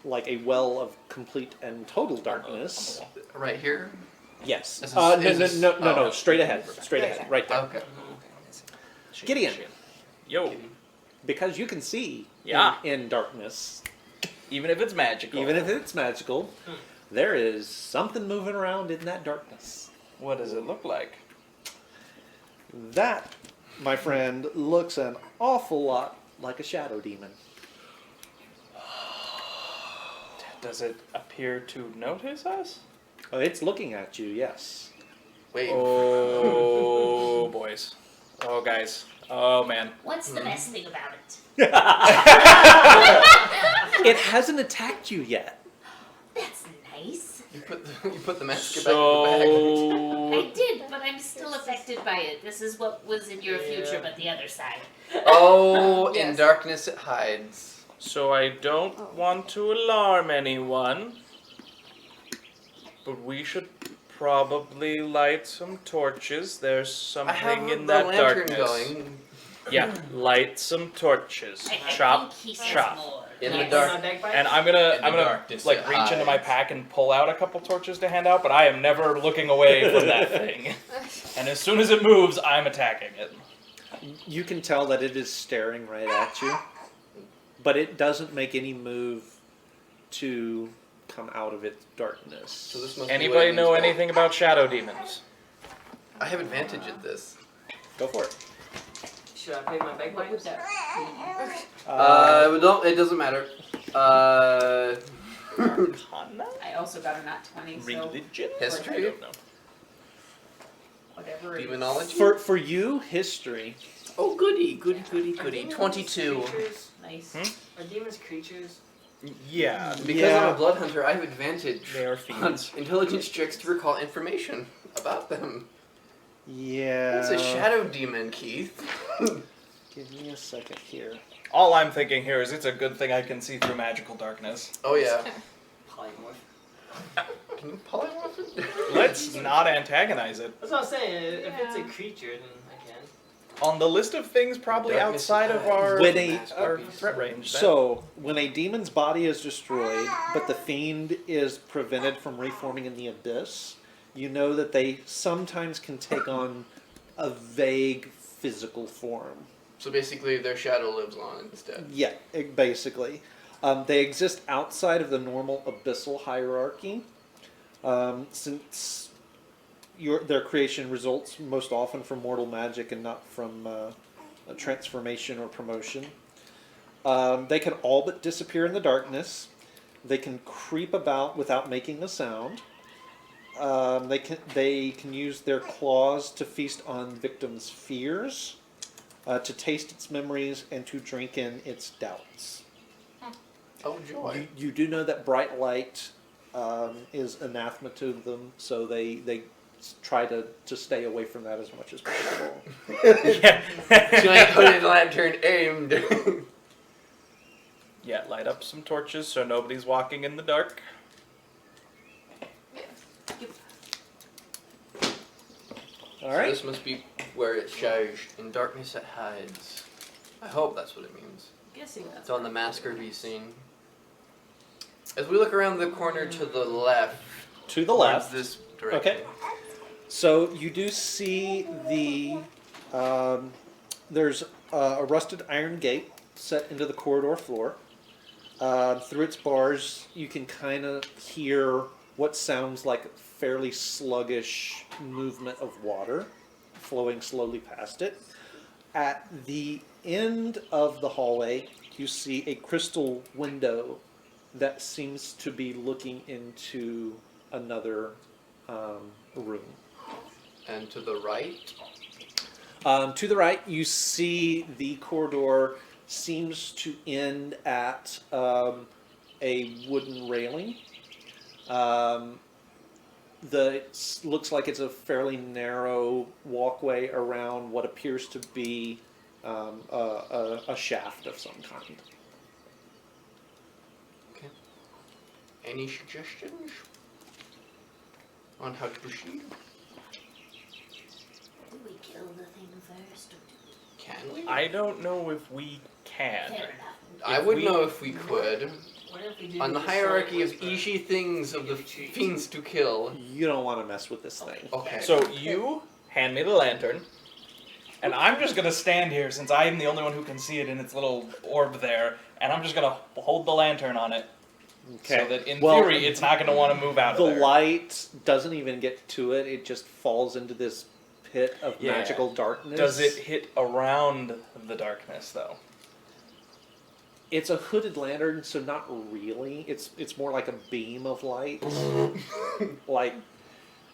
like a well of complete and total darkness. Right here? Yes. Is this- No, is this- no, oh. straight ahead, straight ahead, right there. Okay. Gideon, Yo. because you can see Yeah. in darkness, Even if it's magical. even if it's magical, there is something moving around in that darkness. What does it look like? That, my friend, looks an awful lot like a shadow demon. Does it appear to notice us? Oh, it's looking at you, yes. Wait. Oh, boys. Oh, guys. Oh, man. What's the best thing about it? It hasn't attacked you yet. That's nice. You put the mask back in the bag. I did, but I'm still affected by it. This is what was in your future, but the other side. Oh, in Yes. darkness it hides. So I don't want to alarm anyone, but we should probably light some torches. There's I have something in the that lantern darkness. going. Yeah, light some torches. I Chop, think he says chop. more. In Yes. the dark. My bagpipe? And I'm In gonna the darkness like it reach into my hides. pack and pull out a couple torches to hand out, but I am never looking away from that thing. And as soon as it moves, I'm attacking it. You can tell that it is staring right at you, but it doesn't make any move to come out of its darkness. So this must be Anybody what it know means. anything about shadow demons? I have advantage at this. Go for it. Should I play my What would bagpipes? that It doesn't matter. Arcana? I also got a nat 20, so Religion? History? I don't know. whatever it is. Demonology? For you, history. Oh, goody. Are demons 22. creatures? Nice. Are demons creatures? Yeah, Because Yeah. I'm a blood hunter, I have advantage they are on fiends. intelligence checks to recall information about them. Yeah. That's a shadow demon, Keith. Give me a second here. All I'm thinking here is it's a good thing I can see through magical darkness. Oh yeah. Polymorph. Can you polymorph it? Let's not antagonize it. That's what I'm saying. If it's a Yeah. creature, then I can. On the list of things probably Darkness outside of our, When a- our threat range. then. So, when a demon's body is destroyed, but the fiend is prevented from reforming in the abyss, you know that they sometimes can take on a vague physical form. So basically, their shadow lives on instead. Yeah, basically. They exist outside of the normal abyssal hierarchy, since their creation results most often from mortal magic and not from a transformation or promotion. They can all but disappear in the darkness. They can creep about without making a sound. They can use their claws to feast on victims' fears, to taste its memories, and to drink in its doubts. Oh joy. You do know that bright light is anathema to them, so they try to stay away from that as much as possible. yeah. Giant hooded lantern aimed. Yeah, light up some torches so nobody's walking in the dark. All So right. this must be where it shows. In darkness it hides. I hope that's what it means. I'm guessing that's It's on the masker be seen. As we look around the corner to the left, To the towards left. this direction. Okay. So you do see there's a rusted iron gate set into the corridor floor. Through its bars, you can kind of hear what sounds like fairly sluggish movement of water flowing slowly past it. At the end of the hallway, you see a crystal window that seems to be looking into another room. And to the right, To the right, you see the corridor seems to end at a wooden railing. Looks like it's a fairly narrow walkway around what appears to be a shaft of some kind. any suggestions on how to proceed? Do we kill the thing first, or do Can we? I don't know if we can. Fair enough. I would know if we could. What if we do On the the hierarchy of sword whisper? Ishi things of the fiends to kill. You don't want to mess with this thing. Okay. So you hand me the lantern, and I'm just gonna stand here since I am the only one who can see it in its little orb there, and I'm just gonna hold the lantern on it. Okay. So that in Well, theory it's not gonna want to move out The of there. light doesn't even get to it. It just falls into this pit of Yeah. magical darkness. Does it hit around the darkness though? It's a hooded lantern, so not really. It's more like a beam of light. Like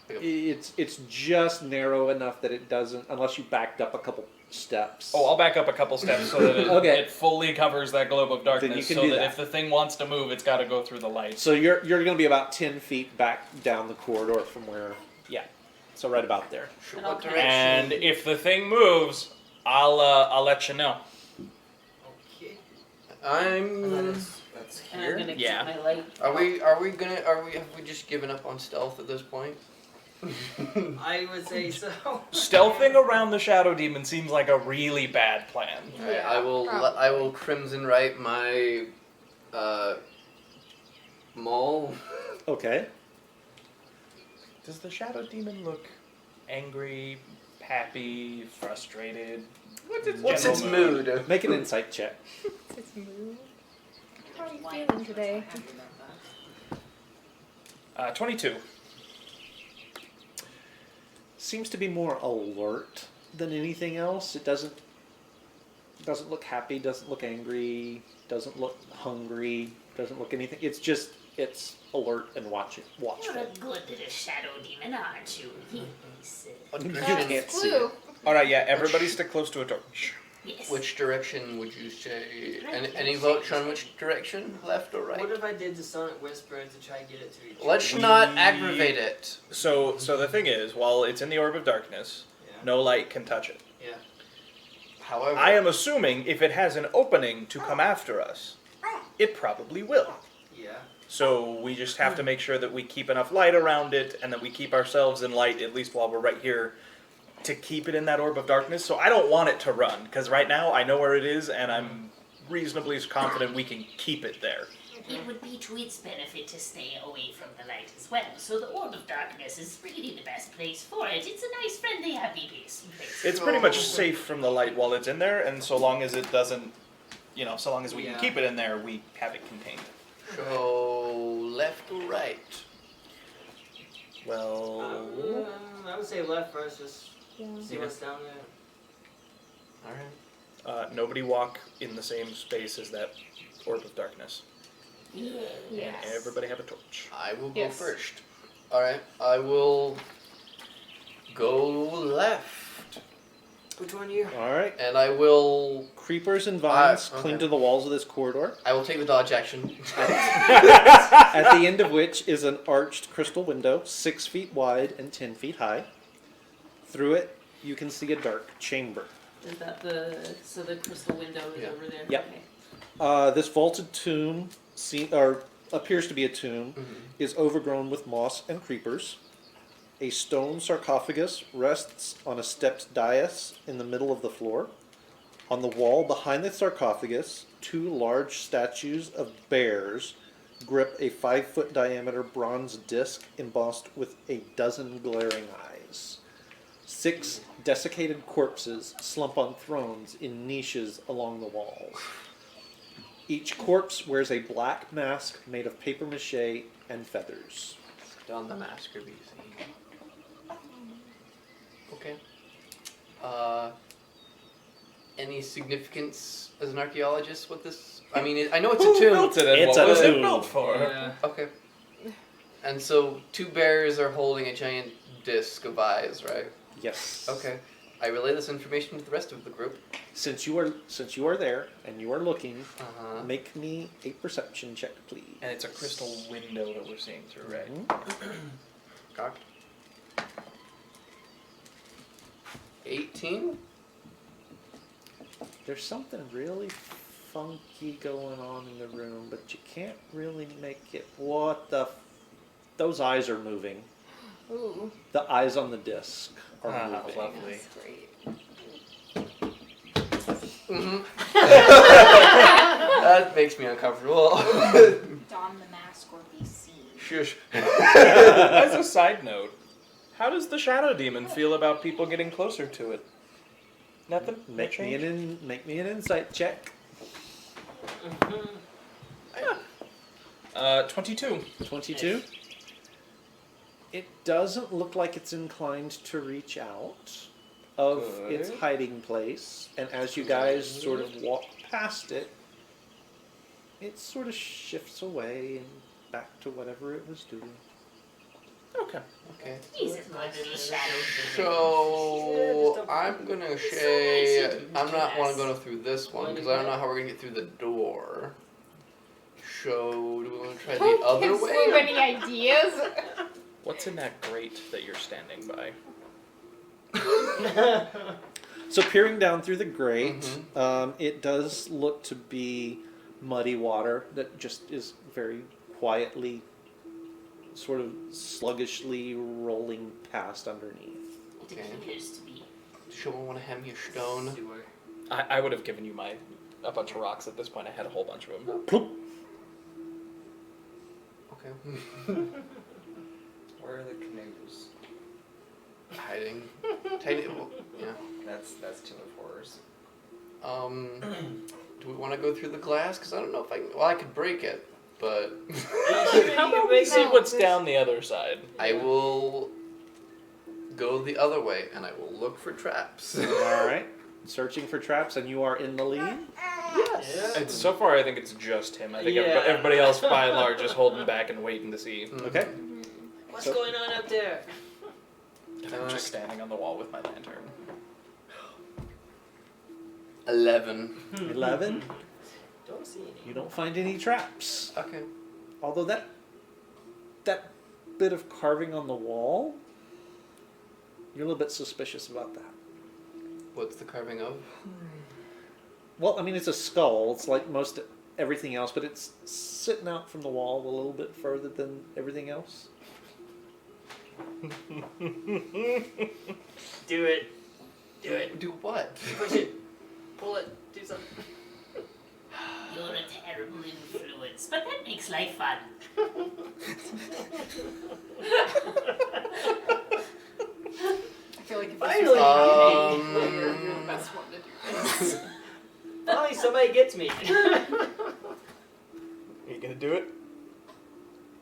it's just narrow enough that it doesn't, unless you backed up a couple steps. Oh, I'll back up a couple steps so that Okay. it fully covers that globe of darkness. you can so do that, that. if the thing wants to move, it's got to go through the light. So you're going to be about 10 feet back down the corridor from where. Yeah. So right about there. And I'll kind And if the thing moves, I'll let you know. Okay. That's and I'm here. gonna Yeah. keep my light. Have we just given up on stealth at this point? I would say so. Stealthing around the Shadow Demon seems like a really bad plan. Alright, Yeah, I will probably. crimson right my maul. Okay. Does the Shadow Demon look angry, happy, frustrated? What's its mood? Make an insight check. It's mood. How are you feeling today? 22. Seems to be more alert than anything else. It doesn't look happy, doesn't look angry, doesn't look hungry, doesn't look anything. It's alert and watchful. You're a good little shadow demon, aren't you? Yes. What You direction? can't see Clue. it. Alright, yeah, everybody stick close to a torch. Yes. Which direction would you say? Right. Any votes on which direction? Left or right? What if I did the sonic whisper to try and get it to each Let's other? not aggravate it. So the thing is, while it's in the orb of darkness, Yeah. no light can touch it. Yeah. However, I am assuming if it has an opening to come after us, it probably will. Yeah. So we just have to make sure that we keep enough light around it and that we keep ourselves in light, at least while we're right here, to keep it in that orb of darkness. So I don't want it to run, because right now I know where it is and I'm reasonably confident we can keep it there. It would be to its benefit to stay away from the light as well. So the orb of darkness is really the best place for it. It's a nice, friendly, happy place. It's pretty much safe from the light while it's in there, and so long as it doesn't, so long as we can Yeah. keep it in there, we have it contained. so left or right? Well, I would say left first, just see Yeah. what's down there. Alright. nobody walk in the same space as that orb of darkness. Yeah. Yes. And everybody have a torch. I will go Yes. first. Alright, I will go left. Which one you? All right. And I will Creepers and vines okay. cling to the walls of this corridor, take the dodge action. at the end of which is an arched crystal window, 6 feet wide and 10 feet high. Through it, you can see a dark chamber. Is that the crystal window is Yeah. over there? Yep. Okay. This vaulted tomb, appears to be a tomb, is overgrown with moss and creepers. A stone sarcophagus rests on a stepped dais in the middle of the floor. On the wall behind the sarcophagus, 2 large statues of bears grip a 5-foot diameter bronze disc embossed with a dozen glaring eyes. 6 desiccated corpses slump on thrones in niches along the walls. Each corpse wears a black mask made of paper mache and feathers. Don the mask or BC. Okay. Any significance as an archaeologist with this? I mean, I know it's a Who tomb. built it and It's what a was it tomb. built for? Yeah. Okay. And so 2 bears are holding a giant disc of eyes, right? Yes. Okay. I relay this information to the rest of the group. Since you are there and you are looking, Uh-huh. make me a perception check, please. And it's a crystal window that we're seeing through, right? Cocked. 18? There's something really funky going on in the room, but you can't really make it. What the? Those eyes are moving. Ooh, The eyes on the disc are Ah, moving. lovely. that's great. That makes me uncomfortable. Don the mask or be seen. Shush. As a side note, how does the Shadow Demon feel about people getting closer to it? Nothing? No Make me change? make me an insight check. 22. 22. It doesn't look like it's inclined to reach out of its Good. hiding place, and as you guys sort of walk past it, it sort of shifts away and back to whatever it was doing. Okay. Okay. He's a good little shadow. So I'm gonna say nice I'm not want class. to go through this one because I don't know how we're gonna get through the door. So do we want to try the Don't other give way? Sue any ideas. What's in that grate that you're standing by? So peering down through the grate, Mhm. it does look to be muddy water that just is very quietly, sort of sluggishly rolling past underneath. It appears to be. Does someone want to hand me a stone? I would have given you a bunch of rocks at this point. I had a whole bunch of them. Ploop. Okay. Where are the canoes? Hiding. Tiny. Well, yeah. That's Tomb of Horrors. Do we want to go through the glass? Because I don't know if I can. Well, I could break it, but How about we see what's down the other side? I will go the other way and I will look for traps. All right, searching for traps, and you are in the lead. It's, so far, I think it's just him. I think Yeah. everybody else, by and large, is holding back and waiting to see. Okay. What's So- going on up there? And I'm just standing on the wall with my lantern. 11. 11. Don't see any. You don't find any traps. Okay. Although that bit of carving on the wall, you're a little bit suspicious about that. What's the carving of? Well, I mean, it's a skull. It's like most everything else, but it's sitting out from the wall a little bit further than everything else. Do it. Do it. Do what? Push it. Pull it. Do something. You're a terrible influence, but that makes life fun. I feel like if Finally! this was Um, you're the best one to do this. Finally, somebody gets me. Are you gonna do it?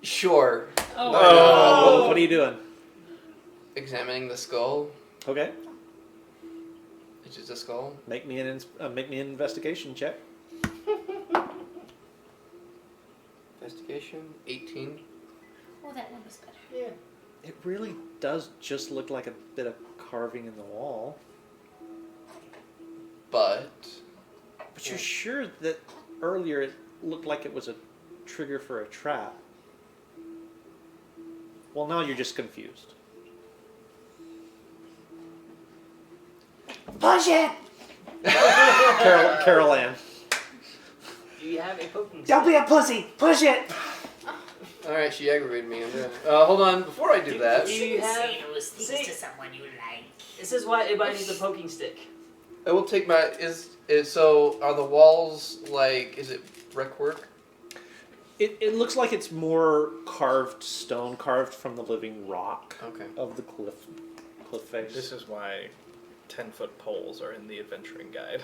Sure. Oh, what are you doing? Examining the skull. Okay, It's just a skull. make me an investigation check. Investigation. 18. Oh, that one was better. Yeah. It really does just look like a bit of carving in the wall. But But you're sure that earlier it looked like it was a trigger for a trap. Well, now you're just confused. Push it! Carol Ann. Do you have a poking Don't be stick? a pussy! Push it! alright, she aggravated me. I'm gonna. Hold on. Before I do that, Do you have? Say those things See- to someone you like. This is why everybody needs a poking stick. I will take my. So are the walls like? Is it brickwork? It looks like it's more carved stone, carved from the living rock Okay. of the cliff face. This is why 10-foot poles are in the adventuring guide.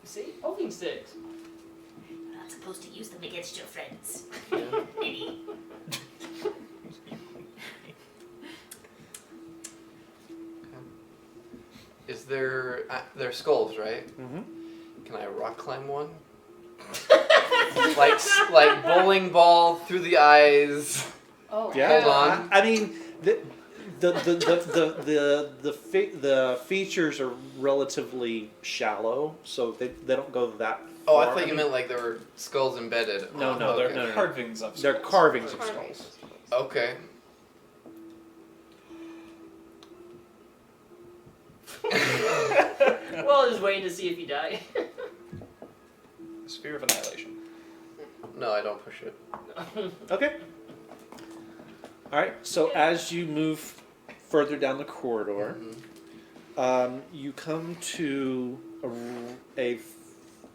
See? Poking sticks. You're not supposed to use them against your friends. Yeah. Maybe. Is there? They're skulls, right? Mm-hmm. Can I rock climb one? like bowling ball through the eyes. Oh, Yeah, Hold on. I mean the features are relatively shallow, so they don't go that. Oh, I far. thought you meant like there were skulls embedded. No, no, Oh, they're okay. no, no. Carvings of They're skulls. carvings of Carvings. skulls. Okay. Well, just waiting to see if you die. Sphere of Annihilation. No, I don't push it. Okay. All right. So as you move further down the corridor, you come to a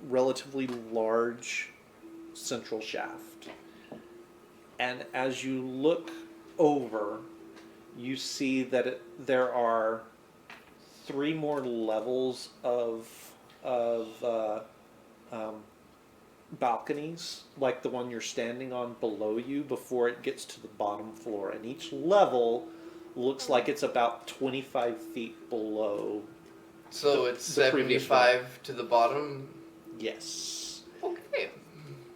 relatively large central shaft, and as you look over, you see that there are 3 more levels of balconies, like the one you're standing on below you, before it gets to the bottom floor, and each level looks like it's about 25 feet below. So it's the previous 75 to the bottom. Yes. Okay.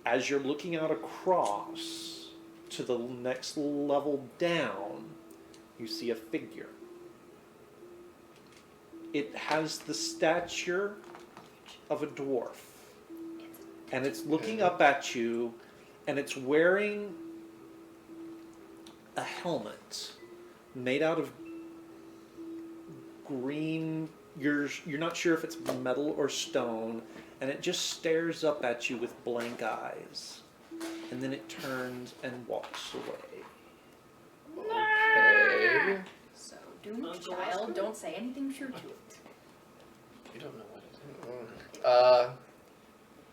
as you're looking out across to the next level down, you see a figure. It has the stature of a dwarf. And it's looking up at you, and it's wearing a helmet made out of green. You're not sure if it's metal or stone, and it just stares up at you with blank eyes. And then it turns and walks away. Okay. So, doomed child, don't say anything true to it. You don't know what it is.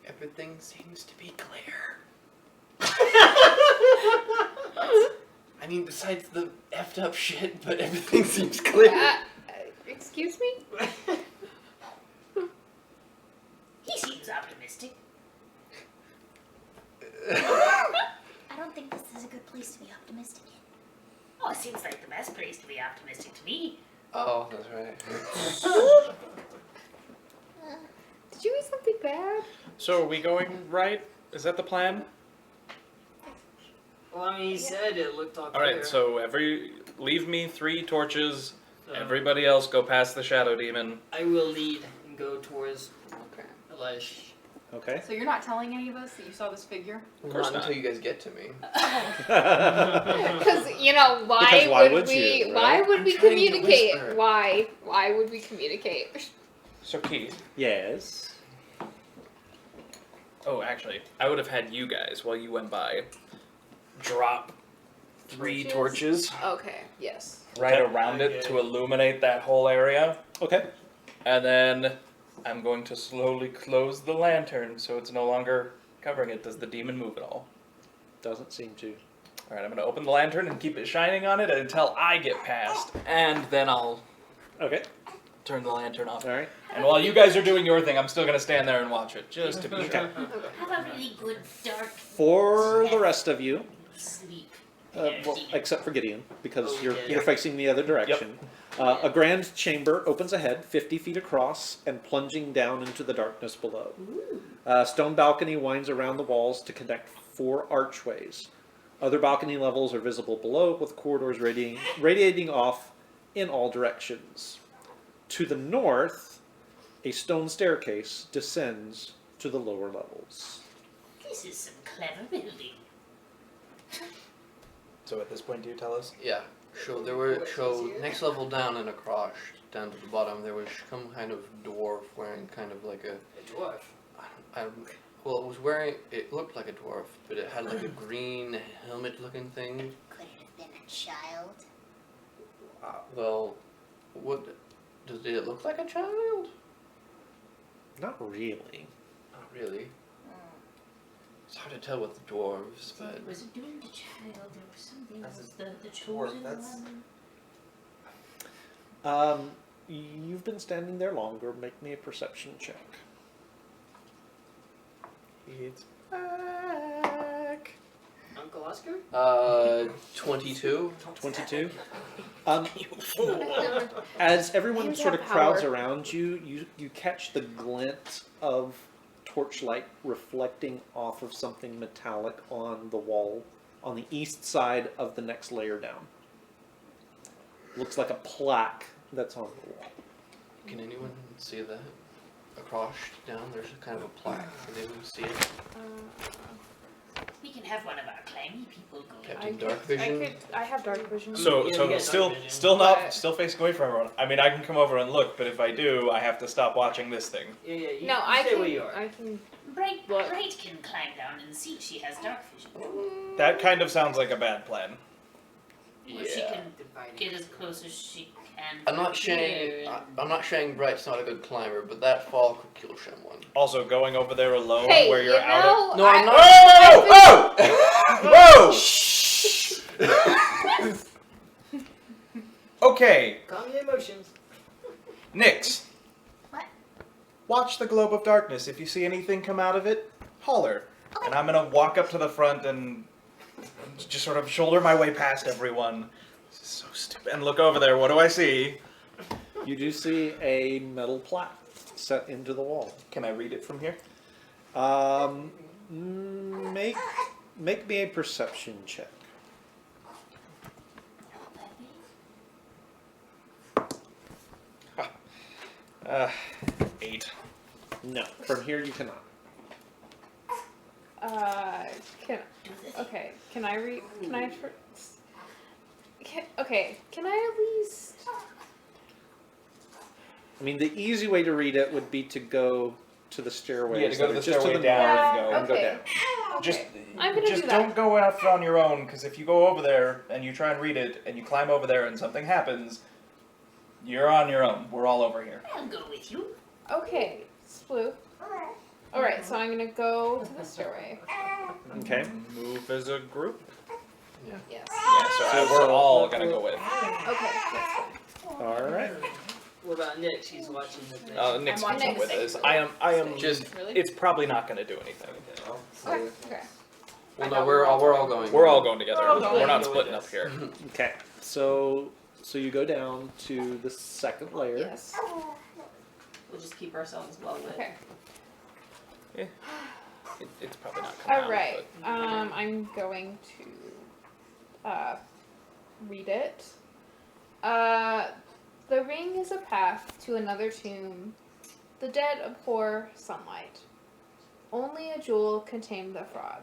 Everything seems to be clear. I mean, besides the effed up shit, but everything seems clear. Excuse me? He seems optimistic. I don't think this is a good place to be optimistic in. Oh, it seems like the best place to be optimistic to me. Oh, that's right. Did you eat something bad? So are we going right? Is that the plan? Well, I mean, he said it looked all All clear. right. So leave me 3 torches. So Everybody else go past the shadow demon. I will lead and go towards Okay. Elish. Okay. So you're not telling any of us that you saw this figure? Of course Not not. until you guys get to me. Because why Because why would would we? you, Why right? would I'm we trying to communicate? whisper. Why? Why would we communicate? So Keith. Yes. Oh, actually, I would have had you guys while you went by drop 3 torches Okay. Yes. right Okay. around it Okay. to illuminate that whole area. Okay. And then I'm going to slowly close the lantern so it's no longer covering it. Does the demon move at all? Doesn't seem to. Alright, I'm going to open the lantern and keep it shining on it until I get past. And then I'll Okay. turn the lantern off. All right. And while you guys are doing your thing, I'm still going to stand there and watch it, just to be sure. Have a really good dark For the rest of you, sleep. well, except for Gideon, because Oh, you're yeah. you're facing the other direction. A grand chamber opens ahead, 50 feet across, and plunging down into the darkness below. A stone balcony winds around the walls to connect 4 archways. Other balcony levels are visible below, with corridors radiating off in all directions. To the north, a stone staircase descends to the lower levels. This is some clever building. So at this point, do you tell us? Yeah. So next level down and across, down to the bottom, there was some kind of dwarf wearing kind of like a. A dwarf. Well, it looked like a dwarf, but it had like a green helmet-looking thing. Could it have been a child? Well, did it look like a child? Not really. Not really. It's hard to tell with the dwarves, but It was a doomed child. There was something That's else. a The dwarf, chosen that's- one. You've been standing there longer. Make me a perception check. It's back. Uncle Oscar? 22. 22. As everyone Use sort of that crowds power. around you, you catch the glint of torchlight reflecting off of something metallic on the wall on the east side of the next layer down. Looks like a plaque that's on the wall. Can anyone see that? Across, down, there's a kind of a plaque. Can anyone see it? We can have one of our clangy people go. Captain Dark Vision? I have dark vision. So, Yeah, so you got still, dark vision. still facing away from everyone. I mean, I can come over and look, but if I do, I have to stop watching this thing. Yeah, you No, I stay can. where you are. I can. Bright Look. can climb down and see. She has dark vision. That kind of sounds like a bad plan. Or she Yeah. can get as close as she can. I'm not from saying here and- I'm not saying Bright's not a good climber, but that fall could kill someone. Also, going over there alone, Hey, where you're you out know, No, I'm not. Whoa! Okay, Calm your emotions. Nyx. What? Watch the globe of darkness. If you see anything come out of it, holler. Okay. And I'm gonna walk up to the front and just sort of shoulder my way past everyone. This is so stupid. And look over there. What do I see? You do see a metal plaque set into the wall. Can I read it from here? Make me a perception check. 8. No, from here you cannot. Can I read? Can I? Can I at least? I mean, the easy way to read it would be to go to the stairway. Yeah, to go to the just stairway to the down north and go. and go down. Just, I'm gonna just do that. don't go off on your own, because if you go over there and you try and read it and you climb over there and something happens, you're on your own. We're all over here. I'll go with you. Okay, Splu. Alright, so I'm gonna go to the stairway. Okay. Move as a group. Yes. Yeah, so we're all gonna go with. Okay, that's fine. All right. What about Nick? She's watching the thing. Nick's I'm coming watching with Nick. us. I am Just- Really? It's probably not gonna do anything. Okay. Well, no, we're all going. We're all going together. We're all going. We're not splitting up here. Okay. So you go down to the second layer. Yes. We'll just keep ourselves well lit. Okay. It's probably not coming All right. out, I'm going to read it. The ring is a path to another tomb. The dead abhor sunlight. Only a jewel can tame the frog.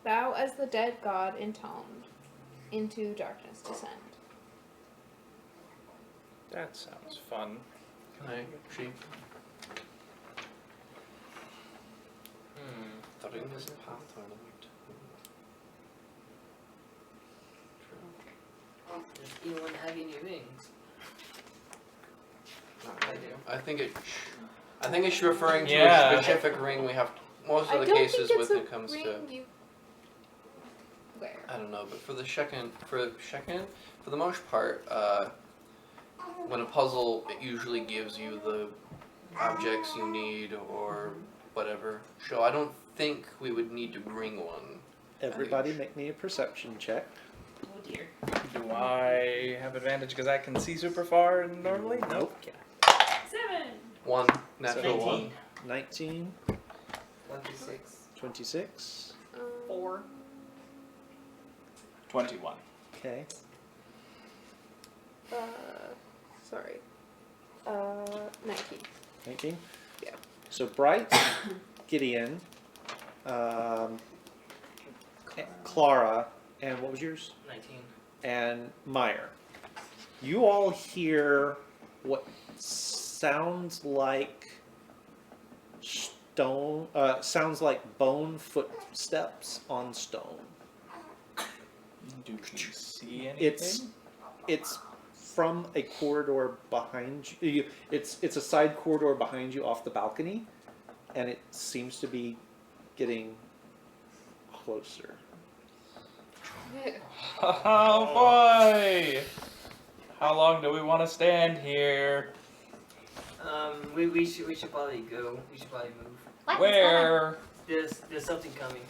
Thou, as the dead god intoned, into darkness descend. That sounds fun. Can I? She. The ring is a path to another tomb. Does anyone have any rings? I do. I think it's referring to Yeah. a specific ring we have most of the don't cases think with it's when a it comes ring to. you... Where? I don't know, but for the most part, when a puzzle, it usually gives you the objects you need or whatever. So I don't think we would need to bring one. Everybody, make me a perception check. Oh dear. Do I have advantage because I can see super far normally? Nope. 7. One natural 19. one. 19, 26. 26. 4. 21. Okay. Sorry. 19. 19. Yeah. So Bright, Gideon, Clara, and what was yours? 19. And Meyer. You all hear what sounds like stone. Sounds like bone footsteps on stone. Do we see anything? It's from a corridor behind you. It's a side corridor behind you off the balcony, and it seems to be getting closer. Oh boy! How long do we want to stand here? We should probably go. We should probably move. What? What's going on? Where? There's something coming.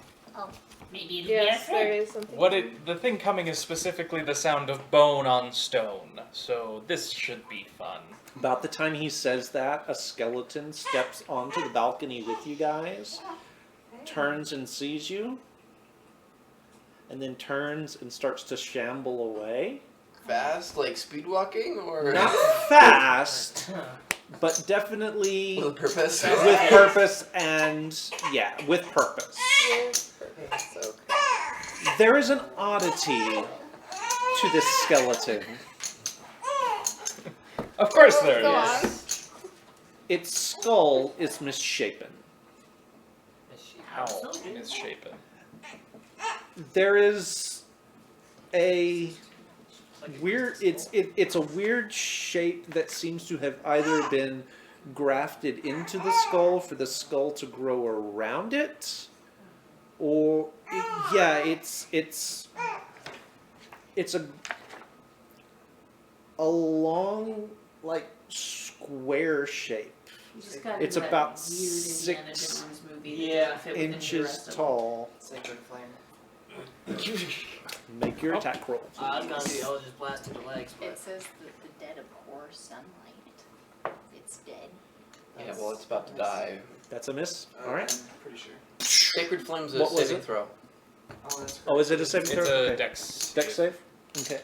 Maybe it'll Yes, be there our friend. is something. The thing coming is specifically the sound of bone on stone, so this should be fun. About the time he says that, a skeleton steps onto the balcony with you guys, turns and sees you, and then turns and starts to shamble away. Fast, like speed walking, or Not fast, but definitely with purpose. with purpose and, yeah, with purpose. Okay. There is an oddity to this skeleton. Of course there Go is. Its skull is misshapen. How misshapen. There is a weird. It's a weird shape that seems to have either been grafted into the skull for the skull to grow around it, or it's a long, like, square shape. You just got It's into that about weird Indiana 6 Jones movie that Yeah, doesn't fit within the inches rest of them. tall. Sacred flame. Make your attack roll. I was gonna do Eldritch Blast to the legs, It but says that the dead abhor sunlight. It's dead. Yeah, well, it's about to die. That's a miss. All right. I'm pretty sure. Sacred Flame's a What was saving it? throw. Oh, that's Oh, is it a saving throw? It's a Okay. dex. Dex save? Okay.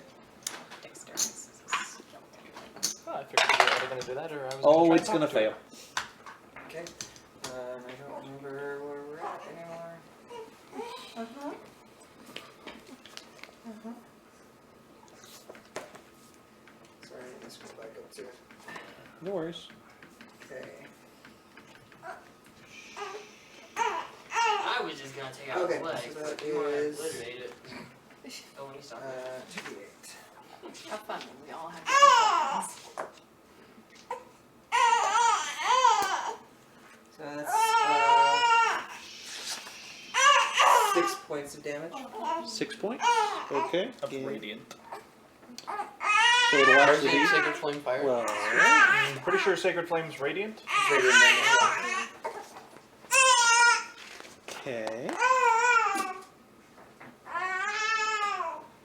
Oh, I figured you were either gonna do that or I was Oh, try it's talk gonna to it. fail. Okay. I don't remember where we're at anymore. Sorry, let's go back up to it. No worries. Okay. I was just gonna take out Okay, his legs, so but that you wanna is- obliterate it. Oh, let me stop. 2d8. Have fun when we all have different weapons. So that's 6 points of damage. 6 points? Okay. Of Yeah. radiant. So it'll Where's actually the be. Sacred Flame fire? Well, I'm pretty sure Sacred Flame's radiant. Radiant damage. okay.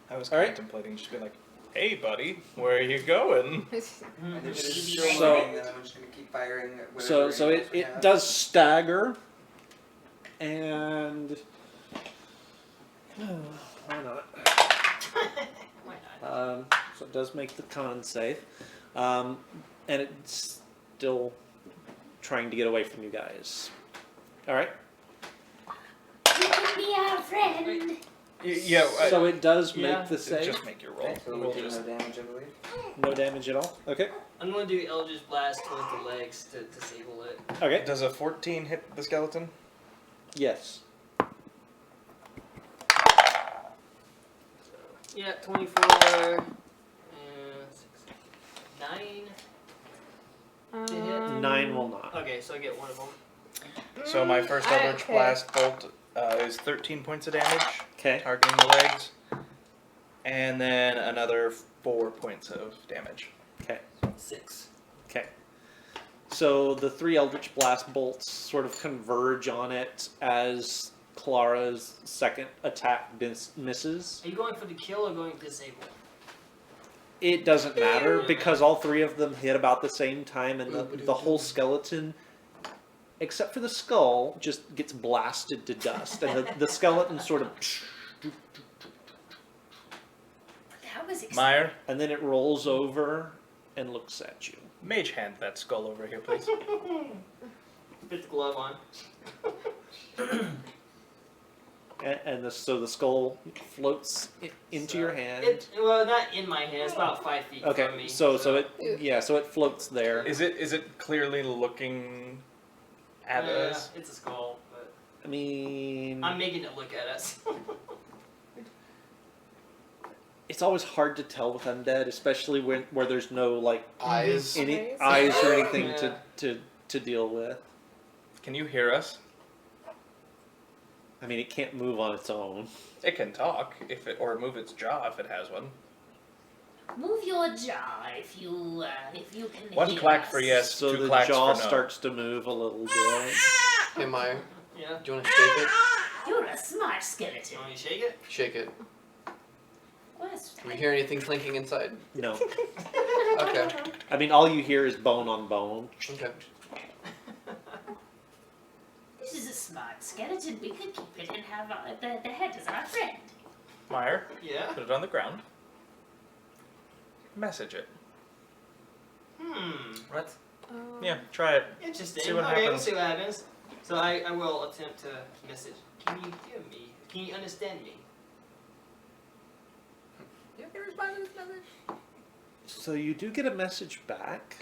I was All right. contemplating just being like, "Hey, buddy, where are you going?" And if it is So- still moving, then I'm just going to keep firing at whatever So animals we it have. does stagger, and why not? Why not? So it does make the con save, and it's still trying to get away from you guys. All right. You can be our friend. Yeah. So it does Yeah. make the save. Just make your roll. Okay, so We'll we do just- no damage, I believe. No damage at all. Okay. I'm gonna do Eldritch Blast with the legs to disable it. Okay. Does a 14 hit the skeleton? Yes. Yeah, 24. 9. 9 will not. Okay, so I get one of them. So my first Eldritch Okay. Blast bolt is 13 points of damage, Okay. targeting the legs, and then another 4 points of damage. Okay. 6. Okay. So the 3 Eldritch Blast bolts sort of converge on it as Clara's second attack misses. Are you going for the kill or going to disable? It doesn't matter because all 3 of them hit about the same time, and the whole skeleton, except for the skull, just gets blasted to dust, and the skeleton sort of, That was exciting. Meyer, and then it rolls over and looks at you. mage hand that skull over here, please. Put the glove on. And so the skull floats into your hand. Well, not in my hand. It's about 5 feet from Okay, me. so it floats there. Is it clearly looking at us? It's a skull, but I mean, I'm making it look at us. it's always hard to tell with undead, especially where there's no like Eyes. any Eyes. eyes or anything Yeah. to deal with. Can you hear us? I mean, it can't move on its own. It can talk or move its jaw if it has one. Move your jaw if you can. One hear clack us. for yes, So 2 the clacks jaw for no. starts to move a little bit. Hey, Meyer, Yeah. do you want to shake it? You're a smart You skeleton. want me to shake it? Shake it. What's Do we hear anything clinking inside? No, Okay. I mean all you hear is bone on bone. Okay. This is a smart skeleton. We could keep it and have the head as our friend. Meyer, Yeah. put it on the ground. Message it. What? Yeah, try it. Interesting. See what okay, we'll happens. see what happens. So I will attempt to message. Can you hear me? Can you understand me? You can respond to this message. So you do get a message back,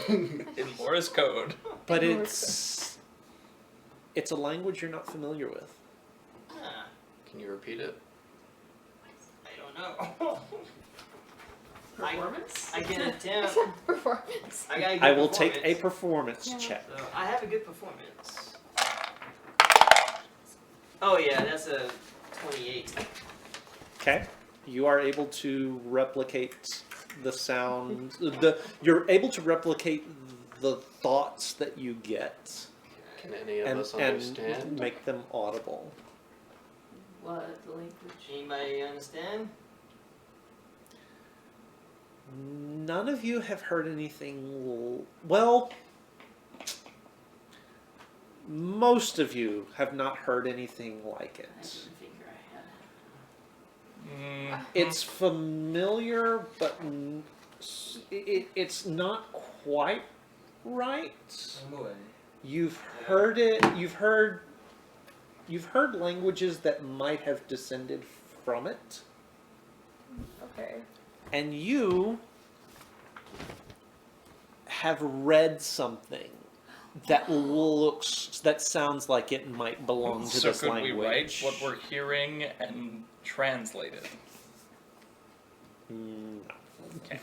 In Morse code. but it's a language you're not familiar with. Ah, Can you repeat it? I don't know. Performance? I can attempt. Performance. I got a good I will take a performance. performance check. So I have a good performance. Oh yeah, that's a 28. Okay. You are able to replicate the sound. You're able to replicate the thoughts that you get Can any of and, us and understand? make them audible. What language? Anybody understand? None of you have heard anything. Well, most of you have not heard anything like I it. didn't figure I had. It's familiar, but it's not quite right. You've heard it. You've heard languages that might have descended from it, Okay. and you have read something that sounds like it might belong to So this could language. we write what we're hearing and translate it? No. Okay.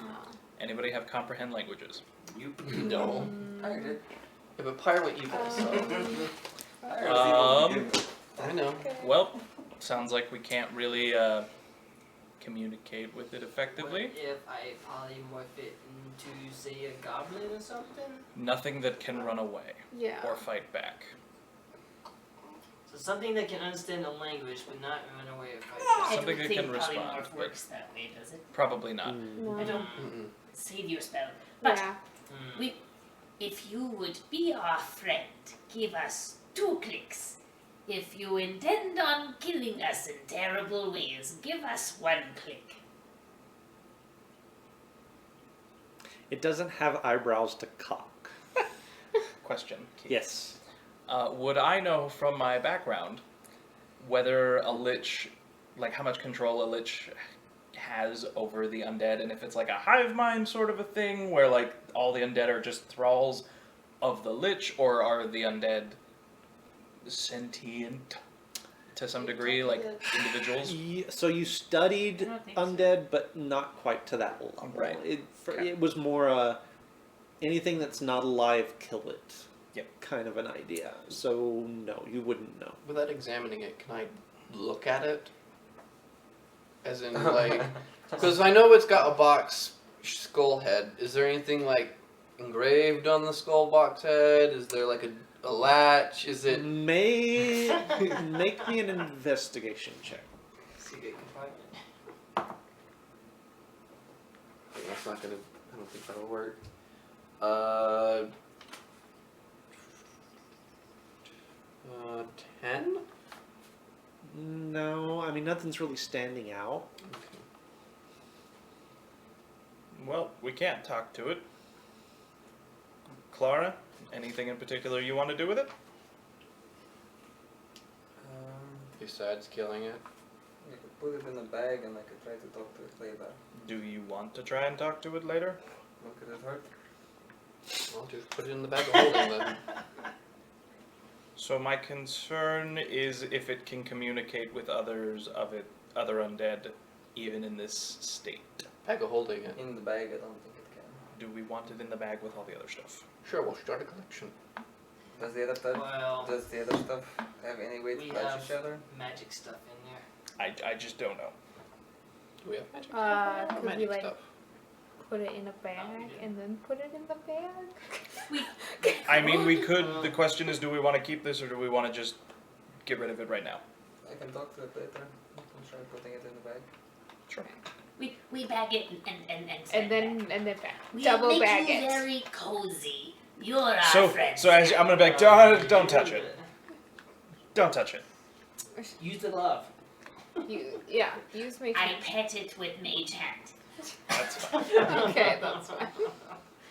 Anybody have comprehend languages? No. I did. Yeah, but Pyre went evil, so. I know. Well, sounds like we can't really communicate with it effectively. What if I polymorph it into, say, a goblin or something? Nothing that can run away Yeah. or fight back. So something that can understand the language but not run away or fight I back. Something don't that think can respond, polymorph but- works that way, does it? Probably not. No. I don't Mm-mm. save your spell. But Yeah. if you would be our friend, give us 2 clicks. If you intend on killing us in terrible ways, give us 1 click. It doesn't have eyebrows to cock. Question. Keith. Yes. Would I know from my background whether a lich, like how much control a lich has over the undead, and if it's like a hive mind sort of a thing where like all the undead are just thralls of the lich, or are the undead sentient to some degree, like individuals? So you studied I don't think so. undead, but not quite to that level. Right. Okay. It was more anything that's not alive, kill it. Yep. Kind of an idea. So no, you wouldn't know. Without examining it, can I look at it? As in, like, because I know it's got a box skull head. Is there anything like engraved on the skull box head? Is there like a latch? Is it? Make me an investigation check. Seagate compartment. Okay, that's not gonna. I don't think that'll work. 10? No, I mean nothing's really standing out. Well, we can't talk to it. Clara, anything in particular you want to do with it? Besides killing it. You could put it in a bag and I could try to talk to it later. Do you want to try and talk to it later? What could it hurt? I'll just put it in the bag of holding then. So my concern is if it can communicate with others of it, other undead, even in this state. Bag of holding it. In the bag, I don't think it can. Do we want it in the bag with all the other stuff? Sure, we'll start a collection. Does the other stuff? Well, Does the other stuff have any way to we touch have each other? magic stuff in there. I just don't know. Do we have magic? Could we Magic like stuff. put it in a bag and then put it in the bag? I mean, we could. The question is, do we want to keep this or do we want to just get rid of it right now? I can talk to it later. I can try putting it in the bag. Sure. We bag it and And send then back. and then back. We'll Double make bag you it. very cozy. You're our So friend. as I'm gonna be like, don't touch it. Don't touch it. Use the glove. Use my I pet it with mage hand. That's fine. Okay, that's fine.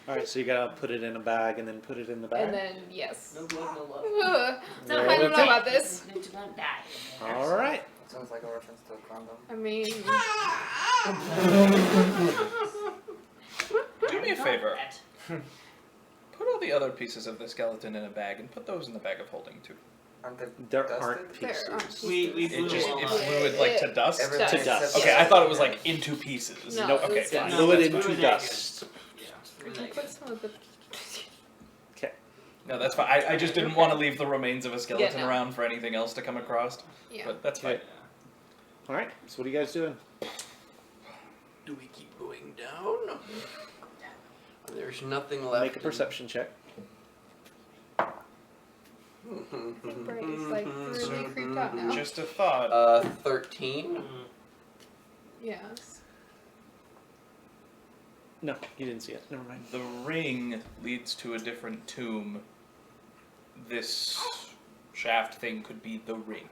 All right, so you gotta put it in a bag and then put it in the bag. And then yes. No glove, no love. Ugh, So Yeah. I don't know about this. You won't die. All right. Sounds like a reference to a condom. I mean, Do me a favor. That. Put all the other pieces of the skeleton in a bag and put those in the bag of holding too. Aren't they There dusted? aren't there pieces. aren't pieces. We It blew just them it all. fluid like to dust. Everything To except dust. Okay, I thought it was like into pieces. No, Nope. it Okay, was fine. just- Fluid we into were naked. dust. Yeah, we can put some of the. Okay. No, that's fine. I just didn't want to leave the remains of a skeleton no. around for anything else to come across. Yeah. But that's fine. Okay. All right. So what are you guys doing? Do we keep going down? There's nothing left. Make a perception check. I think Bright is like really creeped out now. Just a thought. 13. Yes. No, you didn't see it. Never mind. The ring leads to a different tomb this shaft thing could be the ring.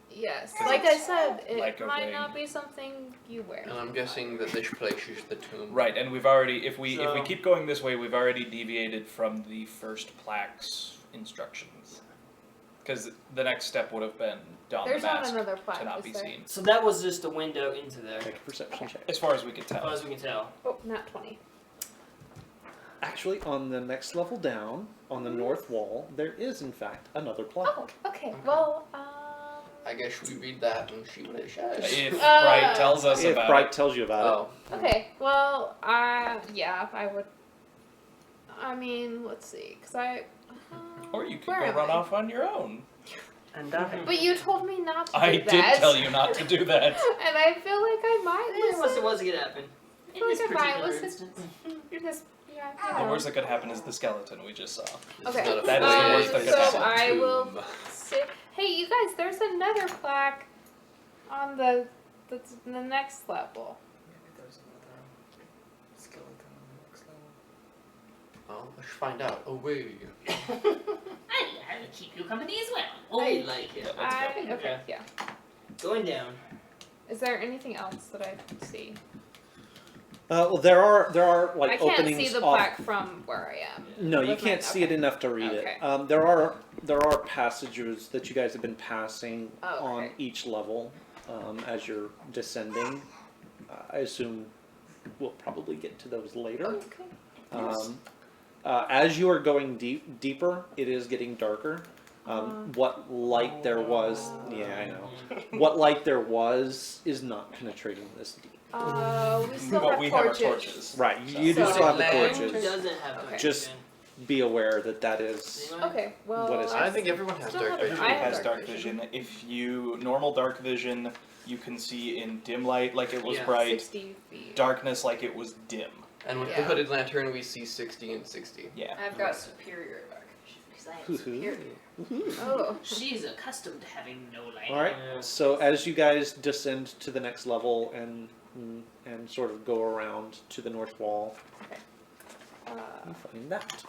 Yes. 'Cause Like I it's said, it like a might ring. not be something you wear. And I'm guessing that this place is the tomb. Right, and we've already, if we So- keep going this way, we've already deviated from the first plaque's instructions. Because the next step would have been don There's the not mask another plaque, to not is be there? seen, So that was just a window into there, Make a perception check. as far as we could as tell. far as we can tell. Oh, not 20. Actually, on the next level down, on the north wall, there is in fact another plaque. Oh, okay. Well, I guess we read that and see what it says. If Bright tells us If about Bright it. tells you about Oh. okay. Well, yeah, I would. I mean, let's see, because I. Or you could where go am run I? off on your own. And die. But you told me not to I do did that. tell you not to do that. And I feel like I might What's listen. the worst that could happen? In Like this if I particular listen- instance. You're just, yeah, The you know. worst that could happen is the skeleton we just saw. This Okay. not a That is the worst that place, could it's so a I will tomb. say, hey, you guys, there's another plaque on that's the next level. Maybe there's another skeleton on the next level. Well, let's find out. Oh, wait. I'll keep you company as well. Oh, I like it. Let's go. Okay, yeah. Going down. Is there anything else that I can see? well, there are like I can't openings see the off. plaque from where I am. No, you With my- can't see it okay. enough to read Okay. it. There are passages that you guys have been passing Oh, on okay. each level as you're descending. I assume we'll probably get to those later. Okay. As you are going deeper, it is getting darker. What light there was, yeah, I know. What light there was is not penetrating this deep. We still But have we torches. have our torches. Right, you do So- still have the Land. torches. Doesn't have Okay. Just be aware that that is. Okay, well. What is it? I think everyone has still dark have- vision. Everybody I have has dark vision. If you normal dark vision, you can see in dim light like it was Yeah. bright, 60 feet. darkness like it was dim. And with the Yeah. hooded lantern, we see 60 and 60. Yeah. I've got superior dark vision because I have Hoo-hoo. superior. Oh. she's accustomed to having no light. All right. Yeah. So as you guys descend to the next level and sort of go around to the north wall, you find that.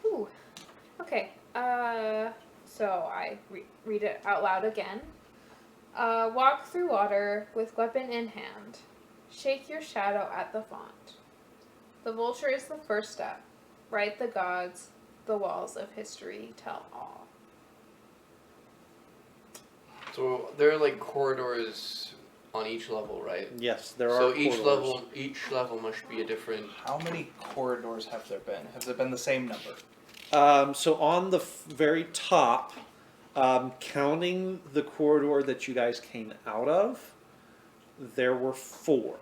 Ooh. Okay. So I read it out loud again. Walk through water with weapon in hand. Shake your shadow at the font. The vulture is the first step. Write the gods. The walls of history tell all. So there are like corridors on each level, right? Yes, there are. So each corridors. level must be a different. How many corridors have there been? Has there been the same number? So on the very top, counting the corridor that you guys came out of, there were 4.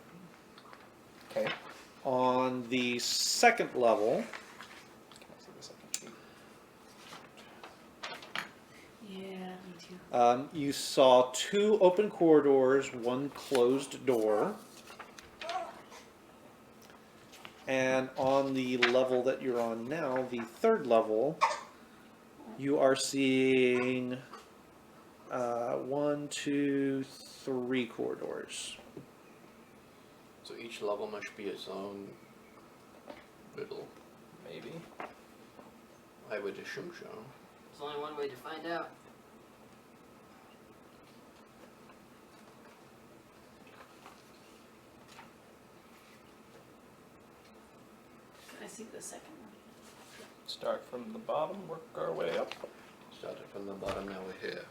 Okay. On the second level, Can I see the second sheet? Yeah, me too. you saw 2 open corridors, 1 closed door. And on the level that you're on now, the third level, you are seeing 1, 2, 3 corridors. So each level must be its own riddle. Maybe. I would assume so. There's only one way to find out. Can I see the second one? Start from the bottom, work our way up. Started from the bottom, now we're here.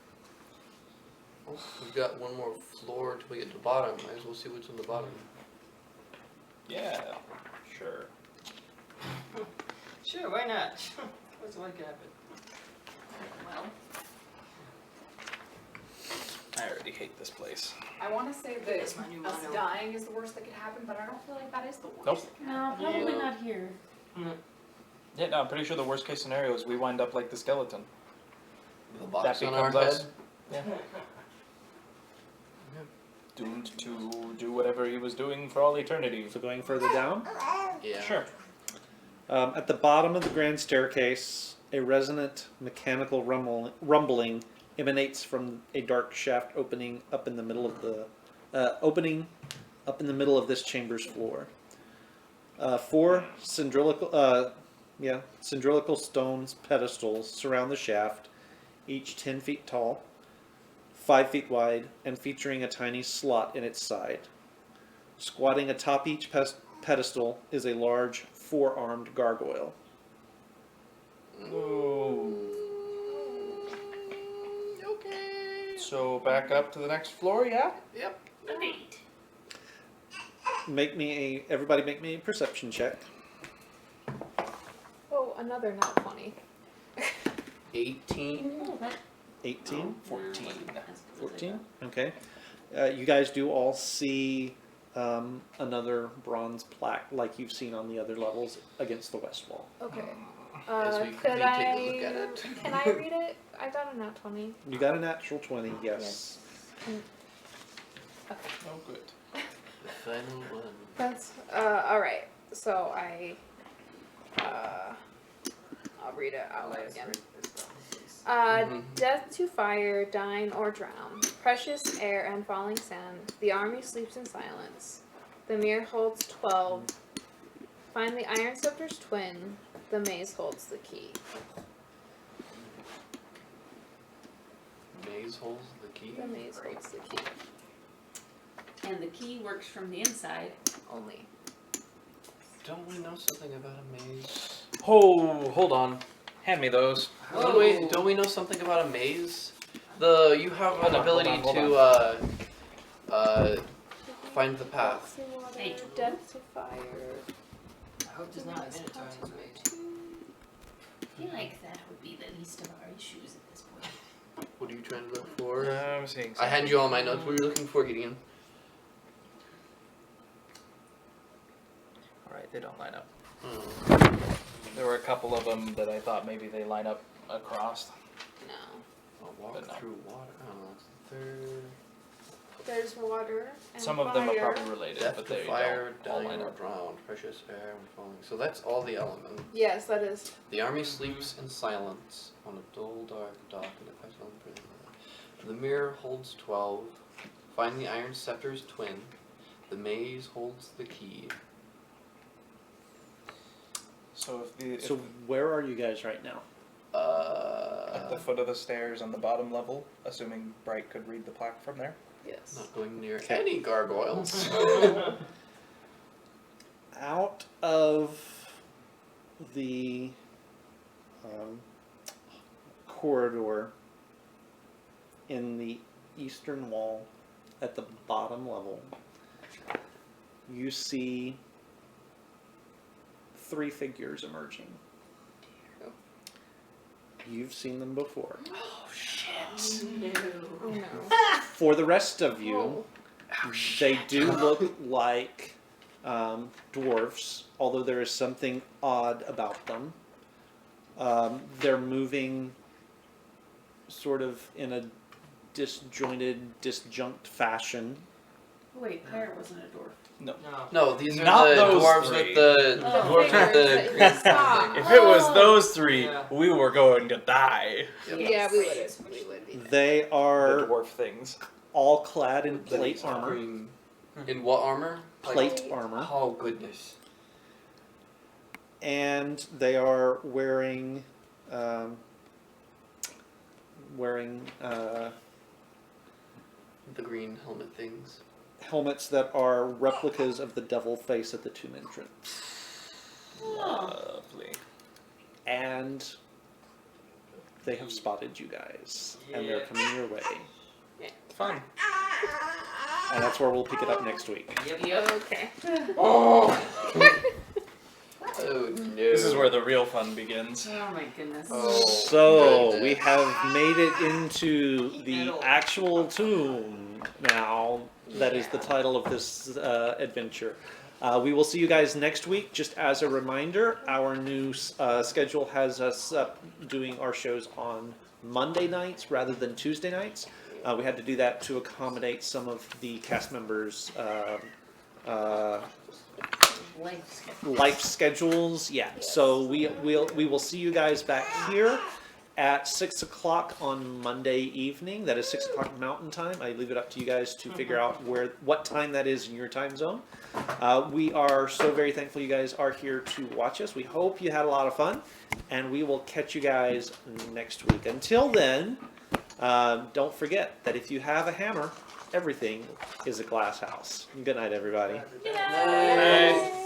Oh, we've got one more floor till we get to the bottom. Might as well see what's on the bottom. Yeah, sure. Sure, why not? What's what could happen? Well, I already hate this place. I want to say That's that my new us motto. dying is the worst that could happen, but I don't feel like that is the worst. Nope. that could no, happen. probably Yeah. not here. Yeah, no, I'm pretty sure the worst case scenario is we wind up like the skeleton. The box That on our becomes us. head. Yeah. Doomed to do whatever he was doing for all eternity. So going further down, Yeah. Sure. at the bottom of the grand staircase, a resonant mechanical rumbling emanates from a dark shaft opening up in the middle of the this chamber's floor. 4 cylindrical Yeah, cylindrical stones pedestals surround the shaft, each 10 feet tall, 5 feet wide, and featuring a tiny slot in its side. Squatting atop each pedestal is a large four-armed gargoyle. Okay. So back up to the next floor, yeah? Yep. Great. Everybody make me a perception check. Oh, another not funny. 18. 18, 14. 14. Okay. You guys do all see another bronze plaque like you've seen on the other levels against the west wall. Okay. As we Could may take a look at I? it. Can I read it? I got a nat 20. You got a natural 20, yes. Oh, good. The final one. That's all right. So I'll read it out loud again. Death to fire, dying or drown. Precious air and falling sand. The army sleeps in silence. The mirror holds 12. Find the iron scepter's twin. The maze holds the key. Maze holds the key. The maze holds the key. And the key works from the inside. Only. Don't we know something about a maze? Oh, hold on. Hand me those. Don't we know something about a maze? You have an ability hold to find the path. Death to water, Hey. death to fire. I hope there's not a minotaur in this maze. I feel like that would be the least of our issues at this point. What are you trying to look for? I'm seeing I hand you all my notes. What are you looking for, Gideon? Alright, they don't line up. Oh. There were a couple of them that I thought maybe they line up across. No. I'll walk But no. through water. Oh, that's the third. There's water and Some of them are fire. probably related, Death but to they fire, don't all dying line or up. drowned, precious air when falling. So that's all the elements. Yes, that is. The army sleeps in silence on a dull, dark dock in a pestilent prison. The mirror holds 12. Find the iron scepter's twin. The maze holds the key. So if So where are you guys right now? at the foot of the stairs on the bottom level, assuming Bright could read the plaque from there. Yes. Not going near any gargoyles. Out of the corridor in the eastern wall at the bottom level, you see 3 figures emerging. You've seen them before. Oh shit. Oh no. For the rest of you, Whoa. they do look like dwarves, although there is something odd about them. They're moving sort of in a disjointed, disjunct fashion. Wait, Pyre wasn't a dwarf. No. No, these are Not the those dwarves three. with the The dwarves with figures the that you saw. If it was Oh. those three, Yeah. we were going to die. Yeah, we would. We would be. They The are dwarf things. all clad in plate armor. In what armor? Plate armor. Oh goodness. And they are wearing The green helmet things. helmets that are replicas of the devil face at the tomb entrance. Lovely. And they have spotted you guys, and they're coming your way. Fun. And that's where we'll pick it up next week. Yep. Okay. Oh no. This is where the real fun begins. Oh my goodness. Oh, So goodness. we have made it into the actual tomb now. That is the title of this adventure. We will see you guys next week. Just as a reminder, our new schedule has us doing our shows on Monday nights rather than Tuesday nights. We had to do that to accommodate some of the cast members' life schedules. Yeah. So we will see you guys back here. at 6 o'clock on Monday evening. That is 6 o'clock Mountain Time. I leave it up to you guys to figure out what time that is in your time zone. We are so very thankful you guys are here to watch us. We hope you had a lot of fun, and we will catch you guys next week. Until then, don't forget that if you have a hammer, everything is a glass house. Good night, everybody. Good night.